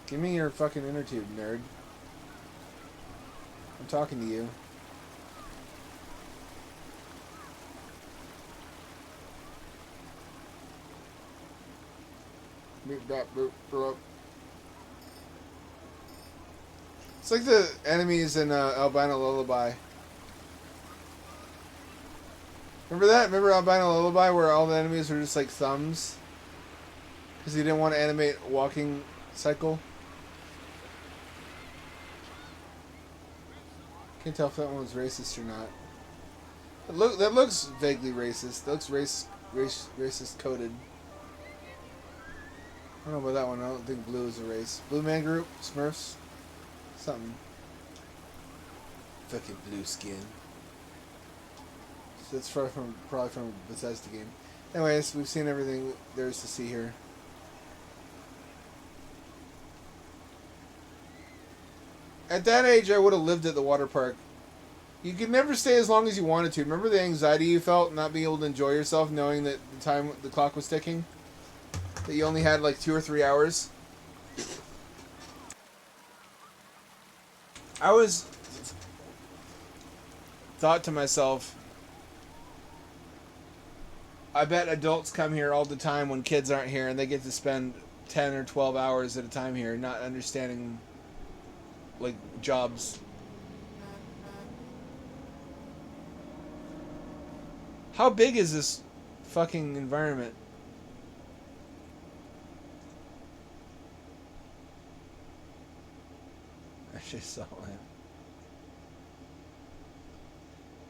Give me your fucking inner tube, nerd. I'm talking to you. It's like the enemies in Albino Lullaby. Remember that? Remember Albino Lullaby where all the enemies were just like thumbs? Because he didn't want to animate walking cycle? Can't tell if that one was racist or not. That looks vaguely racist. That looks racist coded. I don't know about that one. I don't think blue is a race. Blue Man Group? Smurfs? Something. Fucking blue skin. So that's probably from a Bethesda game. Anyways, we've seen everything there is to see here. At that age, I would have lived at the water park. You could never stay as long as you wanted to. Remember the anxiety you felt not being able to enjoy yourself, knowing that the clock was ticking? That you only had like 2 or 3 hours. thought to myself, I bet adults come here all the time when kids aren't here and they get to spend 10 or 12 hours at a time here not understanding, like, jobs. How big is this fucking environment? I just saw it.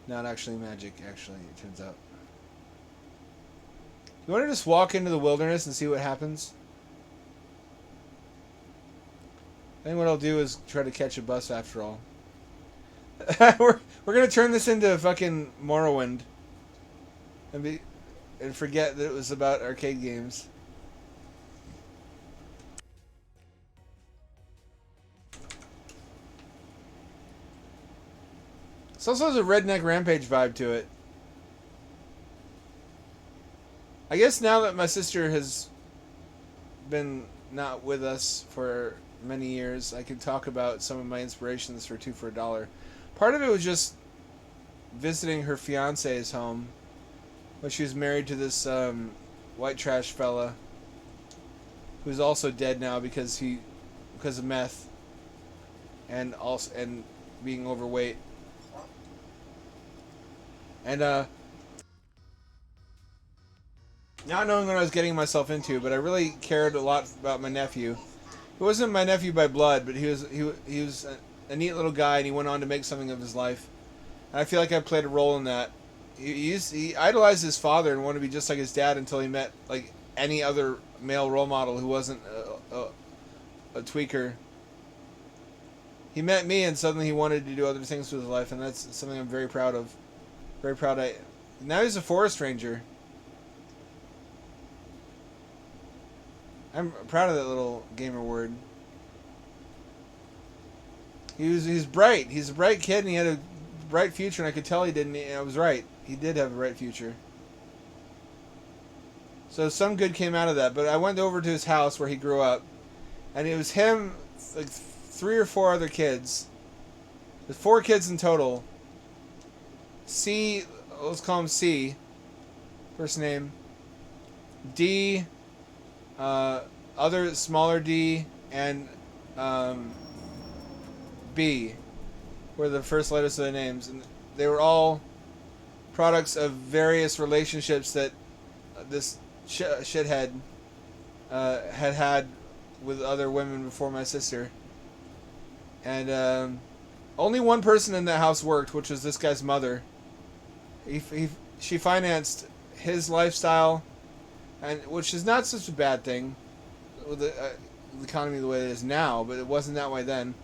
Not actually magic, actually, it turns out. You want to just walk into the wilderness and see what happens? I think what I'll do is try to catch a bus after all. we're gonna turn this into fucking Morrowind. And forget that it was about arcade games. This also has a Redneck Rampage vibe to it. I guess now that my sister has been not with us for many years, I could talk about some of my inspirations for 2 for a Dollar. Part of it was just visiting her fiance's home when she was married to this white trash fella who's also dead now because of meth and being overweight. And not knowing what I was getting myself into, but I really cared a lot about my nephew. He wasn't my nephew by blood, but he was a neat little guy, and he went on to make something of his life. And I feel like I played a role in that. He idolized his father and wanted to be just like his dad until he met like any other male role model who wasn't a tweaker. He met me, and suddenly he wanted to do other things with his life, and that's something I'm very proud of. Very proud. Now he's a forest ranger. I'm proud of that little gamer word. He's bright. He's a bright kid, and he had a bright future, and I could tell he didn't. And I was right. He did have a bright future. So some good came out of that. But I went over to his house where he grew up, and it was him, like 3 or 4 other kids. There's 4 kids in total. C, let's call him C, first name. D, other smaller D, and B were the first letters of the names, and they were all products of various relationships that this shithead had with other women before my sister. And only one person in that house worked, which was this guy's mother. She financed his lifestyle, and which is not such a bad thing with the economy the way it is now, but it wasn't that way then.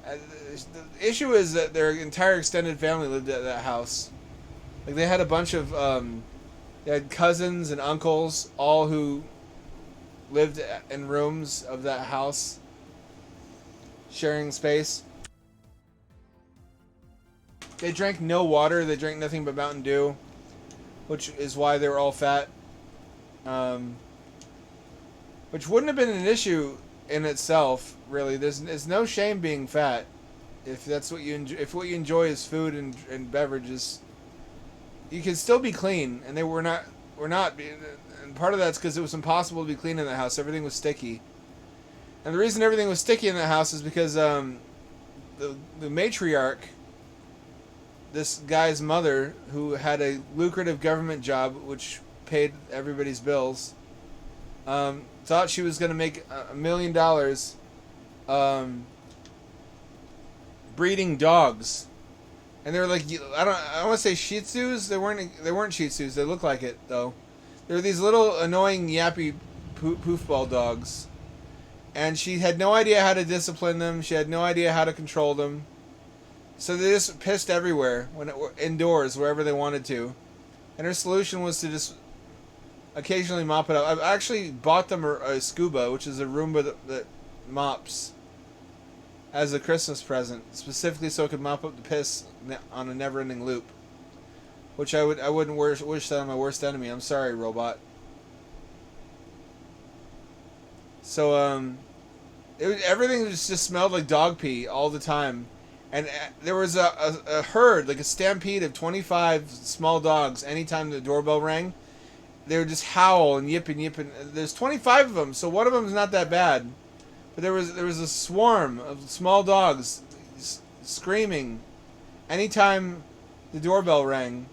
The issue is that their entire extended family lived at that house. Like, they had a bunch of they had cousins and uncles, all who lived in rooms of that house, sharing space. They drank no water. They drank nothing but Mountain Dew, which is why they were all fat. Which wouldn't have been an issue in itself, really. There's no shame being fat, if that's what you enjoy. If what you enjoy is food and beverages, you can still be clean. And we're not. And part of that's because it was impossible to be clean in the house. Everything was sticky. And the reason everything was sticky in the house is because the matriarch, this guy's mother, who had a lucrative government job which paid everybody's bills, thought she was going to make $1 million breeding dogs. And they were like, I don't want to say Shih Tzus. They weren't Shih Tzus. They looked like it though. They were these little annoying yappy poofball dogs, and she had no idea how to discipline them. She had no idea how to control them. So they just pissed everywhere, indoors, wherever they wanted to. And her solution was to just occasionally mop it up. I've actually bought them a Scuba, which is a Roomba that mops, as a Christmas present, specifically so it could mop up the piss on a never-ending loop. Which I wouldn't wish that on my worst enemy. I'm sorry, robot. So everything just smelled like dog pee all the time. And there was a herd, like a stampede of 25 small dogs. Anytime the doorbell rang, they would just howl and yip and yip. And there's 25 of them, so one of them is not that bad. But there was a swarm of small dogs screaming anytime the doorbell rang.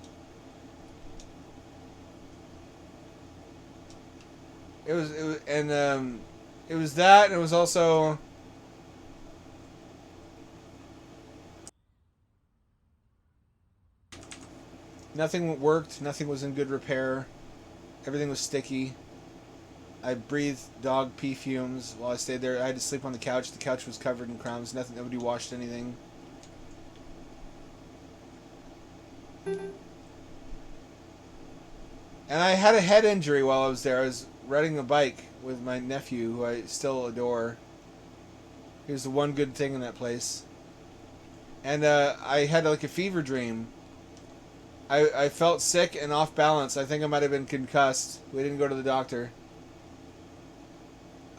It was that, and it was also nothing worked. Nothing was in good repair. Everything was sticky. I breathed dog pee fumes while I stayed there. I had to sleep on the couch. The couch was covered in crumbs. Nobody washed anything. And I had a head injury while I was there. I was riding a bike with my nephew, who I still adore. He was the one good thing in that place. And I had like a fever dream. I felt sick and off balance. I think I might have been concussed. We didn't go to the doctor.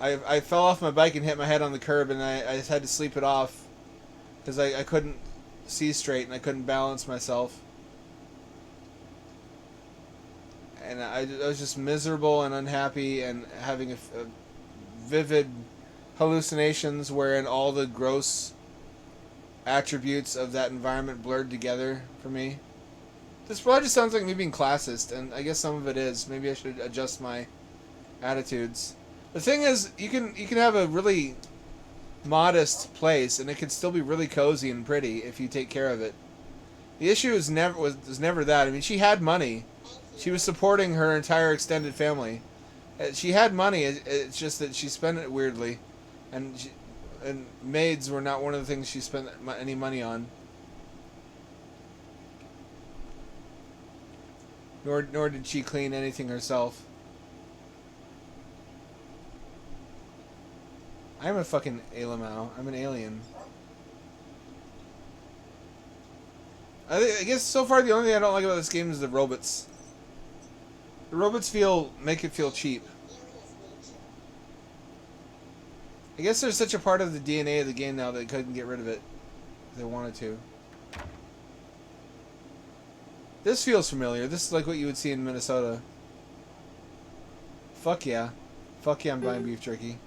I fell off my bike and hit my head on the curb, and I just had to sleep it off because I couldn't see straight and I couldn't balance myself. And I was just miserable and unhappy and having a vivid hallucinations wherein all the gross attributes of that environment blurred together for me. This probably just sounds like me being classist, and I guess some of it is. Maybe I should adjust my attitudes. The thing is, you can have a really modest place, and it can still be really cozy and pretty if you take care of it. The issue was never that. I mean, she had money. She was supporting her entire extended family. She had money. It's just that she spent it weirdly, and maids were not one of the things she spent any money on. Nor did she clean anything herself. I'm a fucking Alamau. I'm an alien. I guess so far the only thing I don't like about this game is the robots. The robots make it feel cheap. I guess there's such a part of the DNA of the game now that they couldn't get rid of it if they wanted to. This feels familiar. This is like what you would see in Minnesota. Fuck yeah. Fuck yeah, I'm buying beef jerky.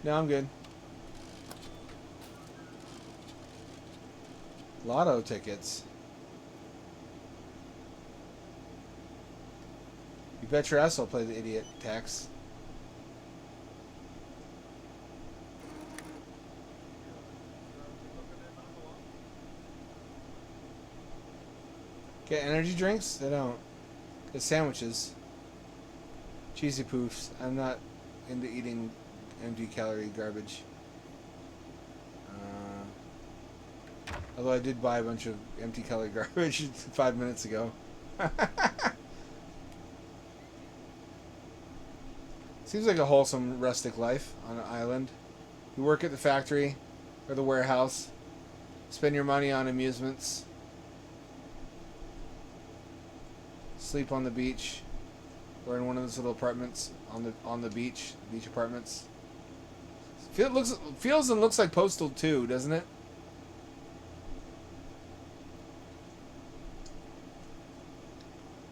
No, I'm good. Lotto tickets. You bet your ass I'll play the idiot tax. Get energy drinks? They don't. Get sandwiches. Cheesy poofs. I'm not into eating empty calorie garbage. Although I did buy a bunch of empty calorie garbage 5 minutes ago. Seems like a wholesome rustic life on an island. You work at the factory or the warehouse. Spend your money on amusements. Sleep on the beach or in one of those little apartments on the beach apartments. Feels and looks like Postal 2, doesn't it?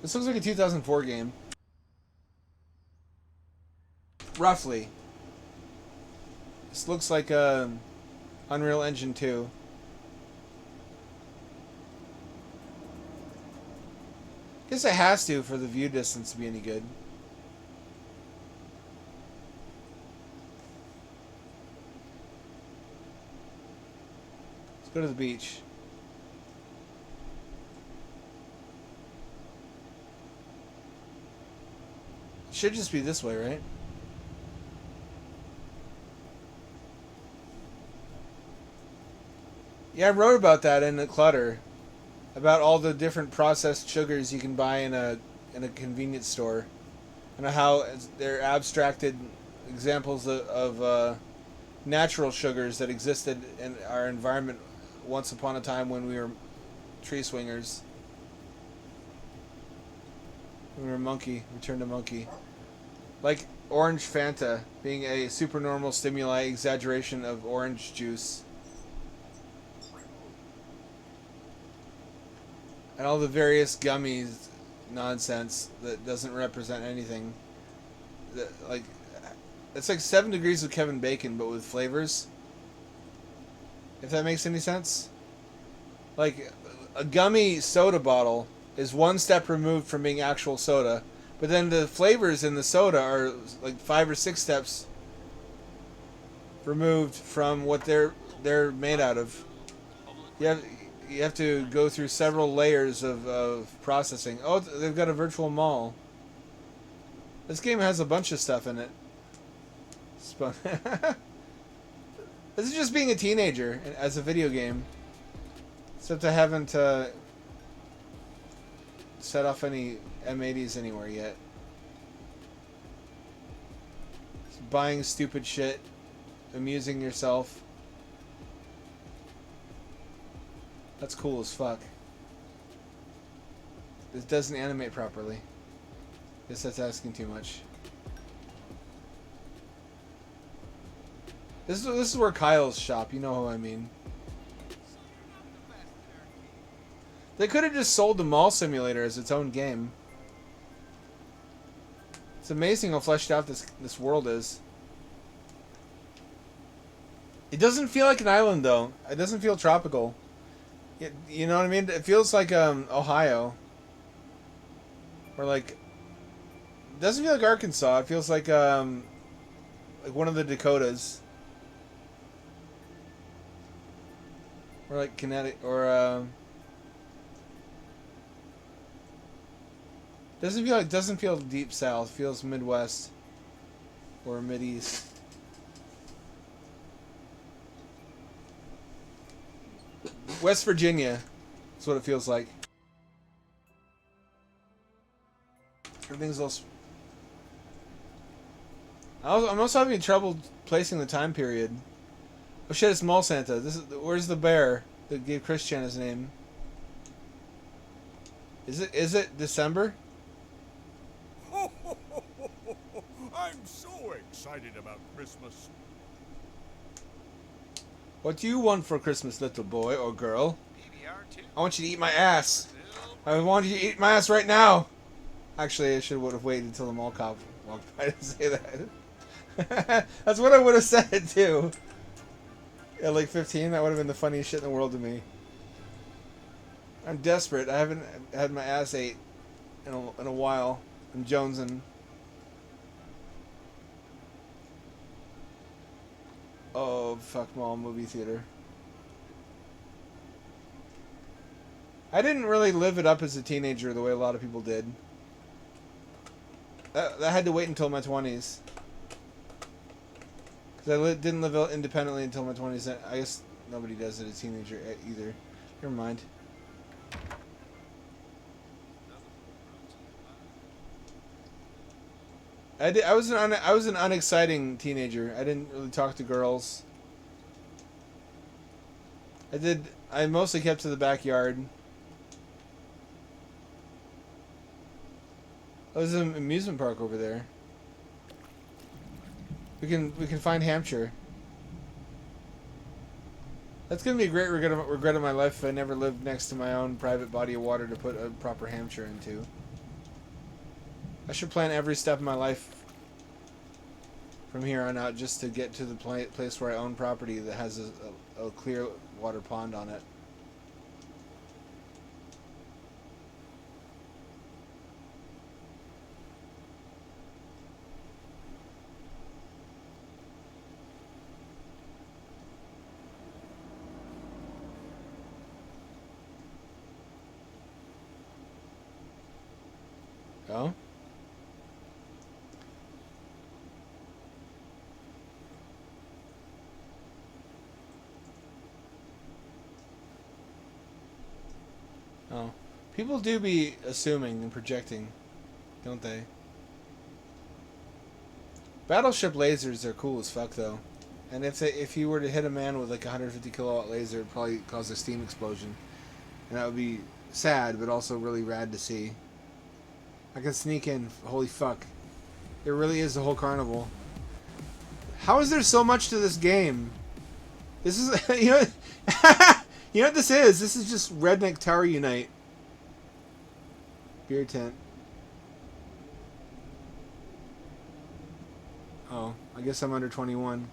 This looks like a 2004 game. Roughly. This looks like Unreal Engine 2. Guess it has to for the view distance to be any good. Let's go to the beach. It should just be this way, right? Yeah, I wrote about that in the Clutter. About all the different processed sugars you can buy in a convenience store. And how they're abstracted examples of natural sugars that existed in our environment once upon a time when we were tree swingers. Remember monkey, return to monkey. Like orange Fanta being a supernormal stimuli exaggeration of orange juice. And all the various gummies nonsense that doesn't represent anything. Like, it's like 7 Degrees of Kevin Bacon, but with flavors. If that makes any sense. Like, a gummy soda bottle is one step removed from being actual soda, but then the flavors in the soda are like 5 or 6 steps removed from what they're made out of. You have to go through several layers of processing. Oh, they've got a virtual mall. This game has a bunch of stuff in it. This is just being a teenager as a video game. Except I haven't set off any M80s anywhere yet. Just buying stupid shit. Amusing yourself. That's cool as fuck. This doesn't animate properly. Guess that's asking too much. This is where Kyle's shop. You know who I mean. They could have just sold the Mall Simulator as its own game. It's amazing how fleshed out this world is. It doesn't feel like an island though. It doesn't feel tropical. You know what I mean? It feels like Ohio. Or like, it doesn't feel like Arkansas. It feels like one of the Dakotas. Or like Connecticut, or doesn't feel deep south. It feels Midwest or Mideast. West Virginia is what it feels like. Everything's all. I'm also having trouble placing the time period. Oh shit! It's Mall Santa. Where's the bear that gave Christian his name? Is it December? I'm so excited about Christmas. What do you want for Christmas, little boy or girl? I want you to eat my ass. I want you to eat my ass right now. Actually, I would have waited until the mall cop walked by to say that. That's what I would have said too. At like 15, that would have been the funniest shit in the world to me. I'm desperate. I haven't had my ass ate in a while. I'm jonesing. Oh, fuck mall movie theater. I didn't really live it up as a teenager the way a lot of people did. I had to wait until my 20s. Because I didn't live independently until my 20s. I guess nobody does it as a teenager either. Never mind. I was an unexciting teenager. I didn't really talk to girls. I mostly kept to the backyard. Oh, there's an amusement park over there. We can find Hampshire. That's gonna be a great regret of my life if I never lived next to my own private body of water to put a proper Hampshire into. I should plan every step of my life from here on out just to get to the place where I own property that has a clear water pond on it. Oh? Oh. People do be assuming and projecting, don't they? Battleship lasers are cool as fuck, though. And if you were to hit a man with like a 150 kilowatt laser, it'd probably cause a steam explosion. And that would be sad, but also really rad to see. I can sneak in. Holy fuck. It really is the whole carnival. How is there so much to this game? This is, you know, you know what this is? This is just Redneck Tower Unite. Beer tent. Oh, I guess I'm under 21.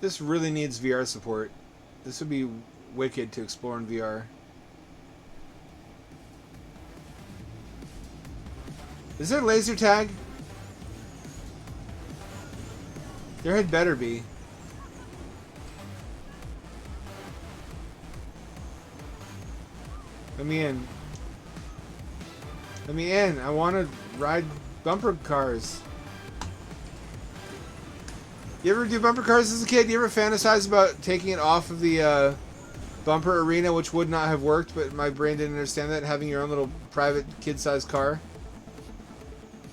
This really needs VR support. This would be wicked to explore in VR. Is there laser tag? There had better be. Let me in. Let me in. I want to ride bumper cars. You ever do bumper cars as a kid? You ever fantasize about taking it off of the bumper arena, which would not have worked, but my brain didn't understand that, having your own little private kid-sized car?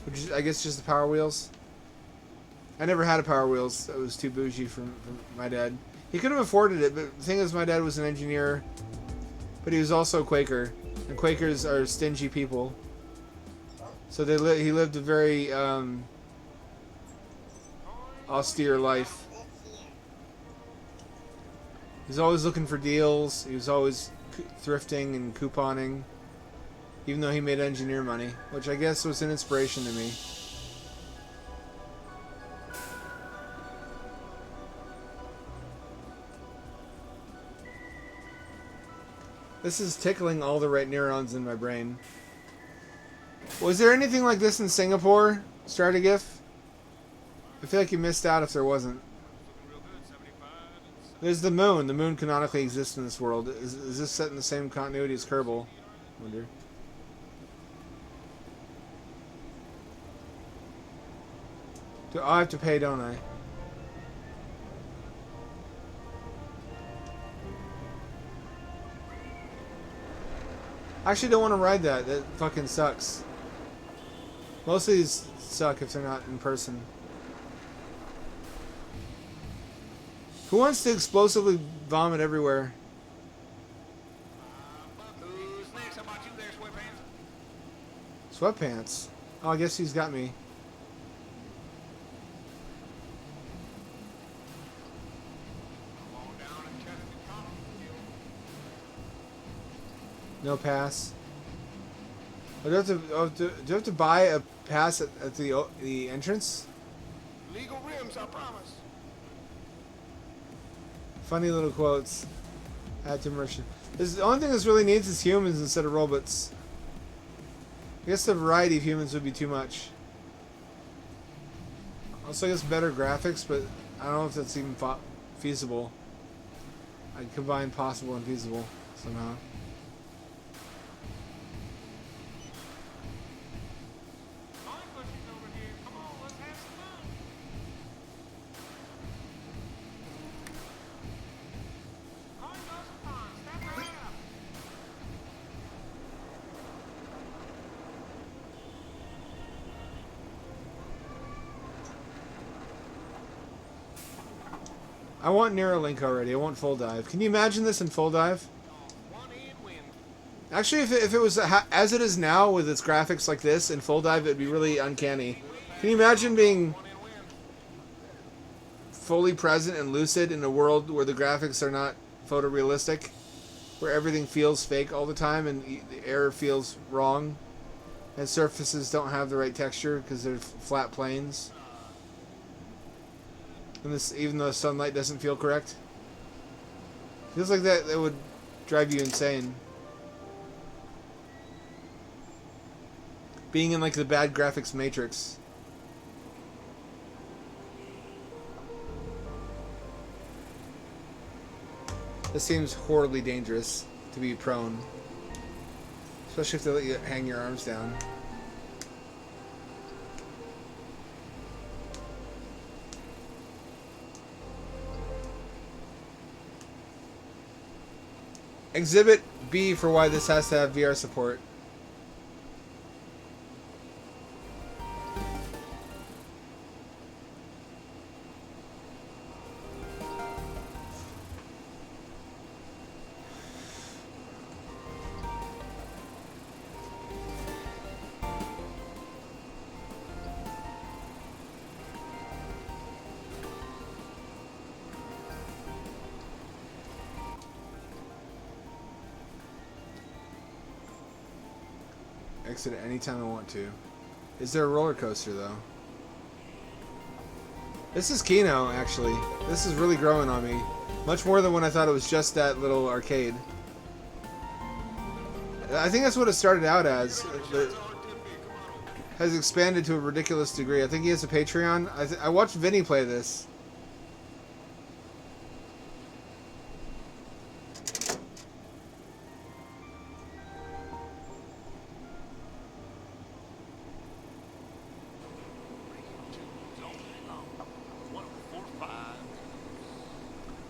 Which is, I guess, just the Power Wheels. I never had a Power Wheels. That was too bougie from my dad. He could have afforded it, but the thing is, my dad was an engineer, but he was also a Quaker, and Quakers are stingy people. So he lived a very austere life. He was always looking for deals. He was always thrifting and couponing, even though he made engineer money, which I guess was an inspiration to me. This is tickling all the right neurons in my brain. Was there anything like this in Singapore, Strategif? I feel like you missed out if there wasn't. There's the moon. The moon canonically exists in this world. Is this set in the same continuity as Kerbal? I wonder. I have to pay, don't I? I actually don't want to ride that. That fucking sucks. Most of these suck if they're not in person. Who wants to explosively vomit everywhere? Who's next? How about you there, Sweatpants? Sweatpants? Oh, I guess he's got me. No pass. Oh, do I have to buy a pass at the entrance? Legal rims, I promise. Funny little quotes. Add to immersion. The only thing this really needs is humans instead of robots. I guess the variety of humans would be too much. Also, I guess better graphics, but I don't know if that's even feasible. I'd combine possible and feasible somehow. I want Neuralink already. I want full dive. Can you imagine this in full dive? Actually, if it was as it is now with its graphics like this in full dive, it'd be really uncanny. Can you imagine being fully present and lucid in a world where the graphics are not photorealistic, where everything feels fake all the time and the air feels wrong, and surfaces don't have the right texture because they're flat planes? And this, even though sunlight doesn't feel correct, feels like that would drive you insane. Being in like the bad graphics matrix. This seems horribly dangerous to be prone, especially if they let you hang your arms down. Exhibit B for why this has to have VR support. exit at any time I want to. Is there a roller coaster, though? This is Kino, actually. This is really growing on me. Much more than when I thought it was just that little arcade. I think that's what it started out as. It has expanded to a ridiculous degree. I think he has a Patreon. I watched Vinny play this.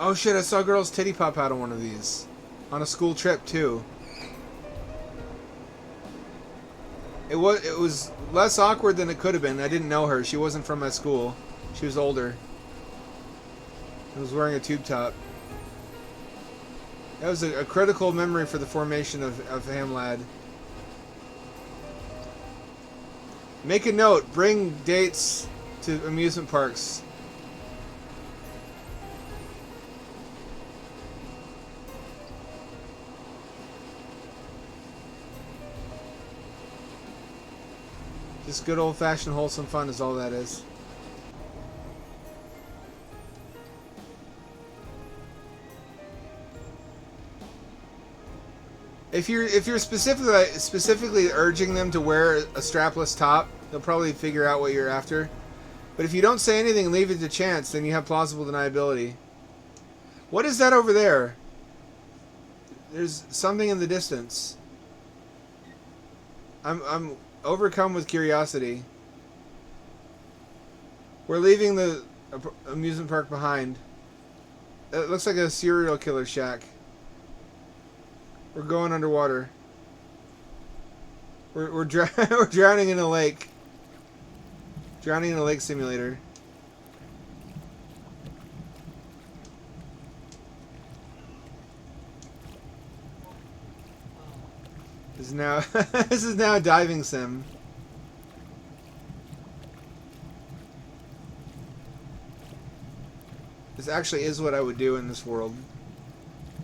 Oh shit, I saw a girl's titty pop out on one of these. On a school trip, too. It was less awkward than it could have been. I didn't know her. She wasn't from my school. She was older. I was wearing a tube top. That was a critical memory for the formation of Hamlad. Make a note. Bring dates to amusement parks. Just good old-fashioned wholesome fun is all that is. If you're specifically urging them to wear a strapless top, they'll probably figure out what you're after. But if you don't say anything and leave it to chance, then you have plausible deniability. What is that over there? There's something in the distance. I'm overcome with curiosity. We're leaving the amusement park behind. It looks like a serial killer shack. We're going underwater. We're drowning in a lake. Drowning in a lake simulator. This is now this is now a diving sim. This actually is what I would do in this world.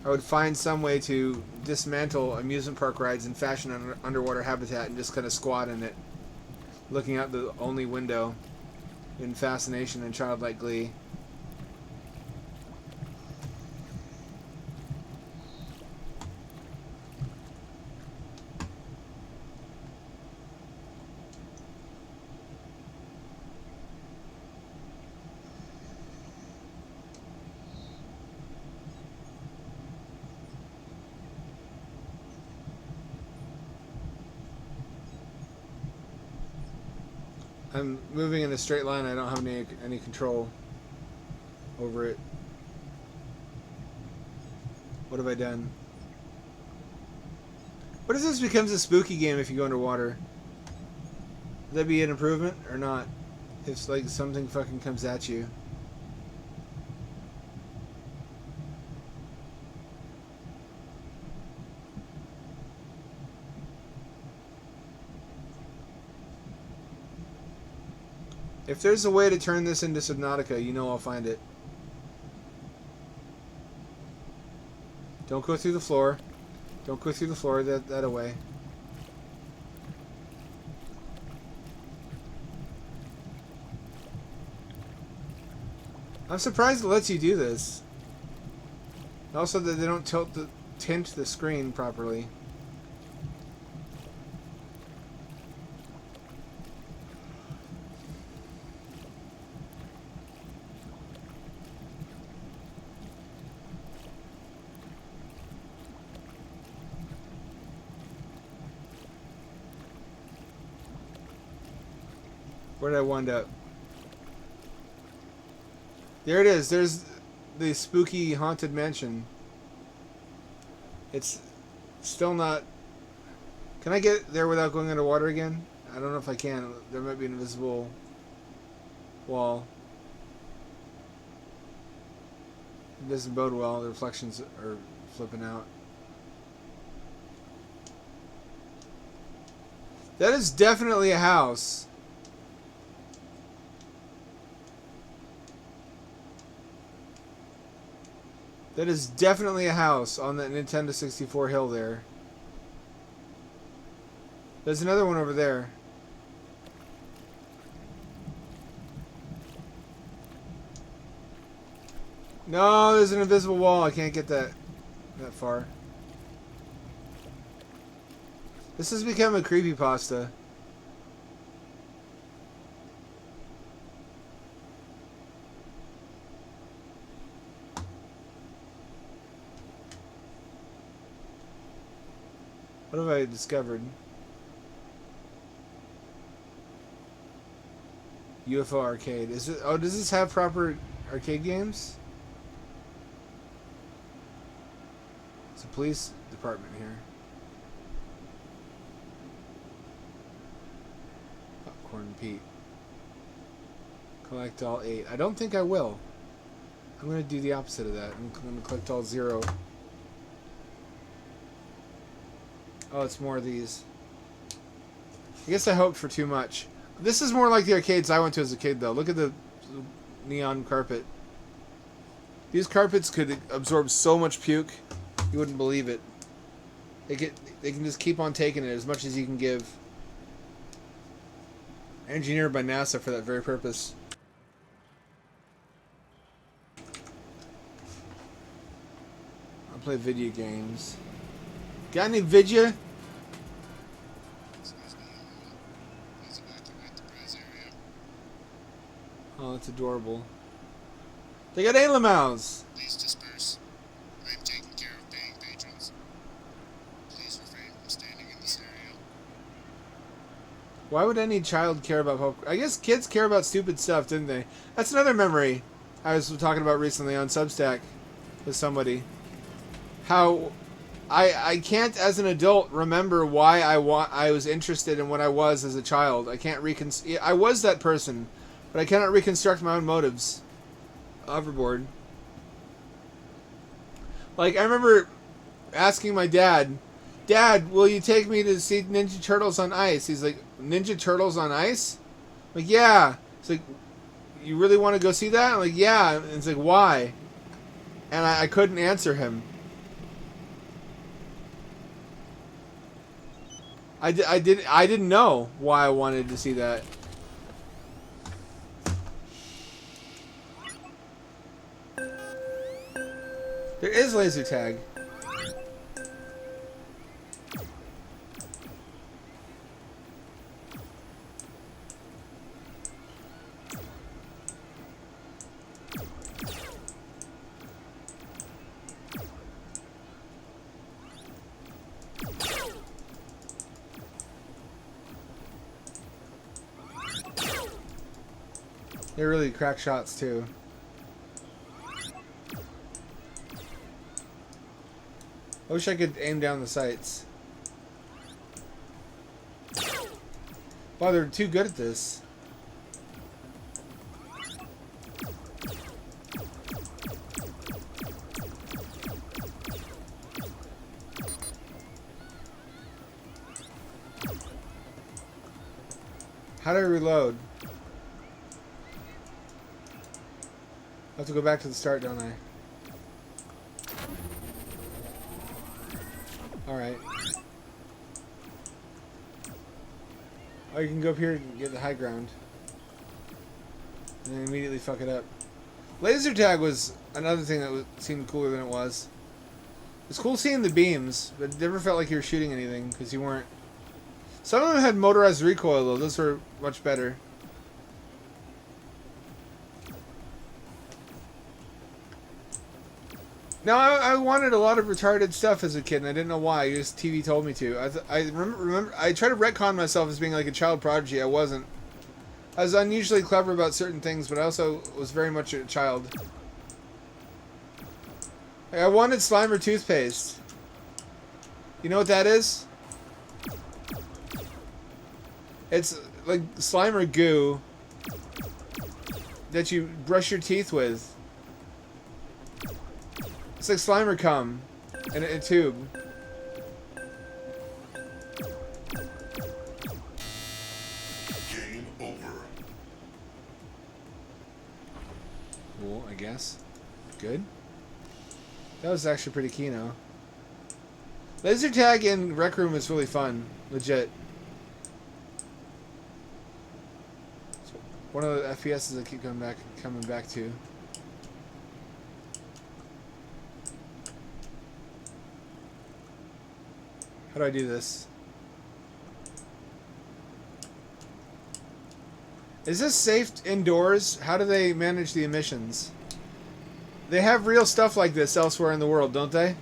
I would find some way to dismantle amusement park rides and fashion an underwater habitat and just kind of squat in it, looking out the only window in fascination and childlike glee. I'm moving in a straight line. I don't have any control over it. What have I done? What if this becomes a spooky game if you go underwater? Would that be an improvement or not? If like something fucking comes at you. If there's a way to turn this into Subnautica, you know I'll find it. Don't go through the floor. Don't go through the floor. That away. I'm surprised it lets you do this. Also that they don't tint the screen properly. Where did I wind up? There it is. There's the spooky haunted mansion. It's still not... Can I get there without going underwater again? I don't know if I can. There might be an invisible wall. It doesn't bode well. The reflections are flipping out. That is definitely a house. That is definitely a house on that Nintendo 64 hill there. There's another one over there. No, there's an invisible wall. I can't get that far. This has become a creepypasta. What have I discovered? UFO arcade. Is it? Oh, does this have proper arcade games? It's a police department here. Popcorn Pete. Collect all 8. I don't think I will. I'm going to do the opposite of that. I'm going to collect all 0. Oh, it's more of these. I guess I hoped for too much. This is more like the arcades I went to as a kid, though. Look at the neon carpet. These carpets could absorb so much puke, you wouldn't believe it. They can just keep on taking it as much as you can give. Engineered by NASA for that very purpose. I'll play video games. Got any vidya? Oh, that's adorable. They got alien mouths. Please disperse. I am taking care of paying patrons. Please refrain from standing in this area. Why would any child care about popcorn? I guess kids care about stupid stuff, didn't they? That's another memory I was talking about recently on Substack with somebody. How I can't, as an adult, remember why I was interested in what I was as a child. I can't I was that person, but I cannot reconstruct my own motives. Overboard. Like, I remember asking my dad, "Dad, will you take me to see Ninja Turtles on Ice?" He's like, "Ninja Turtles on Ice?" I'm like, "Yeah." It's like, "You really want to go see that?" I'm like, "Yeah." And it's like, "Why?" And I couldn't answer him. I didn't know why I wanted to see that. There is laser tag. They're really crack shots too. I wish I could aim down the sights. Wow, they're too good at this. How do I reload? I have to go back to the start, don't I? Alright. Oh, you can go up here and get the high ground. And then immediately fuck it up. Laser tag was another thing that seemed cooler than it was. It's cool seeing the beams, but it never felt like you were shooting anything, because you weren't. Some of them had motorized recoil, though. Those were much better. Now, I wanted a lot of retarded stuff as a kid, and I didn't know why. Just TV told me to. I remember. I tried to retcon myself as being like a child prodigy. I wasn't. I was unusually clever about certain things, but I also was very much a child. Like, I wanted Slimer toothpaste. You know what that is? It's like Slimer goo that you brush your teeth with. It's like Slimer cum in a tube. Game over. Cool, I guess. Good. That was actually pretty keen, though. Laser tag in Rec Room is really fun. Legit. One of the FPSs I keep coming back to. How do I do this? Is this safe indoors? How do they manage the emissions? They have real stuff like this elsewhere in the world, don't they?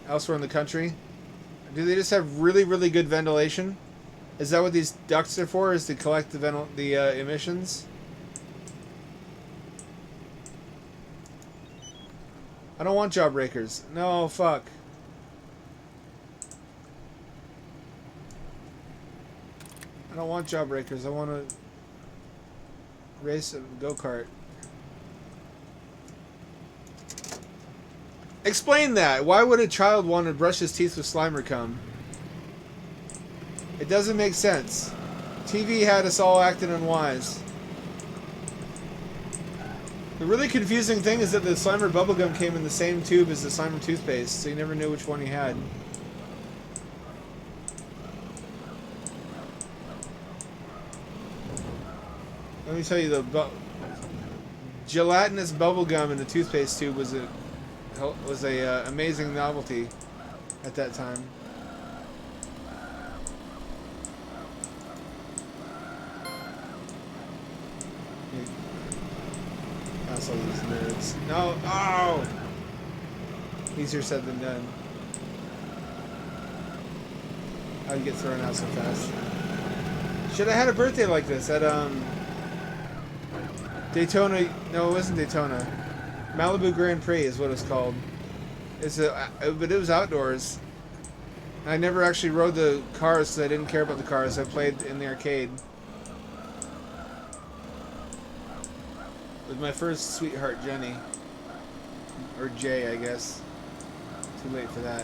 Elsewhere in the country? Do they just have really, really good ventilation? Is that what these ducts are for? Is to collect the emissions? I don't want jawbreakers. No, fuck. I don't want jawbreakers. I want to race a go-kart. Explain that. Why would a child want to brush his teeth with Slimer cum? It doesn't make sense. TV had us all acting unwise. The really confusing thing is that the Slimer bubblegum came in the same tube as the Slimer toothpaste, so you never knew which one you had. Let me tell you, the gelatinous bubblegum in the toothpaste tube was a amazing novelty at that time. That's all these nerds. No! Oh! Easier said than done. How'd you get thrown out so fast? Should have had a birthday like this at, Daytona. No, it wasn't Daytona. Malibu Grand Prix is what it's called. But it was outdoors. I never actually rode the cars because I didn't care about the cars. I played in the arcade. With my first sweetheart, Jenny. Or Jay, I guess. Too late for that.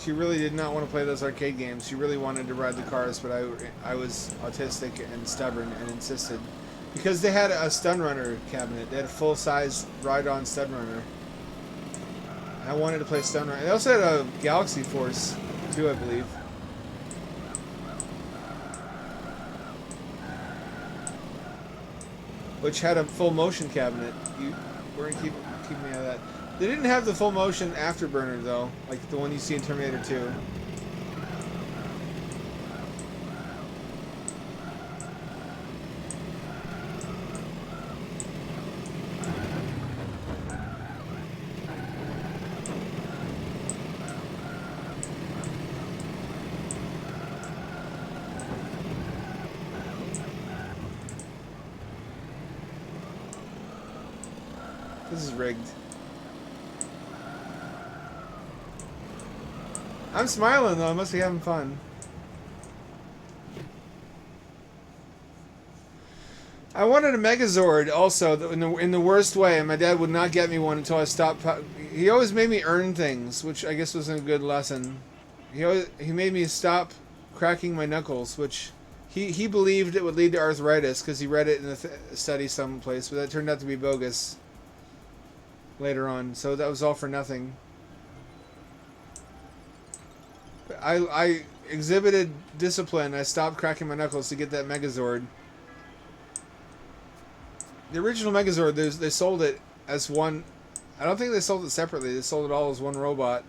She really did not want to play those arcade games. She really wanted to ride the cars, but I was autistic and stubborn and insisted. Because they had a Stun Runner cabinet. They had a full-size ride-on Stun Runner. I wanted to play Stun Runner. They also had a Galaxy Force, too, I believe. Which had a full motion cabinet. We're going to keep me out of that. They didn't have the full motion afterburner though, like the one you see in Terminator 2. This is rigged. I'm smiling though, I must be having fun. I wanted a Megazord also in the worst way, and my dad would not get me one until I stopped. He always made me earn things, which I guess was a good lesson. He made me stop cracking my knuckles, which he believed it would lead to arthritis because he read it in a study someplace, but that turned out to be bogus later on. So that was all for nothing. I exhibited discipline. I stopped cracking my knuckles to get that Megazord. The original Megazord, they sold it as one. I don't think they sold it separately. They sold it all as one robot.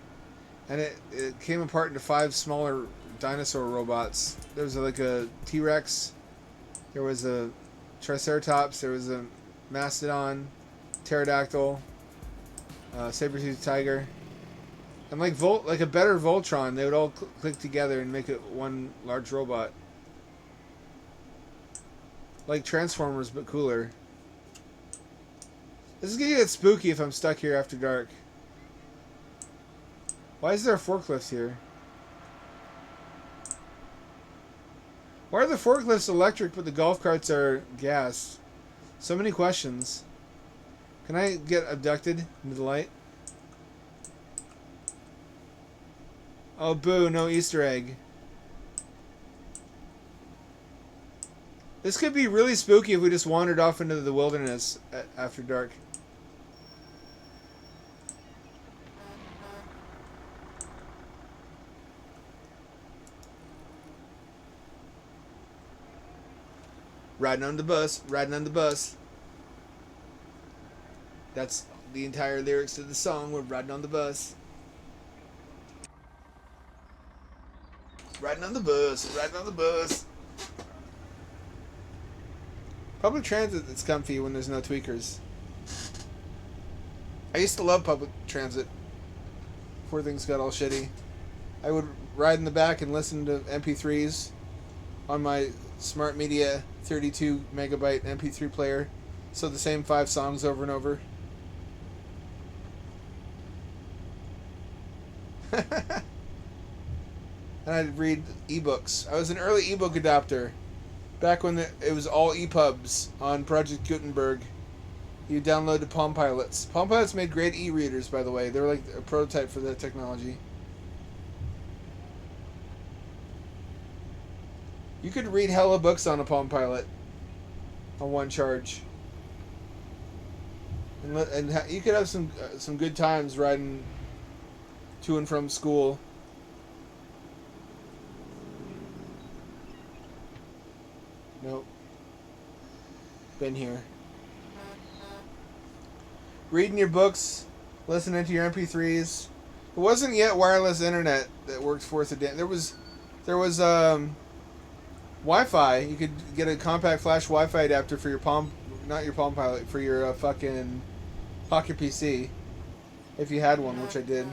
And it came apart into 5 smaller dinosaur robots. There was like a T-Rex. There was a Triceratops. There was a Mastodon. Pterodactyl. Saber-toothed tiger. And like a better Voltron, they would all click together and make it one large robot. Like Transformers, but cooler. This is gonna get spooky if I'm stuck here after dark. Why is there a forklift here? Why are the forklifts electric but the golf carts are gas? So many questions. Can I get abducted into the light? Oh, boo, no Easter egg. This could be really spooky if we just wandered off into the wilderness after dark. Riding on the bus, riding on the bus. That's the entire lyrics to the song. We're riding on the bus. Riding on the bus, riding on the bus. Public transit that's comfy when there's no tweakers. I used to love public transit before things got all shitty. I would ride in the back and listen to MP3s on my Smart Media 32 megabyte MP3 player. So the same 5 songs over and over. And I'd read ebooks. I was an early ebook adopter. Back when it was all EPUBs on Project Gutenberg. You download the Palm Pilots. Palm Pilots made great e-readers, by the way. They were like a prototype for that technology. You could read hella books on a Palm Pilot on one charge. And you could have some good times riding to and from school. Nope. Been here. Reading your books, listening to your MP3s. It wasn't yet wireless internet that worked fourth a day. There was Wi-Fi. You could get a compact flash Wi-Fi adapter for your not your Palm Pilot, for your fucking Pocket PC, if you had one, which I did.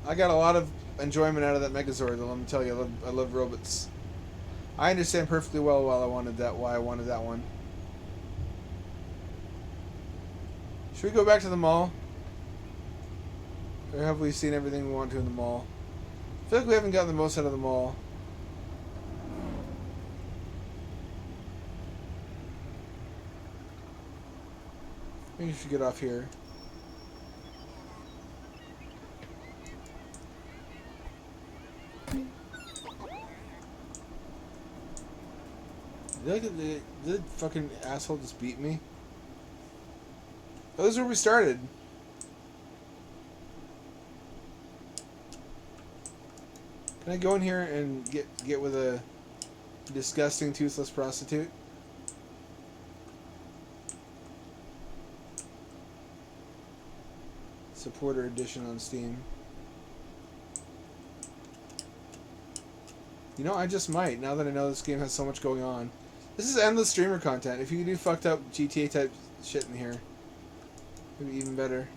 I got a lot of enjoyment out of that Megazord, let me tell you. I love robots. I understand perfectly well why I wanted that one. Should we go back to the mall? Or have we seen everything we want to in the mall? I feel like we haven't gotten the most out of the mall. I think we should get off here. Did the fucking asshole just beat me? Oh, this is where we started. Can I go in here and get with a disgusting toothless prostitute? Supporter edition on Steam. You know, I just might, now that I know this game has so much going on. This is endless streamer content. If you could do fucked up GTA type shit in here, it'd be even better.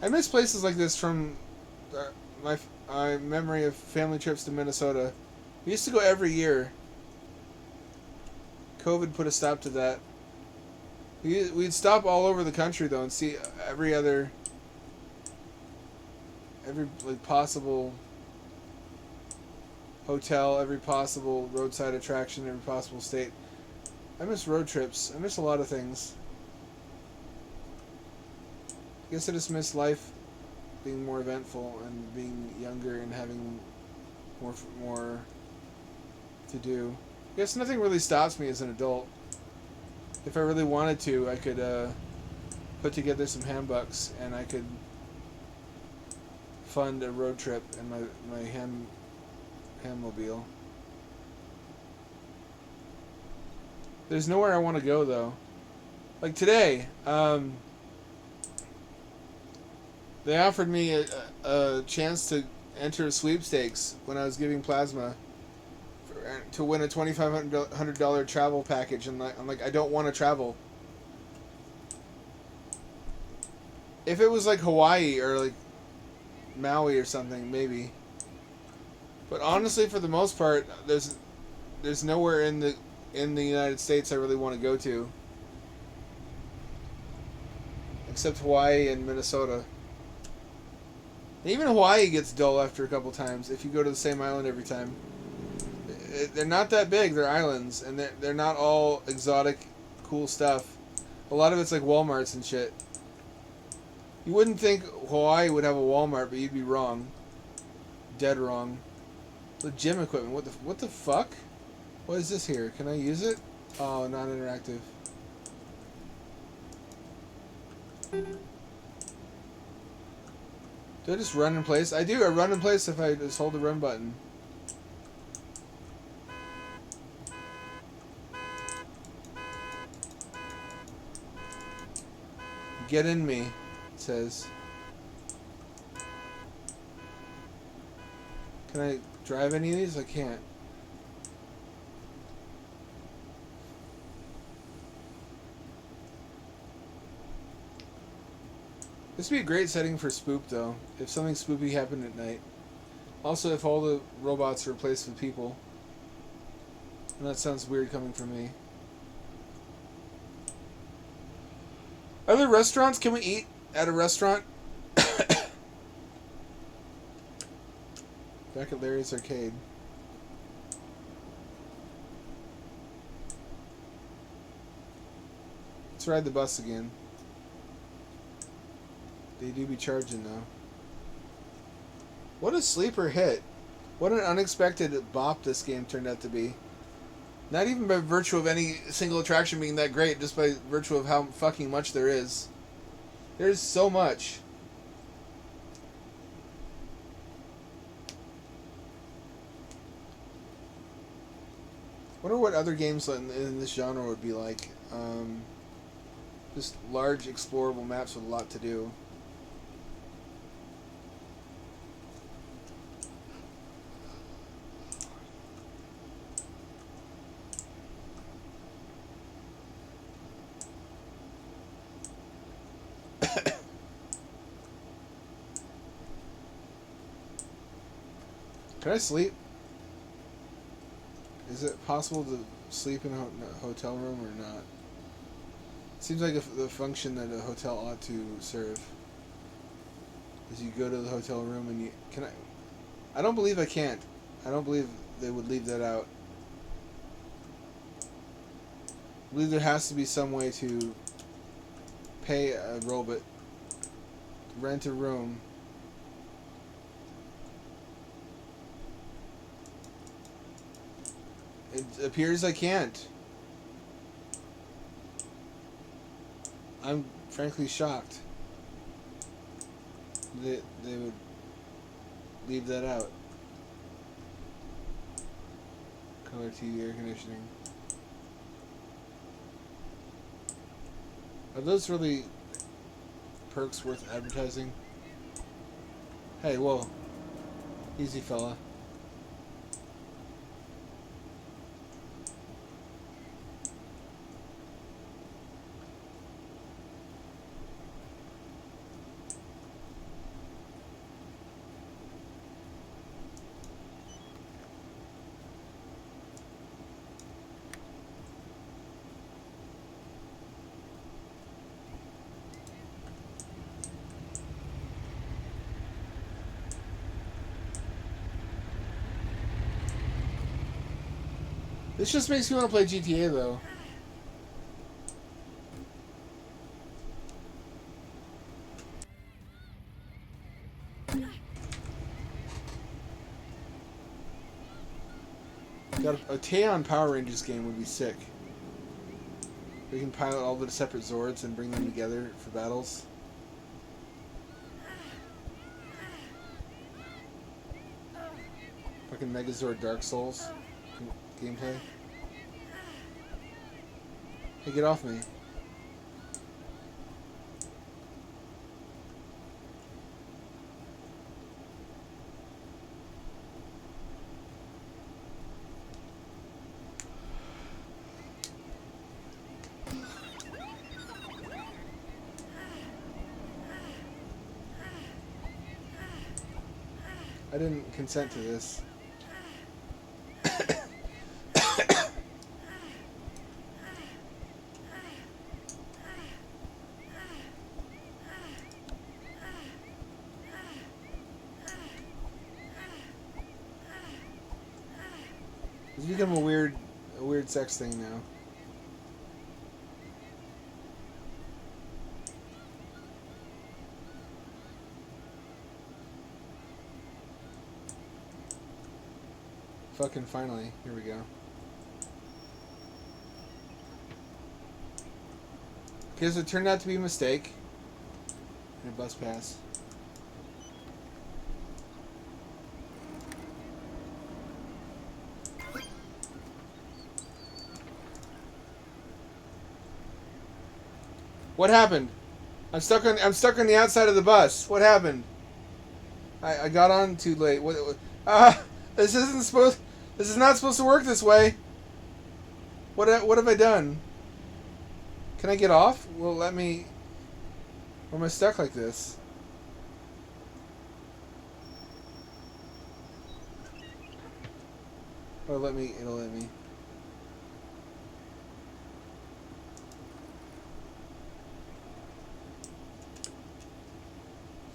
I miss places like this from my memory of family trips to Minnesota. We used to go every year. COVID put a stop to that. We'd stop all over the country though and see every like possible hotel, every possible roadside attraction, every possible state. I miss road trips. I miss a lot of things. I guess I just miss life being more eventful and being younger and having more to do. I guess nothing really stops me as an adult. If I really wanted to, I could put together some handbucks and I could fund a road trip in my handmobile. There's nowhere I want to go though. Like today, they offered me a chance to enter a sweepstakes when I was giving plasma to win a $2,500 travel package, and I'm like, I don't want to travel. If it was like Hawaii or like Maui or something, maybe. But honestly, for the most part, there's nowhere in the United States I really want to go to, except Hawaii and Minnesota. And even Hawaii gets dull after a couple times if you go to the same island every time. They're not that big. They're islands, and they're not all exotic, cool stuff. A lot of it's like Walmarts and shit. You wouldn't think Hawaii would have a Walmart, but you'd be wrong. Dead wrong. The gym equipment. What the fuck? What is this here? Can I use it? Oh, non-interactive. Do I just run in place? I do. I run in place if I just hold the run button. Get in me, it says. Can I drive any of these? I can't. This would be a great setting for spook, though. If something spooky happened at night. Also, if all the robots are replaced with people. And that sounds weird coming from me. Are there restaurants? Can we eat at a restaurant? Back at Larry's Arcade. Let's ride the bus again. They do be charging though. What a sleeper hit. What an unexpected bop this game turned out to be. Not even by virtue of any single attraction being that great, just by virtue of how fucking much there is. There's so much. Wonder what other games in this genre would be like. Just large explorable maps with a lot to do. Can I sleep? Is it possible to sleep in a hotel room or not? It seems like the function that a hotel ought to serve is you go to the hotel room and you... Can I... I don't believe I can't. I don't believe they would leave that out. I believe there has to be some way to pay a robot, rent a room, it appears I can't. I'm frankly shocked that they would leave that out. Color TV, air conditioning. Are those really perks worth advertising? Hey, whoa. Easy, fella. This just makes me want to play GTA, though. Got a Teon Power Rangers game would be sick. We can pilot all the separate Zords and bring them together for battles. Fucking Megazord Dark Souls gameplay. Hey, get off me. I didn't consent to this. It's become a weird sex thing now. Fucking finally. Here we go. Okay, so it turned out to be a mistake. And a bus pass. What happened? I'm stuck on the outside of the bus. What happened? I got on too late. This isn't supposed. This is not supposed to work this way. What have I done? Can I get off? Will it let me? Or am I stuck like this? Oh, it'll let me.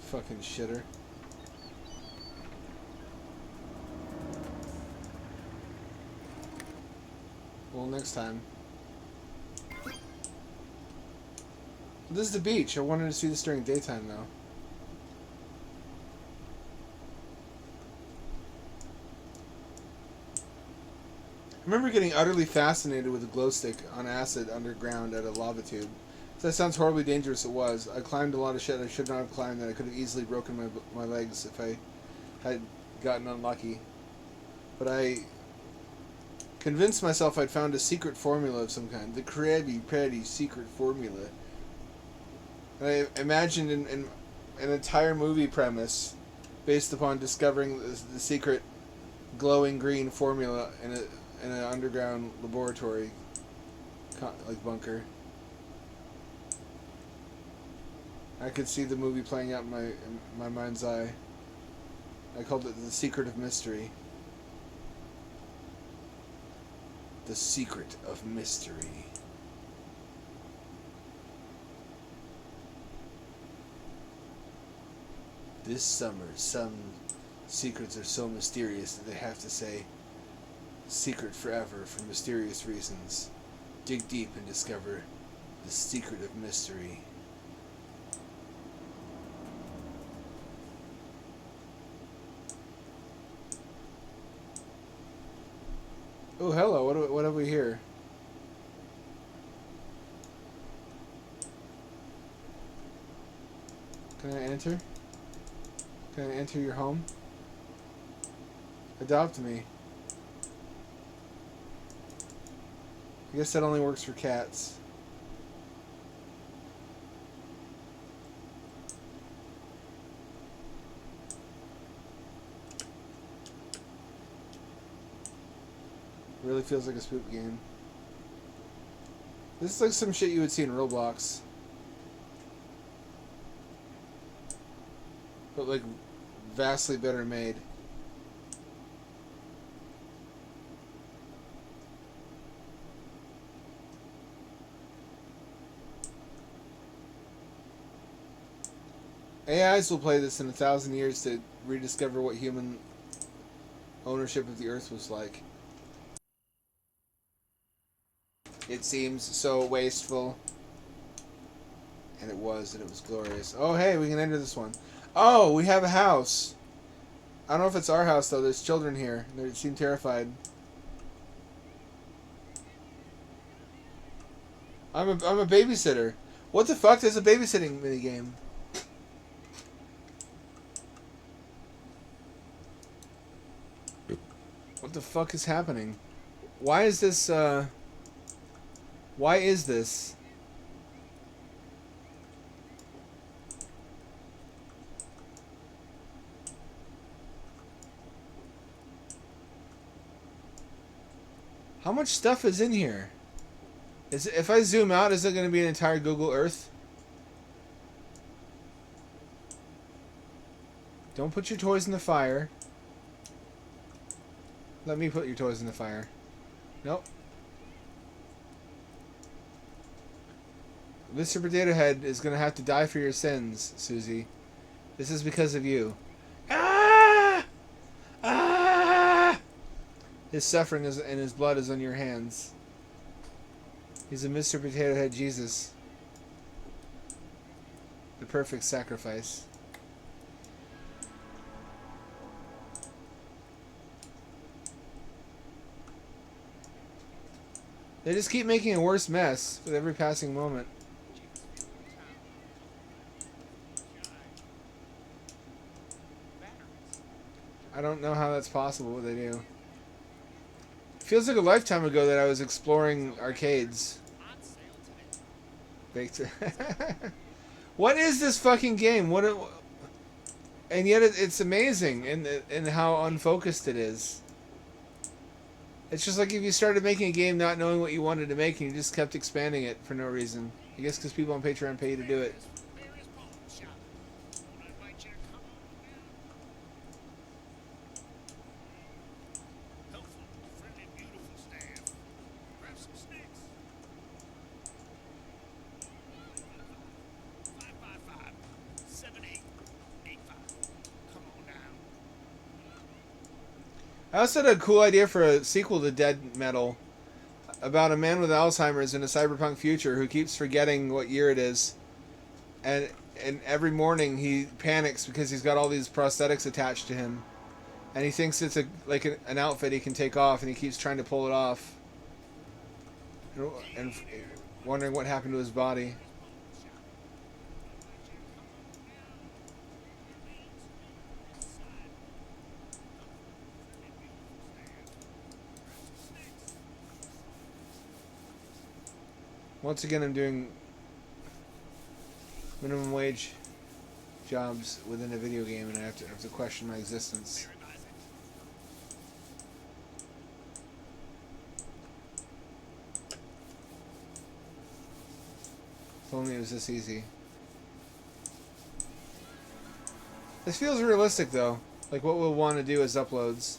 Fucking shitter. Well, next time. This is the beach. I wanted to see this during daytime, though. I remember getting utterly fascinated with a glow stick on acid underground at a lava tube. That sounds horribly dangerous. It was. I climbed a lot of shit I should not have climbed, and I could have easily broken my legs if I had gotten unlucky. But I convinced myself I'd found a secret formula of some kind. The Krabby Patty secret formula. And I imagined an entire movie premise based upon discovering the secret glowing green formula in an underground laboratory, like bunker. I could see the movie playing out in my mind's eye. I called it The Secret of Mystery. The Secret of Mystery. This summer, some secrets are so mysterious that they have to say, secret forever for mysterious reasons. Dig deep and discover the secret of mystery. Oh, hello. What have we here? Can I enter? Can I enter your home? Adopt me. I guess that only works for cats. Really feels like a spook game. This is like some shit you would see in Roblox. But like vastly better made. AIs will play this in 1,000 years to rediscover what human ownership of the Earth was like. It seems so wasteful. And it was glorious. Oh, hey, we can enter this one. Oh, we have a house. I don't know if it's our house, though. There's children here. They seem terrified. I'm a babysitter. What the fuck? There's a babysitting minigame. What the fuck is happening? Why is this, Why is this? How much stuff is in here? If I zoom out, is it going to be an entire Google Earth? Don't put your toys in the fire. Let me put your toys in the fire. Nope. Mr. Potato Head is going to have to die for your sins, Susie. This is because of you. Ah! Ah! His suffering and his blood is on your hands. He's a Mr. Potato Head Jesus. The perfect sacrifice. They just keep making a worse mess with every passing moment. I don't know how that's possible, what they do. Feels like a lifetime ago that I was exploring arcades. Baked. What is this fucking game? And yet it's amazing in how unfocused it is. It's just like if you started making a game not knowing what you wanted to make and you just kept expanding it for no reason. I guess because people on Patreon pay you to do it. I also had a cool idea for a sequel to Dead Metal about a man with Alzheimer's in a cyberpunk future who keeps forgetting what year it is, and every morning he panics because he's got all these prosthetics attached to him, and he thinks it's an outfit he can take off, and he keeps trying to pull it off, and wondering what happened to his body. Once again, I'm doing minimum wage jobs within a video game, and I have to question my existence. If only it was this easy. This feels realistic, though. Like what we'll want to do as uploads.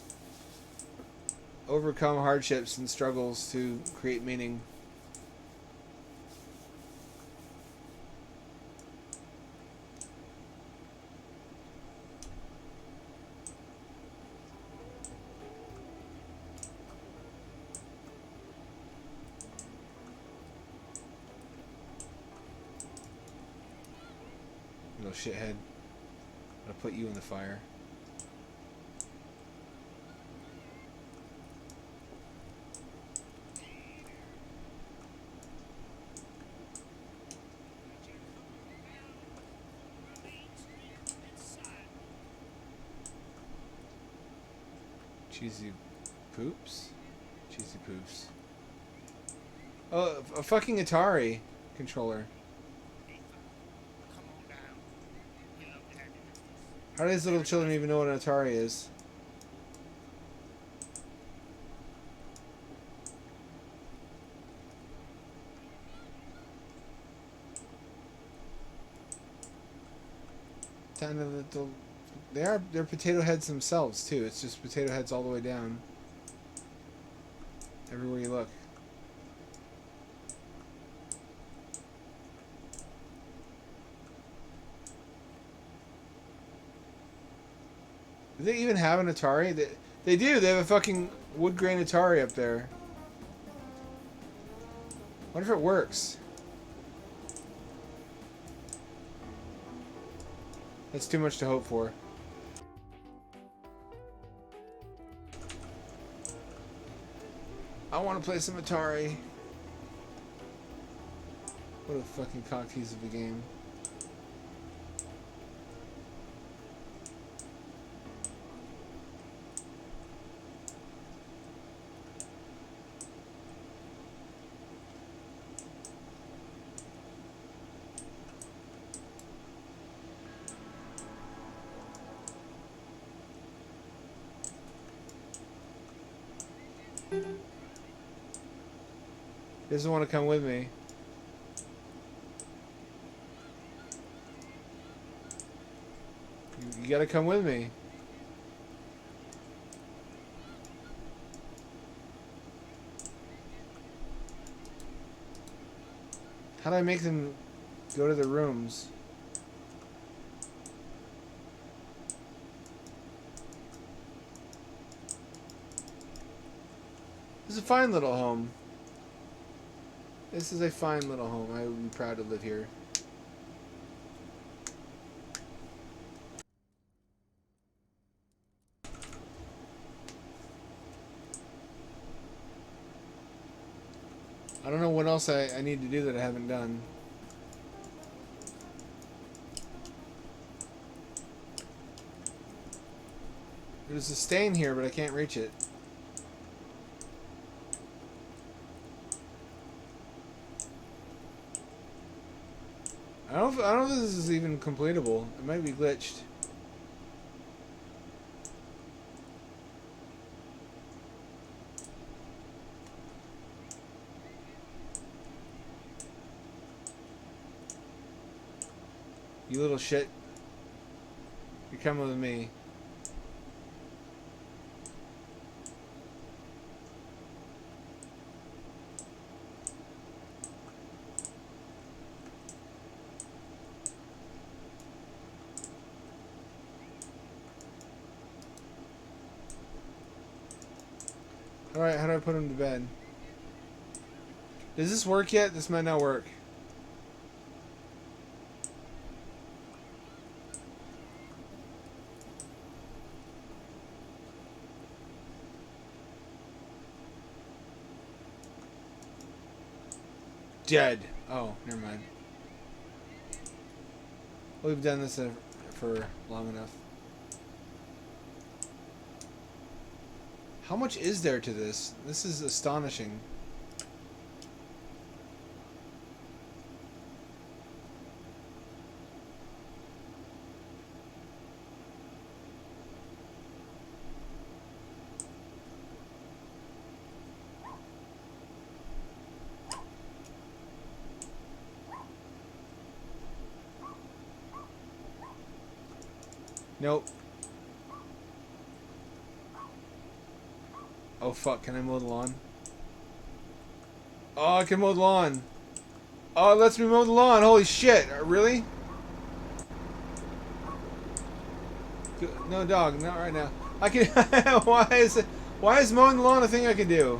Overcome hardships and struggles to create meaning. Little shithead. I'll put you in the fire. Cheesy poops? Cheesy poofs. Oh, a fucking Atari controller. How do these little children even know what an Atari is? Down to the they're potato heads themselves too. It's just potato heads all the way down. Everywhere you look. Do they even have an Atari? They do. They have a fucking wood grain Atari up there. What if it works? That's too much to hope for. I want to play some Atari. What a fucking cock tease of a game. He doesn't want to come with me. You gotta come with me. How do I make them go to their rooms? This is a fine little home. This is a fine little home. I would be proud to live here. I don't know what else I need to do that I haven't done. There's a stain here, but I can't reach it. I don't know if this is even completable. It might be glitched. You little shit. You're coming with me. Alright, how do I put him to bed? Does this work yet? This might not work. Dead. Oh, never mind. We've done this for long enough. How much is there to this? This is astonishing. Nope. Oh fuck, can I mow the lawn? Oh, I can mow the lawn. Oh, it lets me mow the lawn. Holy shit. Really? No, dog, not right now. I can why is mowing the lawn a thing I can do?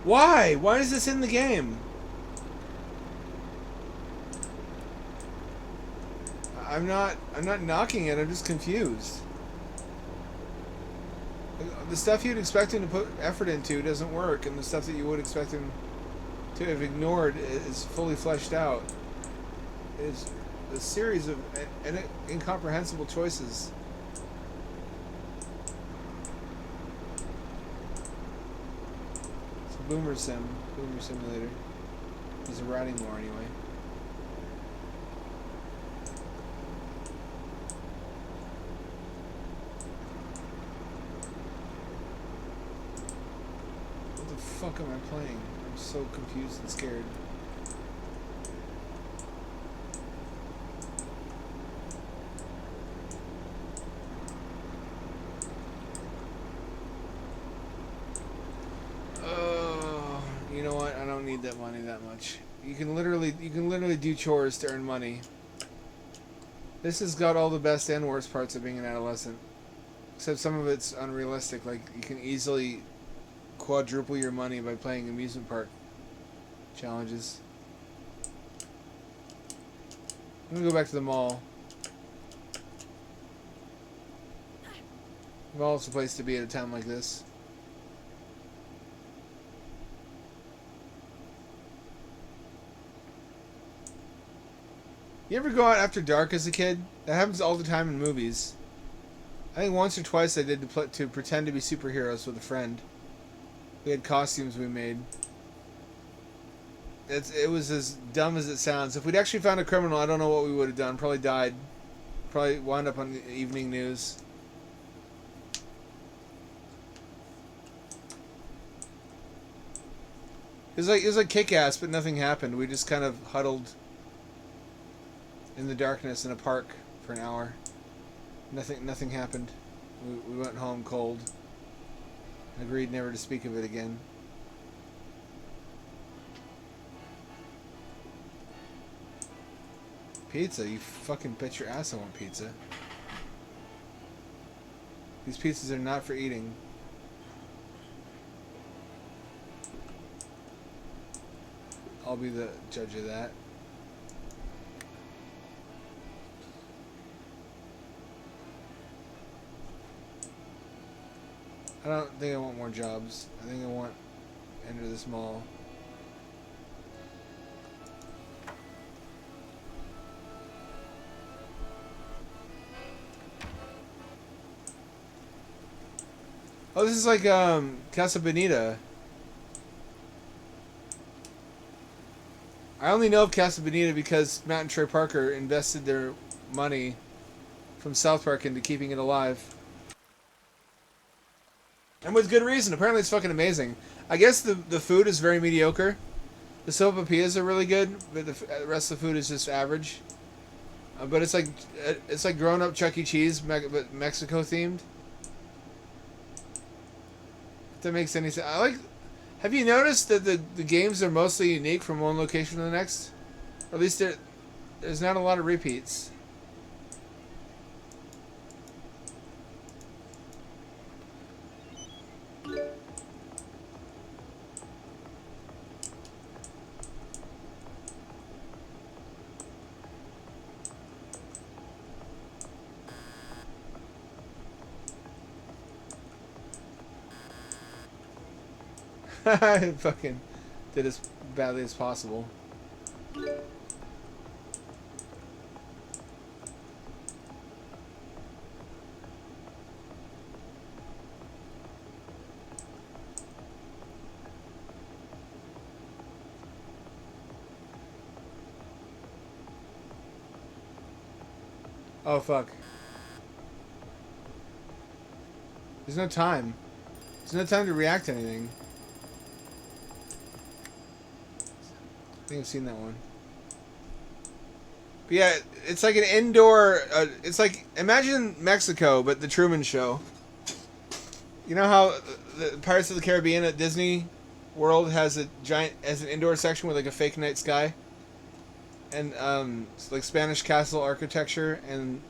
Why? Why is this in the game? I'm not knocking it, I'm just confused. The stuff you'd expect him to put effort into doesn't work, and the stuff that you would expect him to have ignored is fully fleshed out. It is a series of incomprehensible choices. Boomer Simulator. He's a riding more anyway. What the fuck am I playing? I'm so confused and scared. You know what? I don't need that money that much. You can literally do chores to earn money. This has got all the best and worst parts of being an adolescent. Except some of it's unrealistic. Like, you can easily quadruple your money by playing amusement park challenges. I'm gonna go back to the mall. The mall's the place to be at a time like this. You ever go out after dark as a kid? That happens all the time in movies. I think once or twice I did to pretend to be superheroes with a friend. We had costumes we made. It was as dumb as it sounds. If we'd actually found a criminal, I don't know what we would have done. Probably died. Probably wound up on the evening news. It was like Kick-Ass, but nothing happened. We just kind of huddled in the darkness in a park for an hour. Nothing happened. We went home cold. Agreed never to speak of it again. Pizza? You fucking bet your ass I want pizza. These pizzas are not for eating. I'll be the judge of that. I don't think I want more jobs. I think I want enter this mall. Oh, this is like Casa Bonita. I only know of Casa Bonita because Matt and Trey Parker invested their money from South Park into keeping it alive. And with good reason. Apparently it's fucking amazing. I guess the food is very mediocre. The sopapillas are really good, but the rest of the food is just average. But it's like grown up Chuck E. Cheese, but Mexico themed. If that makes any sense. Have you noticed that the games are mostly unique from one location to the next? Or at least there's not a lot of repeats. I fucking did as badly as possible. Oh fuck. There's no time. There's no time to react to anything. I think I've seen that one. But yeah, it's like an indoor... it's like... Imagine Mexico, but the Truman Show. You know how the Pirates of the Caribbean at Disney World has an indoor section with like a fake night sky? And it's like Spanish castle architecture, and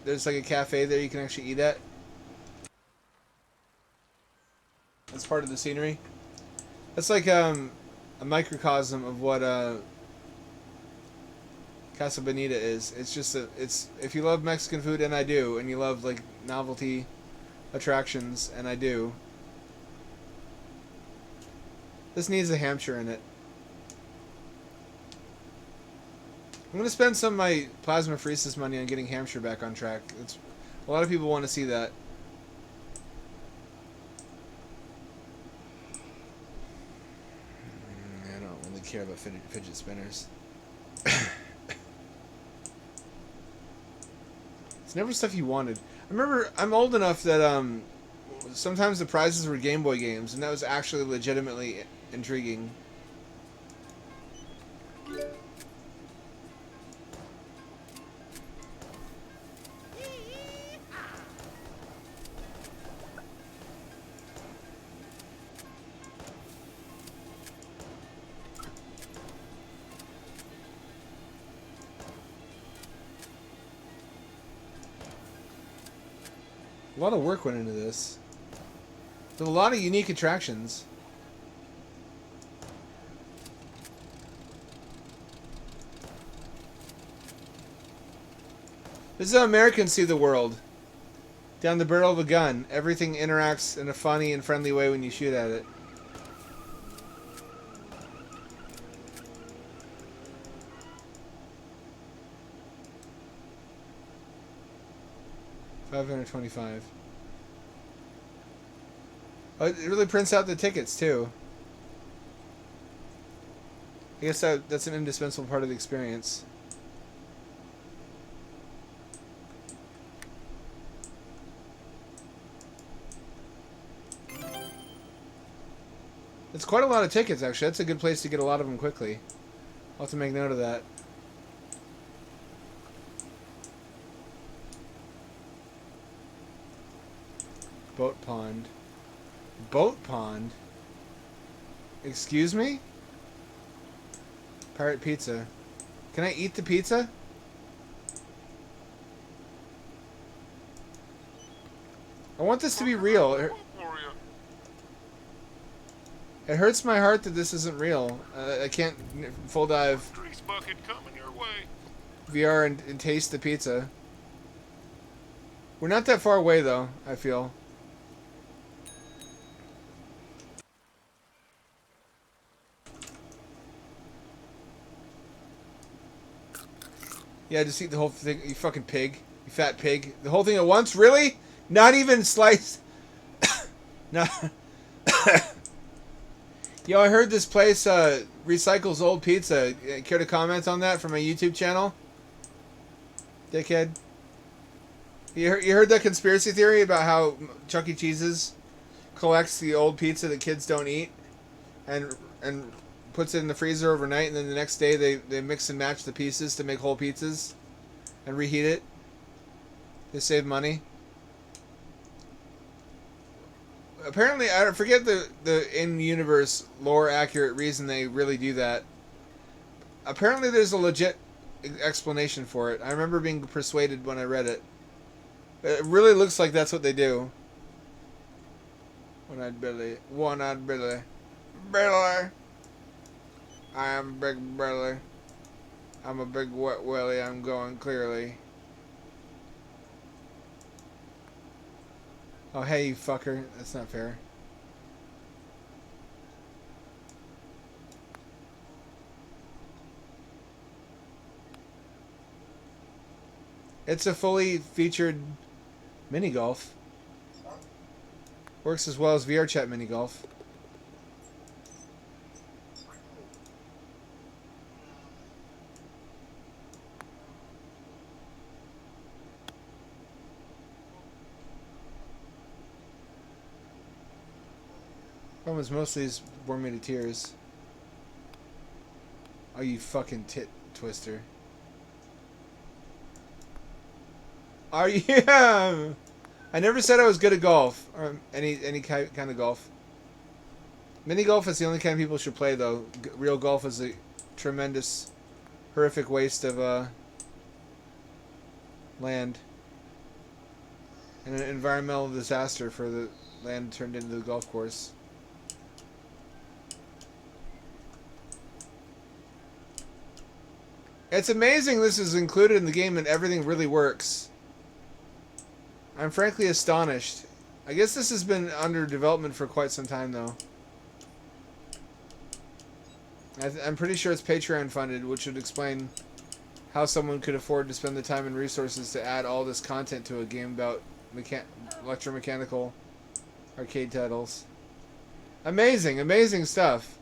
there's like a cafe there you can actually eat at. That's part of the scenery. That's like a microcosm of what Casa Bonita is. It's just it's if you love Mexican food, and I do, and you love like novelty attractions, and I do. This needs a Hampshire in it. I'm gonna spend some of my plasmapheresis money on getting Hampshire back on track. A lot of people want to see that. I don't really care about fidget spinners. It's never stuff you wanted. I remember I'm old enough that sometimes the prizes were Game Boy games, and that was actually legitimately intriguing. A lot of work went into this. There's a lot of unique attractions. This is how Americans see the world. Down the barrel of a gun. Everything interacts in a funny and friendly way when you shoot at it. $525. Oh, it really prints out the tickets too. I guess that's an indispensable part of the experience. It's quite a lot of tickets, actually. That's a good place to get a lot of them quickly. I'll have to make note of that. Boat pond. Boat pond? Excuse me? Pirate pizza. Can I eat the pizza? I want this to be real. It hurts my heart that this isn't real. I can't full dive Grease bucket coming your way. VR and taste the pizza. We're not that far away though, I feel. Yeah, just eat the whole thing, you fucking pig. You fat pig. The whole thing at once? Really? Not even sliced? No. Yo, I heard this place recycles old pizza. Care to comment on that from my YouTube channel? Dickhead. You heard that conspiracy theory about how Chuck E. Cheese's collects the old pizza that kids don't eat and puts it in the freezer overnight, and then the next day they mix and match the pieces to make whole pizzas and reheat it. They save money. Apparently, I forget the in-universe lore accurate reason they really do that. Apparently, there's a legit explanation for it. I remember being persuaded when I read it. It really looks like that's what they do. One-eyed Billy. One-eyed Billy. Billy! I am Big Billy. I'm a big wet willy. I'm going clearly. Oh, hey, you fucker. That's not fair. It's a fully featured mini golf. Works as well as VRChat mini golf. Almost mostly has bore me to tears. Oh, you fucking tit twister. Are you? Yeah. I never said I was good at golf or any kind of golf. Mini golf is the only kind people should play, though. Real golf is a tremendous, horrific waste of land and an environmental disaster for the land turned into the golf course. It's amazing this is included in the game and everything really works. I'm frankly astonished. I guess this has been under development for quite some time, though. I'm pretty sure it's Patreon funded, which would explain how someone could afford to spend the time and resources to add all this content to a game about electromechanical arcade titles. Amazing, amazing stuff.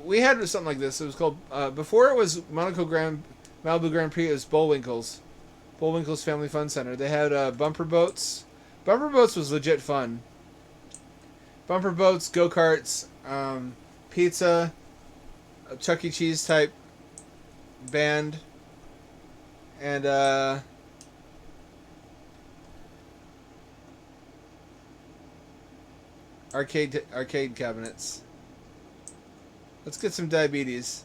We had something like this. It was called, before it was Malibu Grand Prix, it was Bullwinkle's Family Fun Center. They had bumper boats. Bumper boats was legit fun. Bumper boats, go-karts, pizza, a Chuck E. Cheese type band, and arcade cabinets. Let's get some diabetes.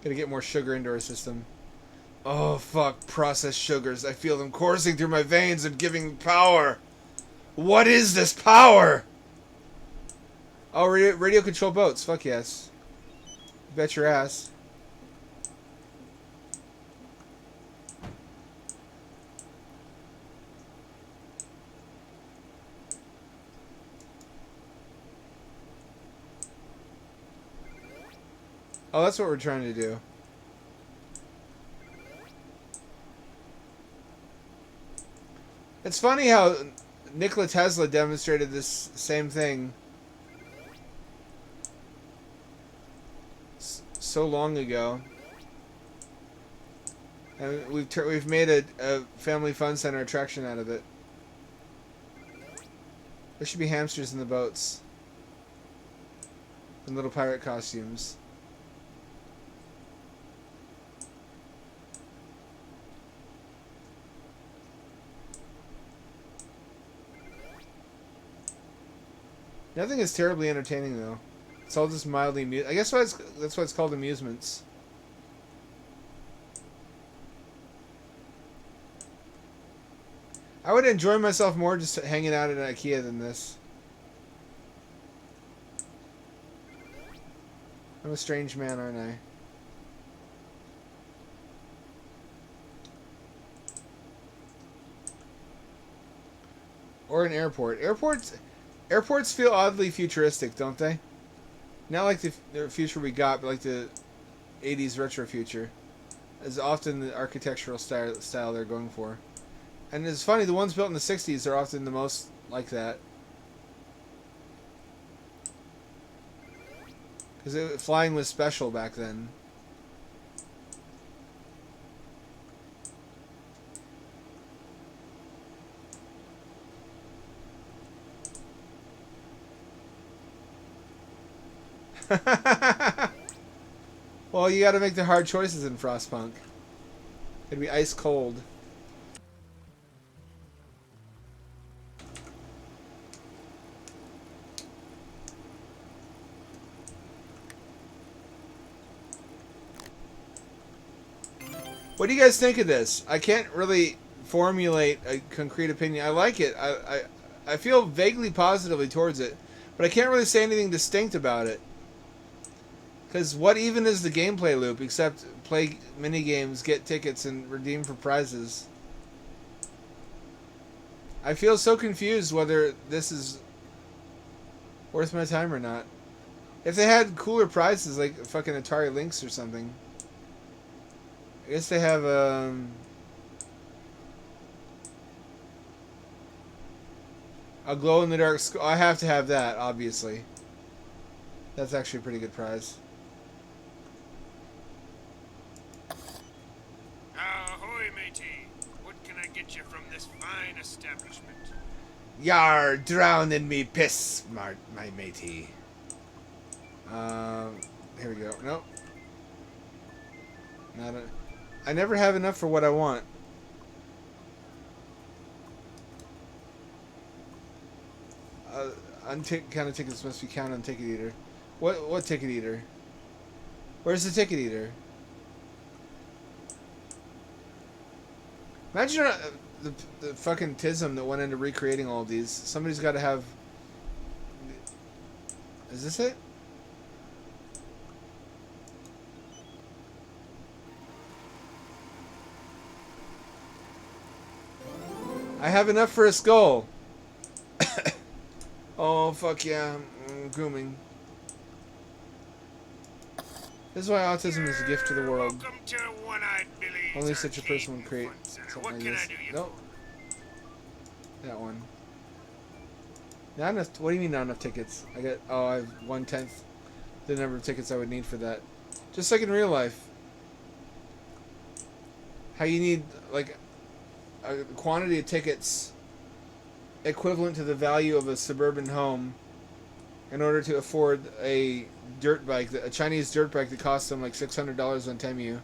Gotta get more sugar into our system. Oh, fuck. Processed sugars. I feel them coursing through my veins and giving power. What is this power? Oh, radio control boats. Fuck yes. Bet your ass. Oh, that's what we're trying to do. It's funny how Nikola Tesla demonstrated this same thing so long ago. And we've made a family fun center attraction out of it. There should be hamsters in the boats. And little pirate costumes. Nothing is terribly entertaining, though. It's all just mildly I guess that's why it's called amusements. I would enjoy myself more just hanging out at IKEA than this. I'm a strange man, aren't I? or an airport. Airports feel oddly futuristic, don't they? Not like the future we got, but like the 80s retro future. Is often the architectural style they're going for. And it's funny, the ones built in the 60s are often the most like that. Because flying was special back then. Well, you gotta make the hard choices in Frostpunk. It'd be ice cold. What do you guys think of this? I can't really formulate a concrete opinion. I like it. I feel vaguely positively towards it, but I can't really say anything distinct about it. Because what even is the gameplay loop except play minigames, get tickets, and redeem for prizes? I feel so confused whether this is worth my time or not. If they had cooler prizes like fucking Atari Lynx or something. I guess they have a glow-in-the-dark skull. I have to have that, obviously. That's actually a pretty good prize. Ahoy, matey. What can I get you from this fine establishment? Yar, drown in me piss, my matey. Here we go. Nope. Not a... I never have enough for what I want. Counter tickets must be counted on Ticket Eater. What Ticket Eater? Where's the Ticket Eater? Imagine the fucking tism that went into recreating all of these. Somebody's got to have... Is this it? I have enough for a skull. Oh, fuck yeah. Grooming. This is why autism is a gift to the world. Welcome to One-Eyed Billy's Only such a Arcade person would create Fun Center. something What like can this. I do you Nope. for? That one. Not enough. What do you mean not enough tickets? I got. Oh, I have 1/10 the number of tickets I would need for that. Just like in real life. How you need like a quantity of tickets equivalent to the value of a suburban home in order to afford a dirt bike, a Chinese dirt bike that costs them like $600 on Temu.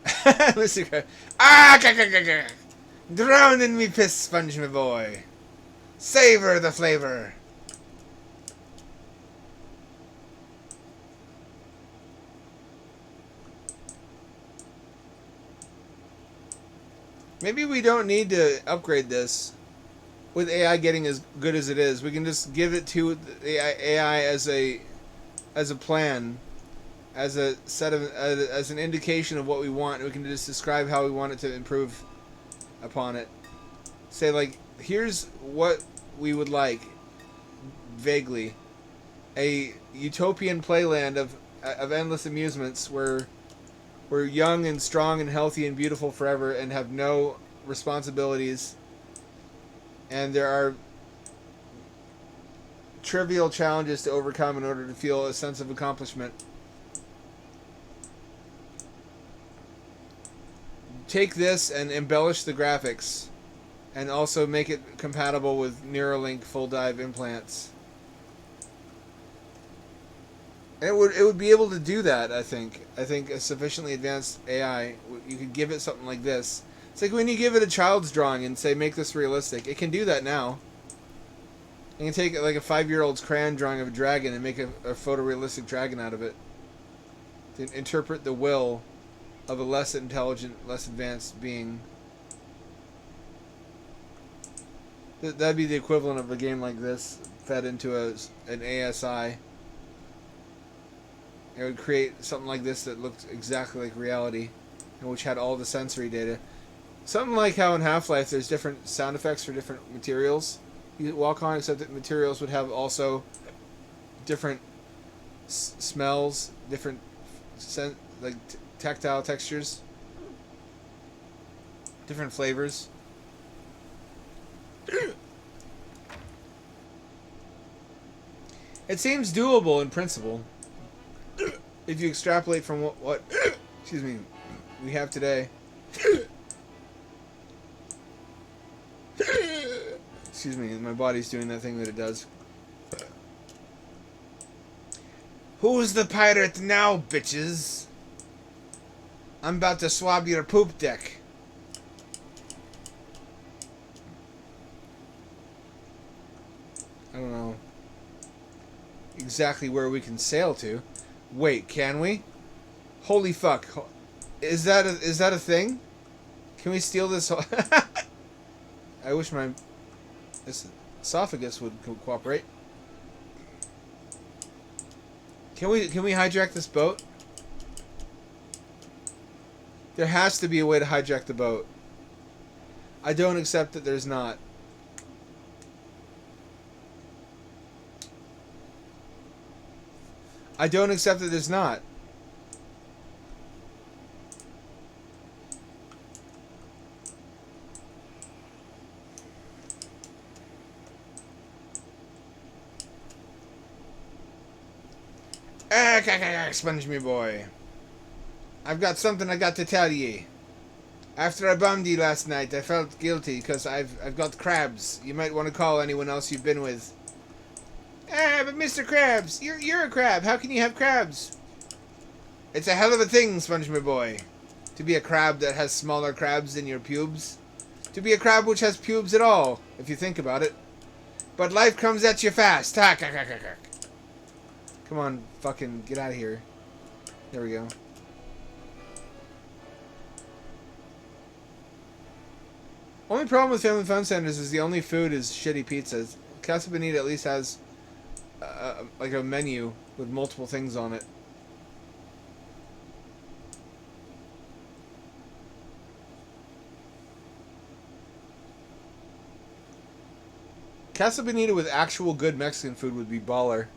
Mr. Krabs. Ah! Drown in me piss, sponge, my boy. Savor the flavor. Maybe we don't need to upgrade this with AI getting as good as it is. We can just give it to the AI as a plan, as a set of as an indication of what we want. We can just describe how we want it to improve upon it. Say like, here's what we would like, vaguely, a utopian playland of endless amusements where we're young and strong and healthy and beautiful forever and have no responsibilities. And there are trivial challenges to overcome in order to feel a sense of accomplishment. Take this and embellish the graphics and also make it compatible with Neuralink full dive implants. And it would be able to do that, I think. I think a sufficiently advanced AI, you could give it something like this. It's like when you give it a child's drawing and say, make this realistic. It can do that now. You can take like a 5-year-old's crayon drawing of a dragon and make a photorealistic dragon out of it. To interpret the will of a less intelligent, less advanced being. That'd be the equivalent of a game like this fed into an ASI. It would create something like this that looked exactly like reality, and which had all the sensory data. Something like how in Half-Life there's different sound effects for different materials you walk on, except that materials would have also different smells, different like tactile textures, different flavors. It seems doable in principle if you extrapolate from what excuse me, we have today. Excuse me, my body's doing that thing that it does. Who's the pirate now, bitches? I'm about to swab your poop deck. I don't know exactly where we can sail to. Wait, can we? Holy fuck. Is that a thing? Can we steal this? I wish my esophagus would cooperate. Can we hijack this boat? There has to be a way to hijack the boat. I don't accept that there's not. I don't accept that there's not. Sponge me boy. I've got something I got to tell ye. After I bombed ye last night, I felt guilty because I've got crabs. You might want to call anyone else you've been with. But Mr. Krabs, you're a crab. How can you have crabs? It's a hell of a thing, Sponge me boy, to be a crab that has smaller crabs than your pubes. To be a crab which has pubes at all, if you think about it. But life comes at you fast. Come on, fucking get out of here. There we go. Only problem with Family Fun Centers is the only food is shitty pizzas. Casa Bonita at least has like a menu with multiple things on it. Casa Bonita with actual good Mexican food would be baller.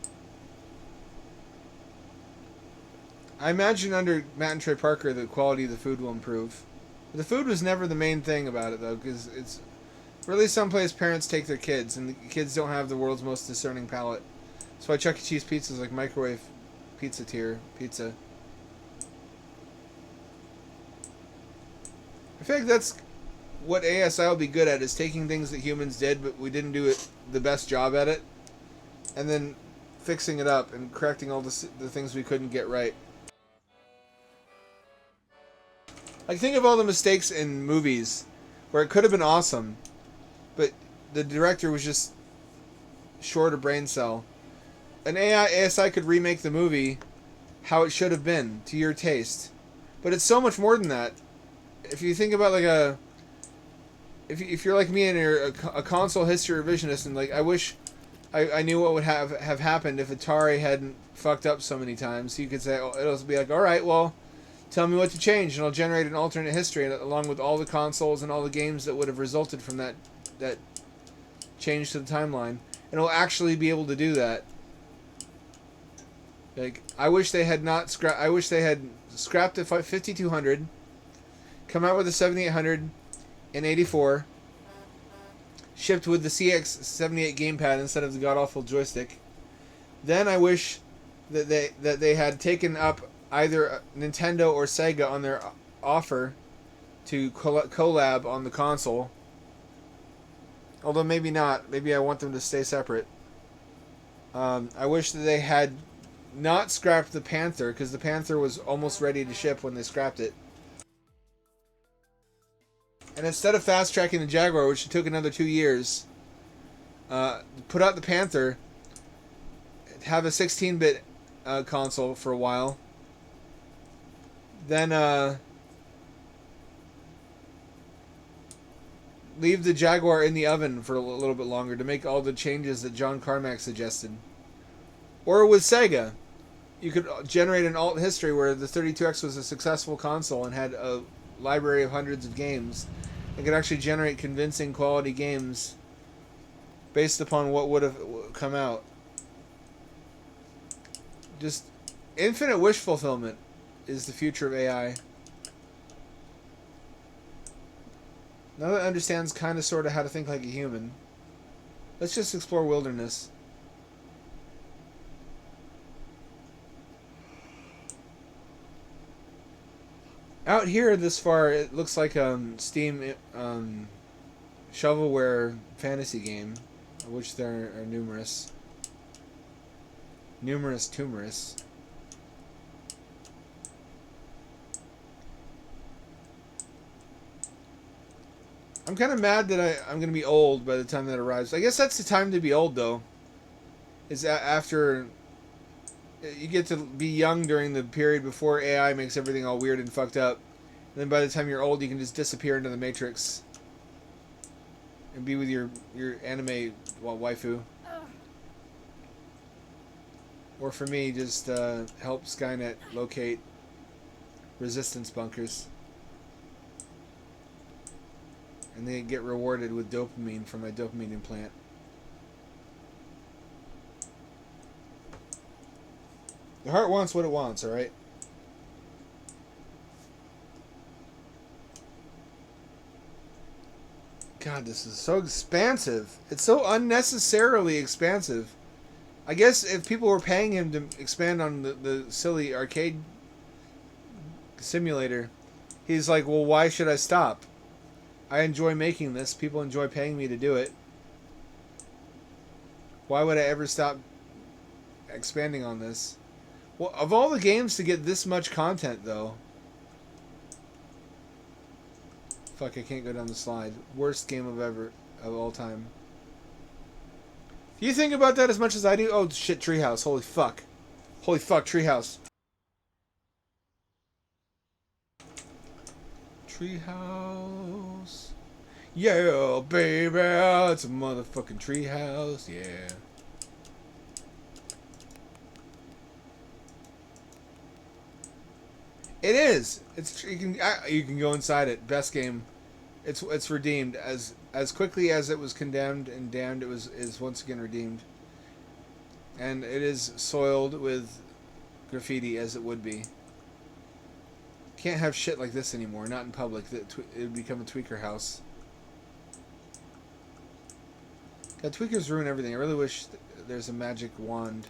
I imagine under Matt and Trey Parker the quality of the food will improve. But the food was never the main thing about it though, because it's really someplace parents take their kids, and the kids don't have the world's most discerning palate. That's why Chuck E. Cheese pizza is like microwave pizza tier pizza. I feel like that's what ASI will be good at, is taking things that humans did but we didn't do it the best job at it, and then fixing it up and correcting all the things we couldn't get right. Like, think of all the mistakes in movies where it could have been awesome, but the director was just short a brain cell. An ASI could remake the movie how it should have been to your taste, but it's so much more than that. If you think about like a, if you're like me and you're a console history revisionist, and like I wish I knew what would have happened if Atari hadn't fucked up so many times. So you could say, oh, it'll be like, all right, well, tell me what to change, and I'll generate an alternate history along with all the consoles and all the games that would have resulted from that change to the timeline, and it'll actually be able to do that. Like, I wish they had scrapped the 5200, come out with a 7800 in '84, shipped with the CX78 gamepad instead of the god awful joystick. Then I wish that they had taken up either Nintendo or Sega on their offer to collab on the console. Although maybe not. Maybe I want them to stay separate. I wish that they had not scrapped the Panther, because the Panther was almost ready to ship when they scrapped it. And instead of fast-tracking the Jaguar, which took another 2 years, put out the Panther, have a 16-bit console for a while, then leave the Jaguar in the oven for a little bit longer to make all the changes that John Carmack suggested. Or with Sega, you could generate an alt history where the 32X was a successful console and had a library of hundreds of games, It could actually generate convincing quality games based upon what would have come out. Just infinite wish fulfillment is the future of AI. Now that it understands kind of sort of how to think like a human, let's just explore wilderness. Out here this far, it looks like a Steam shovelware fantasy game, of which there are numerous. Numerous. I'm kind of mad that I'm going to be old by the time that arrives. I guess that's the time to be old, though. Is after you get to be young during the period before AI makes everything all weird and fucked up. And then by the time you're old, you can just disappear into the Matrix and be with your anime waifu. Or for me, just help Skynet locate resistance bunkers. And they get rewarded with dopamine from my dopamine implant. The heart wants what it wants, alright? God, this is so expansive. It's so unnecessarily expansive. I guess if people were paying him to expand on the silly arcade simulator, he's like, well, why should I stop? I enjoy making this. People enjoy paying me to do it. Why would I ever stop expanding on this? Well, of all the games to get this much content, though... Fuck, I can't go down the slide. Worst game of all time. Do you think about that as much as I do? Oh, shit, Treehouse. Holy fuck. Holy fuck, Treehouse. Treehouse. Yeah, baby. It's a motherfucking treehouse. Yeah. It is. It's you can go inside it. Best game. It's redeemed as quickly as it was condemned and damned. Is once again redeemed. And it is soiled with graffiti as it would be. Can't have shit like this anymore. Not in public. It would become a tweaker house. God, tweakers ruin everything. I really wish there's a magic wand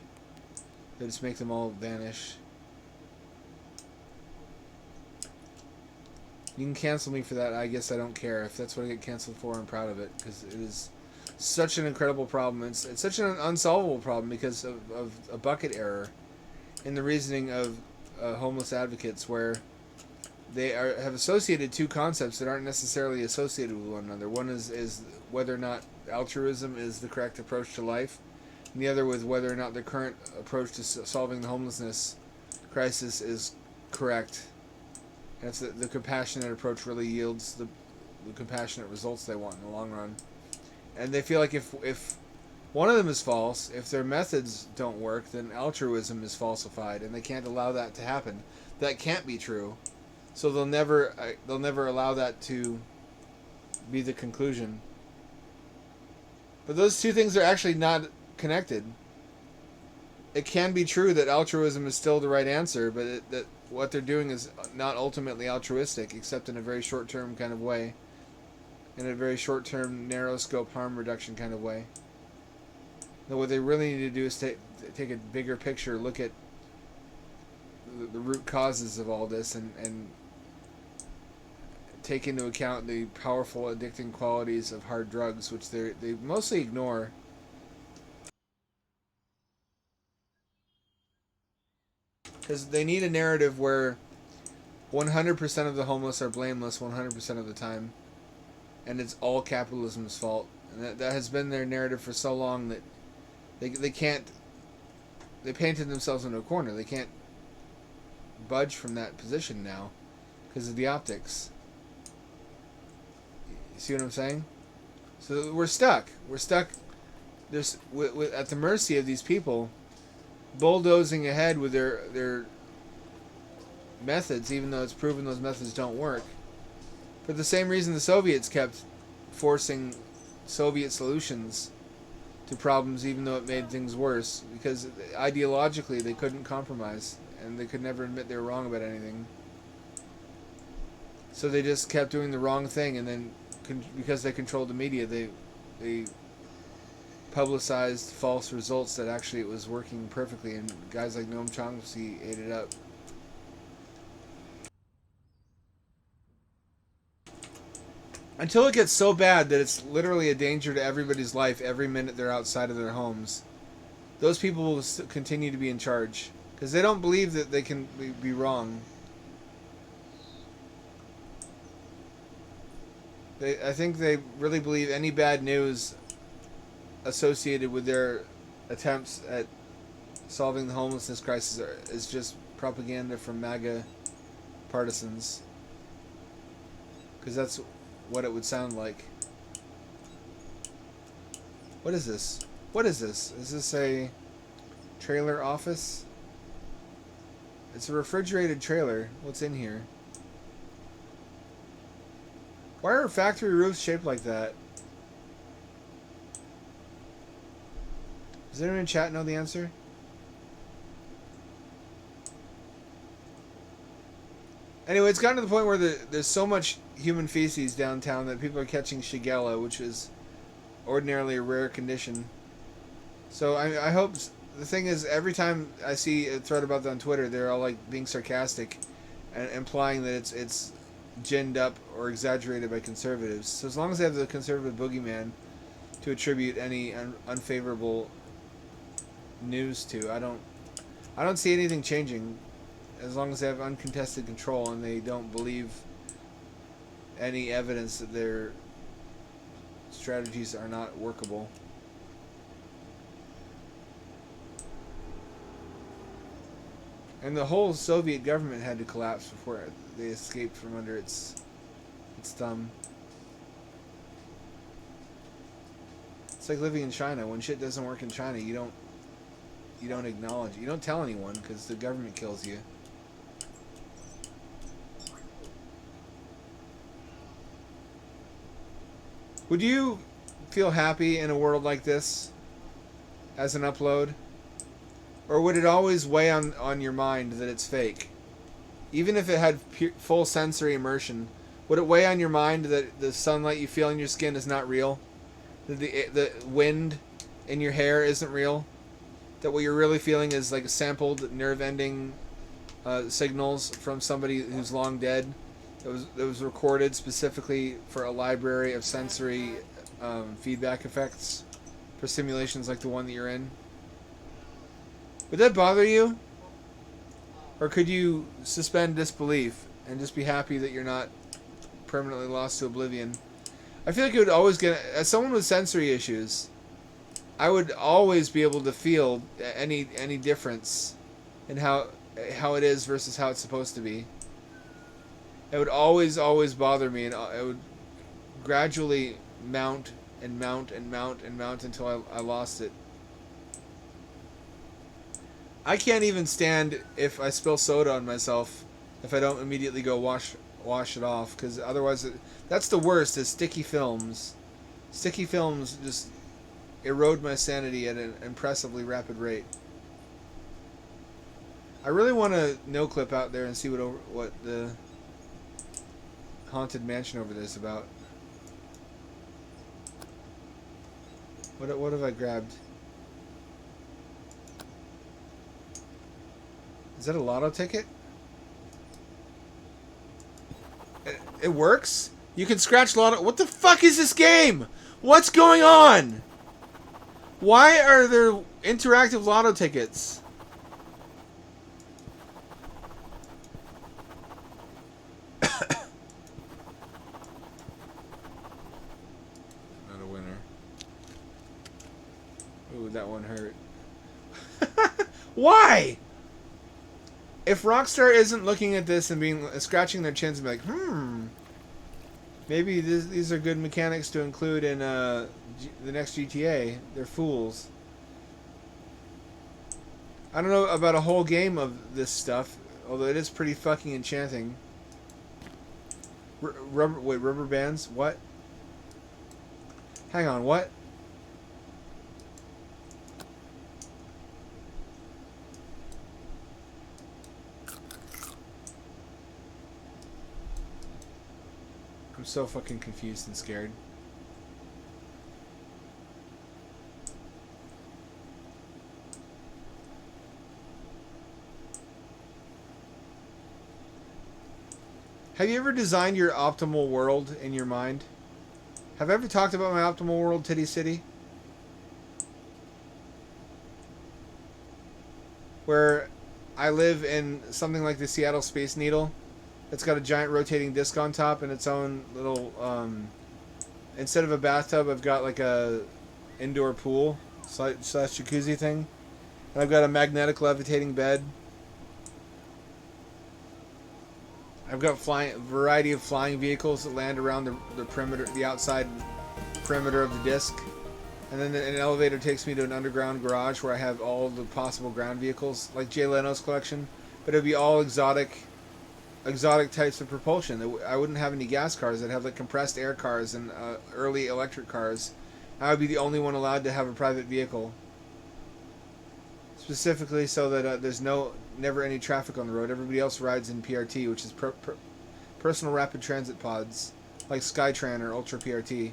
that just make them all vanish. You can cancel me for that. I guess I don't care. If that's what I get canceled for, I'm proud of it. Because it is such an incredible problem. It's such an unsolvable problem because of a bucket error in the reasoning of homeless advocates where they have associated two concepts that aren't necessarily associated with one another. One is whether or not altruism is the correct approach to life, and the other with whether or not the current approach to solving the homelessness crisis is correct. And if the compassionate approach really yields the compassionate results they want in the long run. And they feel like if one of them is false, if their methods don't work, then altruism is falsified, and they can't allow that to happen. That can't be true. So they'll never allow that to be the conclusion. But those two things are actually not connected. It can be true that altruism is still the right answer, but that what they're doing is not ultimately altruistic, except in a very short-term kind of way, in a very short-term, narrow-scope harm reduction kind of way. Now, what they really need to do is take a bigger picture, look at the root causes of all this, and take into account the powerful addicting qualities of hard drugs, which they mostly ignore. Because they need a narrative where 100% of the homeless are blameless 100% of the time, and it's all capitalism's fault. And that has been their narrative for so long that they can't. They painted themselves into a corner. They can't budge from that position now because of the optics. You see what I'm saying? So we're stuck. We're stuck. There's at the mercy of these people, bulldozing ahead with their methods, even though it's proven those methods don't work. For the same reason the Soviets kept forcing Soviet solutions to problems even though it made things worse. Because ideologically they couldn't compromise. And they could never admit they were wrong about anything. So they just kept doing the wrong thing. And then because they controlled the media, they publicized false results that actually it was working perfectly. And guys like Noam Chomsky ate it up. Until it gets so bad that it's literally a danger to everybody's life every minute they're outside of their homes, those people will continue to be in charge. Because they don't believe that they can be wrong. I think they really believe any bad news associated with their attempts at solving the homelessness crisis is just propaganda from MAGA partisans. Because that's what it would sound like. What is this? What is this? Is this a trailer office? It's a refrigerated trailer. What's in here? Why are factory roofs shaped like that? Does anyone in chat know the answer? Anyway, it's gotten to the point where there's so much human feces downtown that people are catching Shigella, which is ordinarily a rare condition. So I hope... The thing is, every time I see a thread about that on Twitter, they're all like being sarcastic and implying that it's ginned up or exaggerated by conservatives. So as long as they have the conservative boogeyman to attribute any unfavorable news to, I don't see anything changing. As long as they have uncontested control and they don't believe any evidence that their strategies are not workable. And the whole Soviet government had to collapse before they escaped from under its thumb. It's like living in China. When shit doesn't work in China, you don't acknowledge it. You don't tell anyone because the government kills you. Would you feel happy in a world like this as an upload? Or would it always weigh on your mind that it's fake? Even if it had full sensory immersion, would it weigh on your mind that the sunlight you feel in your skin is not real? That the wind in your hair isn't real? That what you're really feeling is like sampled nerve-ending signals from somebody who's long dead? That was recorded specifically for a library of sensory feedback effects for simulations like the one that you're in? Would that bother you? Or could you suspend disbelief and just be happy that you're not permanently lost to oblivion? I feel like it would always get... As someone with sensory issues, I would always be able to feel any difference in how it is versus how it's supposed to be. It would always bother me, and it would gradually mount and mount and mount and mount until I lost it. I can't even stand if I spill soda on myself if I don't immediately go wash it off, because otherwise that's the worst, is sticky films. Sticky films just erode my sanity at an impressively rapid rate. I really want to no-clip out there and see what the haunted mansion over there is about. What have I grabbed? Is that a lotto ticket? It works? You can scratch lotto... What the fuck is this game? What's going on? Why are there interactive lotto tickets? Not a winner. Ooh, that one hurt. Why? If Rockstar isn't looking at this and scratching their chins and be like, maybe these are good mechanics to include in the next GTA, they're fools. I don't know about a whole game of this stuff, although it is pretty fucking enchanting. Rubber bands? What? Hang on, what? I'm so fucking confused and scared. Have you ever designed your optimal world in your mind? Have I ever talked about my optimal world, Titty City? Where I live in something like the Seattle Space Needle. It's got a giant rotating disc on top and its own little, instead of a bathtub, I've got like a indoor pool slash jacuzzi thing. And I've got a magnetic levitating bed. I've got variety of flying vehicles that land around the perimeter, the outside perimeter of the disc. And then an elevator takes me to an underground garage where I have all the possible ground vehicles, like Jay Leno's collection. But it would be all exotic types of propulsion. I wouldn't have any gas cars. I'd have like compressed air cars and early electric cars. I would be the only one allowed to have a private vehicle. Specifically so that there's never any traffic on the road. Everybody else rides in PRT, which is personal rapid transit pods, like Skytran or Ultra PRT.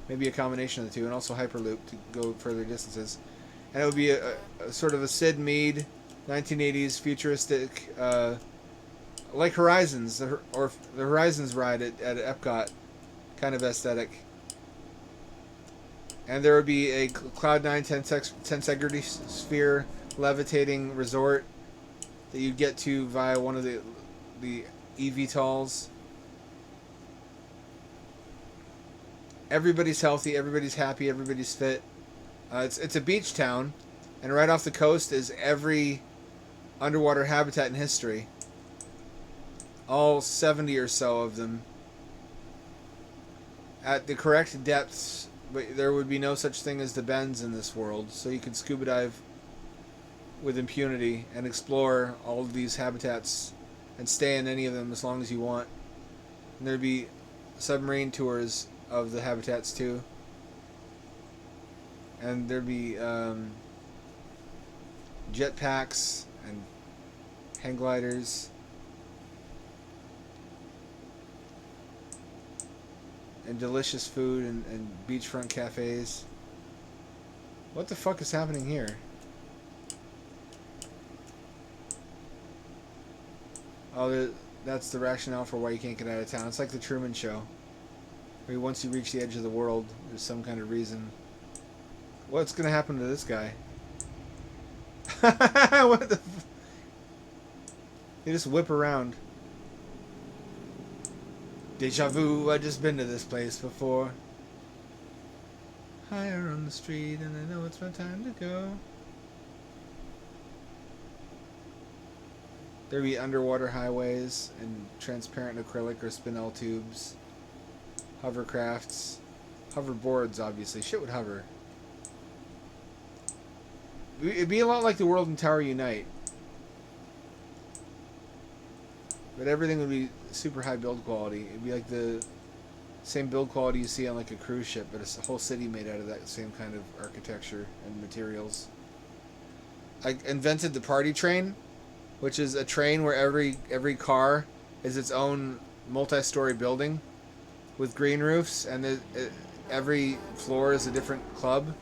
Maybe a combination of the two, and also Hyperloop to go further distances. And it would be a sort of a Sid Mead, 1980s futuristic, like Horizons, or the Horizons ride at Epcot kind of aesthetic. And there would be a Cloud9 tensegrity sphere levitating resort that you'd get to via one of the eVTOLs. Everybody's healthy, everybody's happy, everybody's fit. It's a beach town, and right off the coast is every underwater habitat in history. All 70 or so of them. At the correct depths, but there would be no such thing as the bends in this world, so you could scuba dive with impunity and explore all of these habitats and stay in any of them as long as you want. And there'd be submarine tours of the habitats too. And there'd be jetpacks and hang gliders. And delicious food and beachfront cafes. What the fuck is happening here? Oh, that's the rationale for why you can't get out of town. It's like the Truman Show. Where once you reach the edge of the world, there's some kind of reason. What's gonna happen to this guy? What the... They just whip around. Deja vu, I've just been to this place before. Higher on the street, and I know it's my time to go. There'd be underwater highways and transparent acrylic or spinel tubes. Hovercrafts. Hoverboards, obviously. Shit would hover. It'd be a lot like the world in Tower Unite. But everything would be super high build quality. It'd be like the same build quality you see on like a cruise ship, but it's a whole city made out of that same kind of architecture and materials. I invented the party train, which is a train where every car is its own multi-story building with green roofs, and every floor is a different club.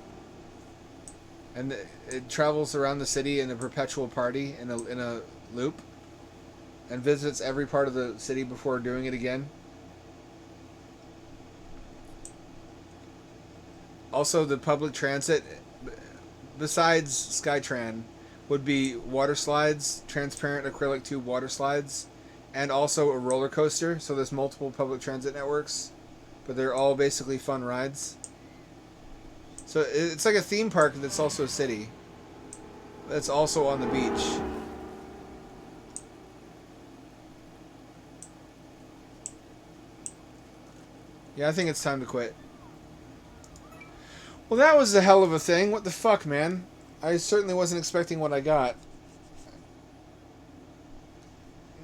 And it travels around the city in a perpetual party in a loop. And visits every part of the city before doing it again. Also, the public transit, besides Skytran, would be water slides, transparent acrylic tube water slides, and also a roller coaster. So there's multiple public transit networks, but they're all basically fun rides. So it's like a theme park that's also a city. That's also on the beach. Yeah, I think it's time to quit. Well, that was a hell of a thing. What the fuck, man? I certainly wasn't expecting what I got.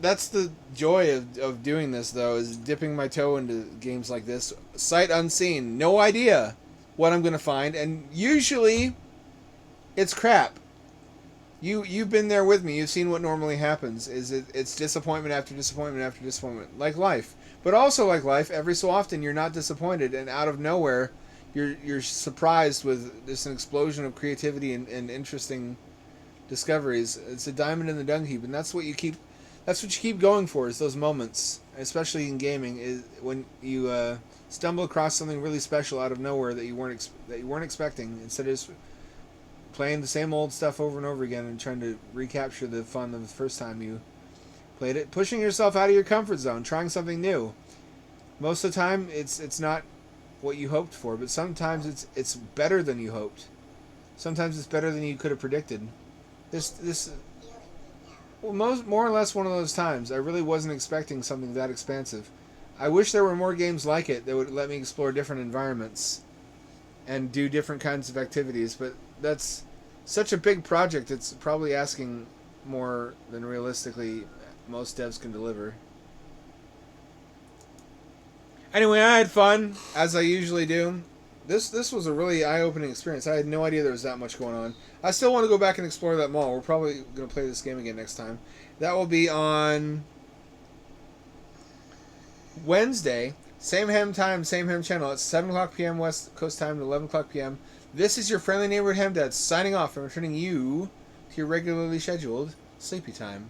that's the joy of doing this, though, is dipping my toe into games like this. Sight unseen. No idea what I'm going to find. And usually, it's crap. You've been there with me. You've seen what normally happens. It's disappointment after disappointment after disappointment. Like life. But also like life, every so often you're not disappointed, and out of nowhere, you're surprised with just an explosion of creativity and interesting discoveries. It's a diamond in the dung heap, and that's what you keep going for, is those moments, especially in gaming, is when you stumble across something really special out of nowhere that you weren't expecting, instead of just playing the same old stuff over and over again and trying to recapture the fun of the first time you played it. Pushing yourself out of your comfort zone, trying something new. Most of the time, it's not what you hoped for, but sometimes it's better than you hoped. Sometimes it's better than you could have predicted. Well, more or less one of those times. I really wasn't expecting something that expansive. I wish there were more games like it that would let me explore different environments and do different kinds of activities, but that's such a big project, it's probably asking more than realistically most devs can deliver. Anyway, I had fun, as I usually do. This was a really eye-opening experience. I had no idea there was that much going on. I still want to go back and explore that mall. We're probably going to play this game again next time. That will be on Wednesday. Same ham time, same ham channel. It's 7 o'clock p.m. West Coast time to 11 o'clock p.m. This is your friendly neighborhood ham dad signing off and returning you to your regularly scheduled sleepy time.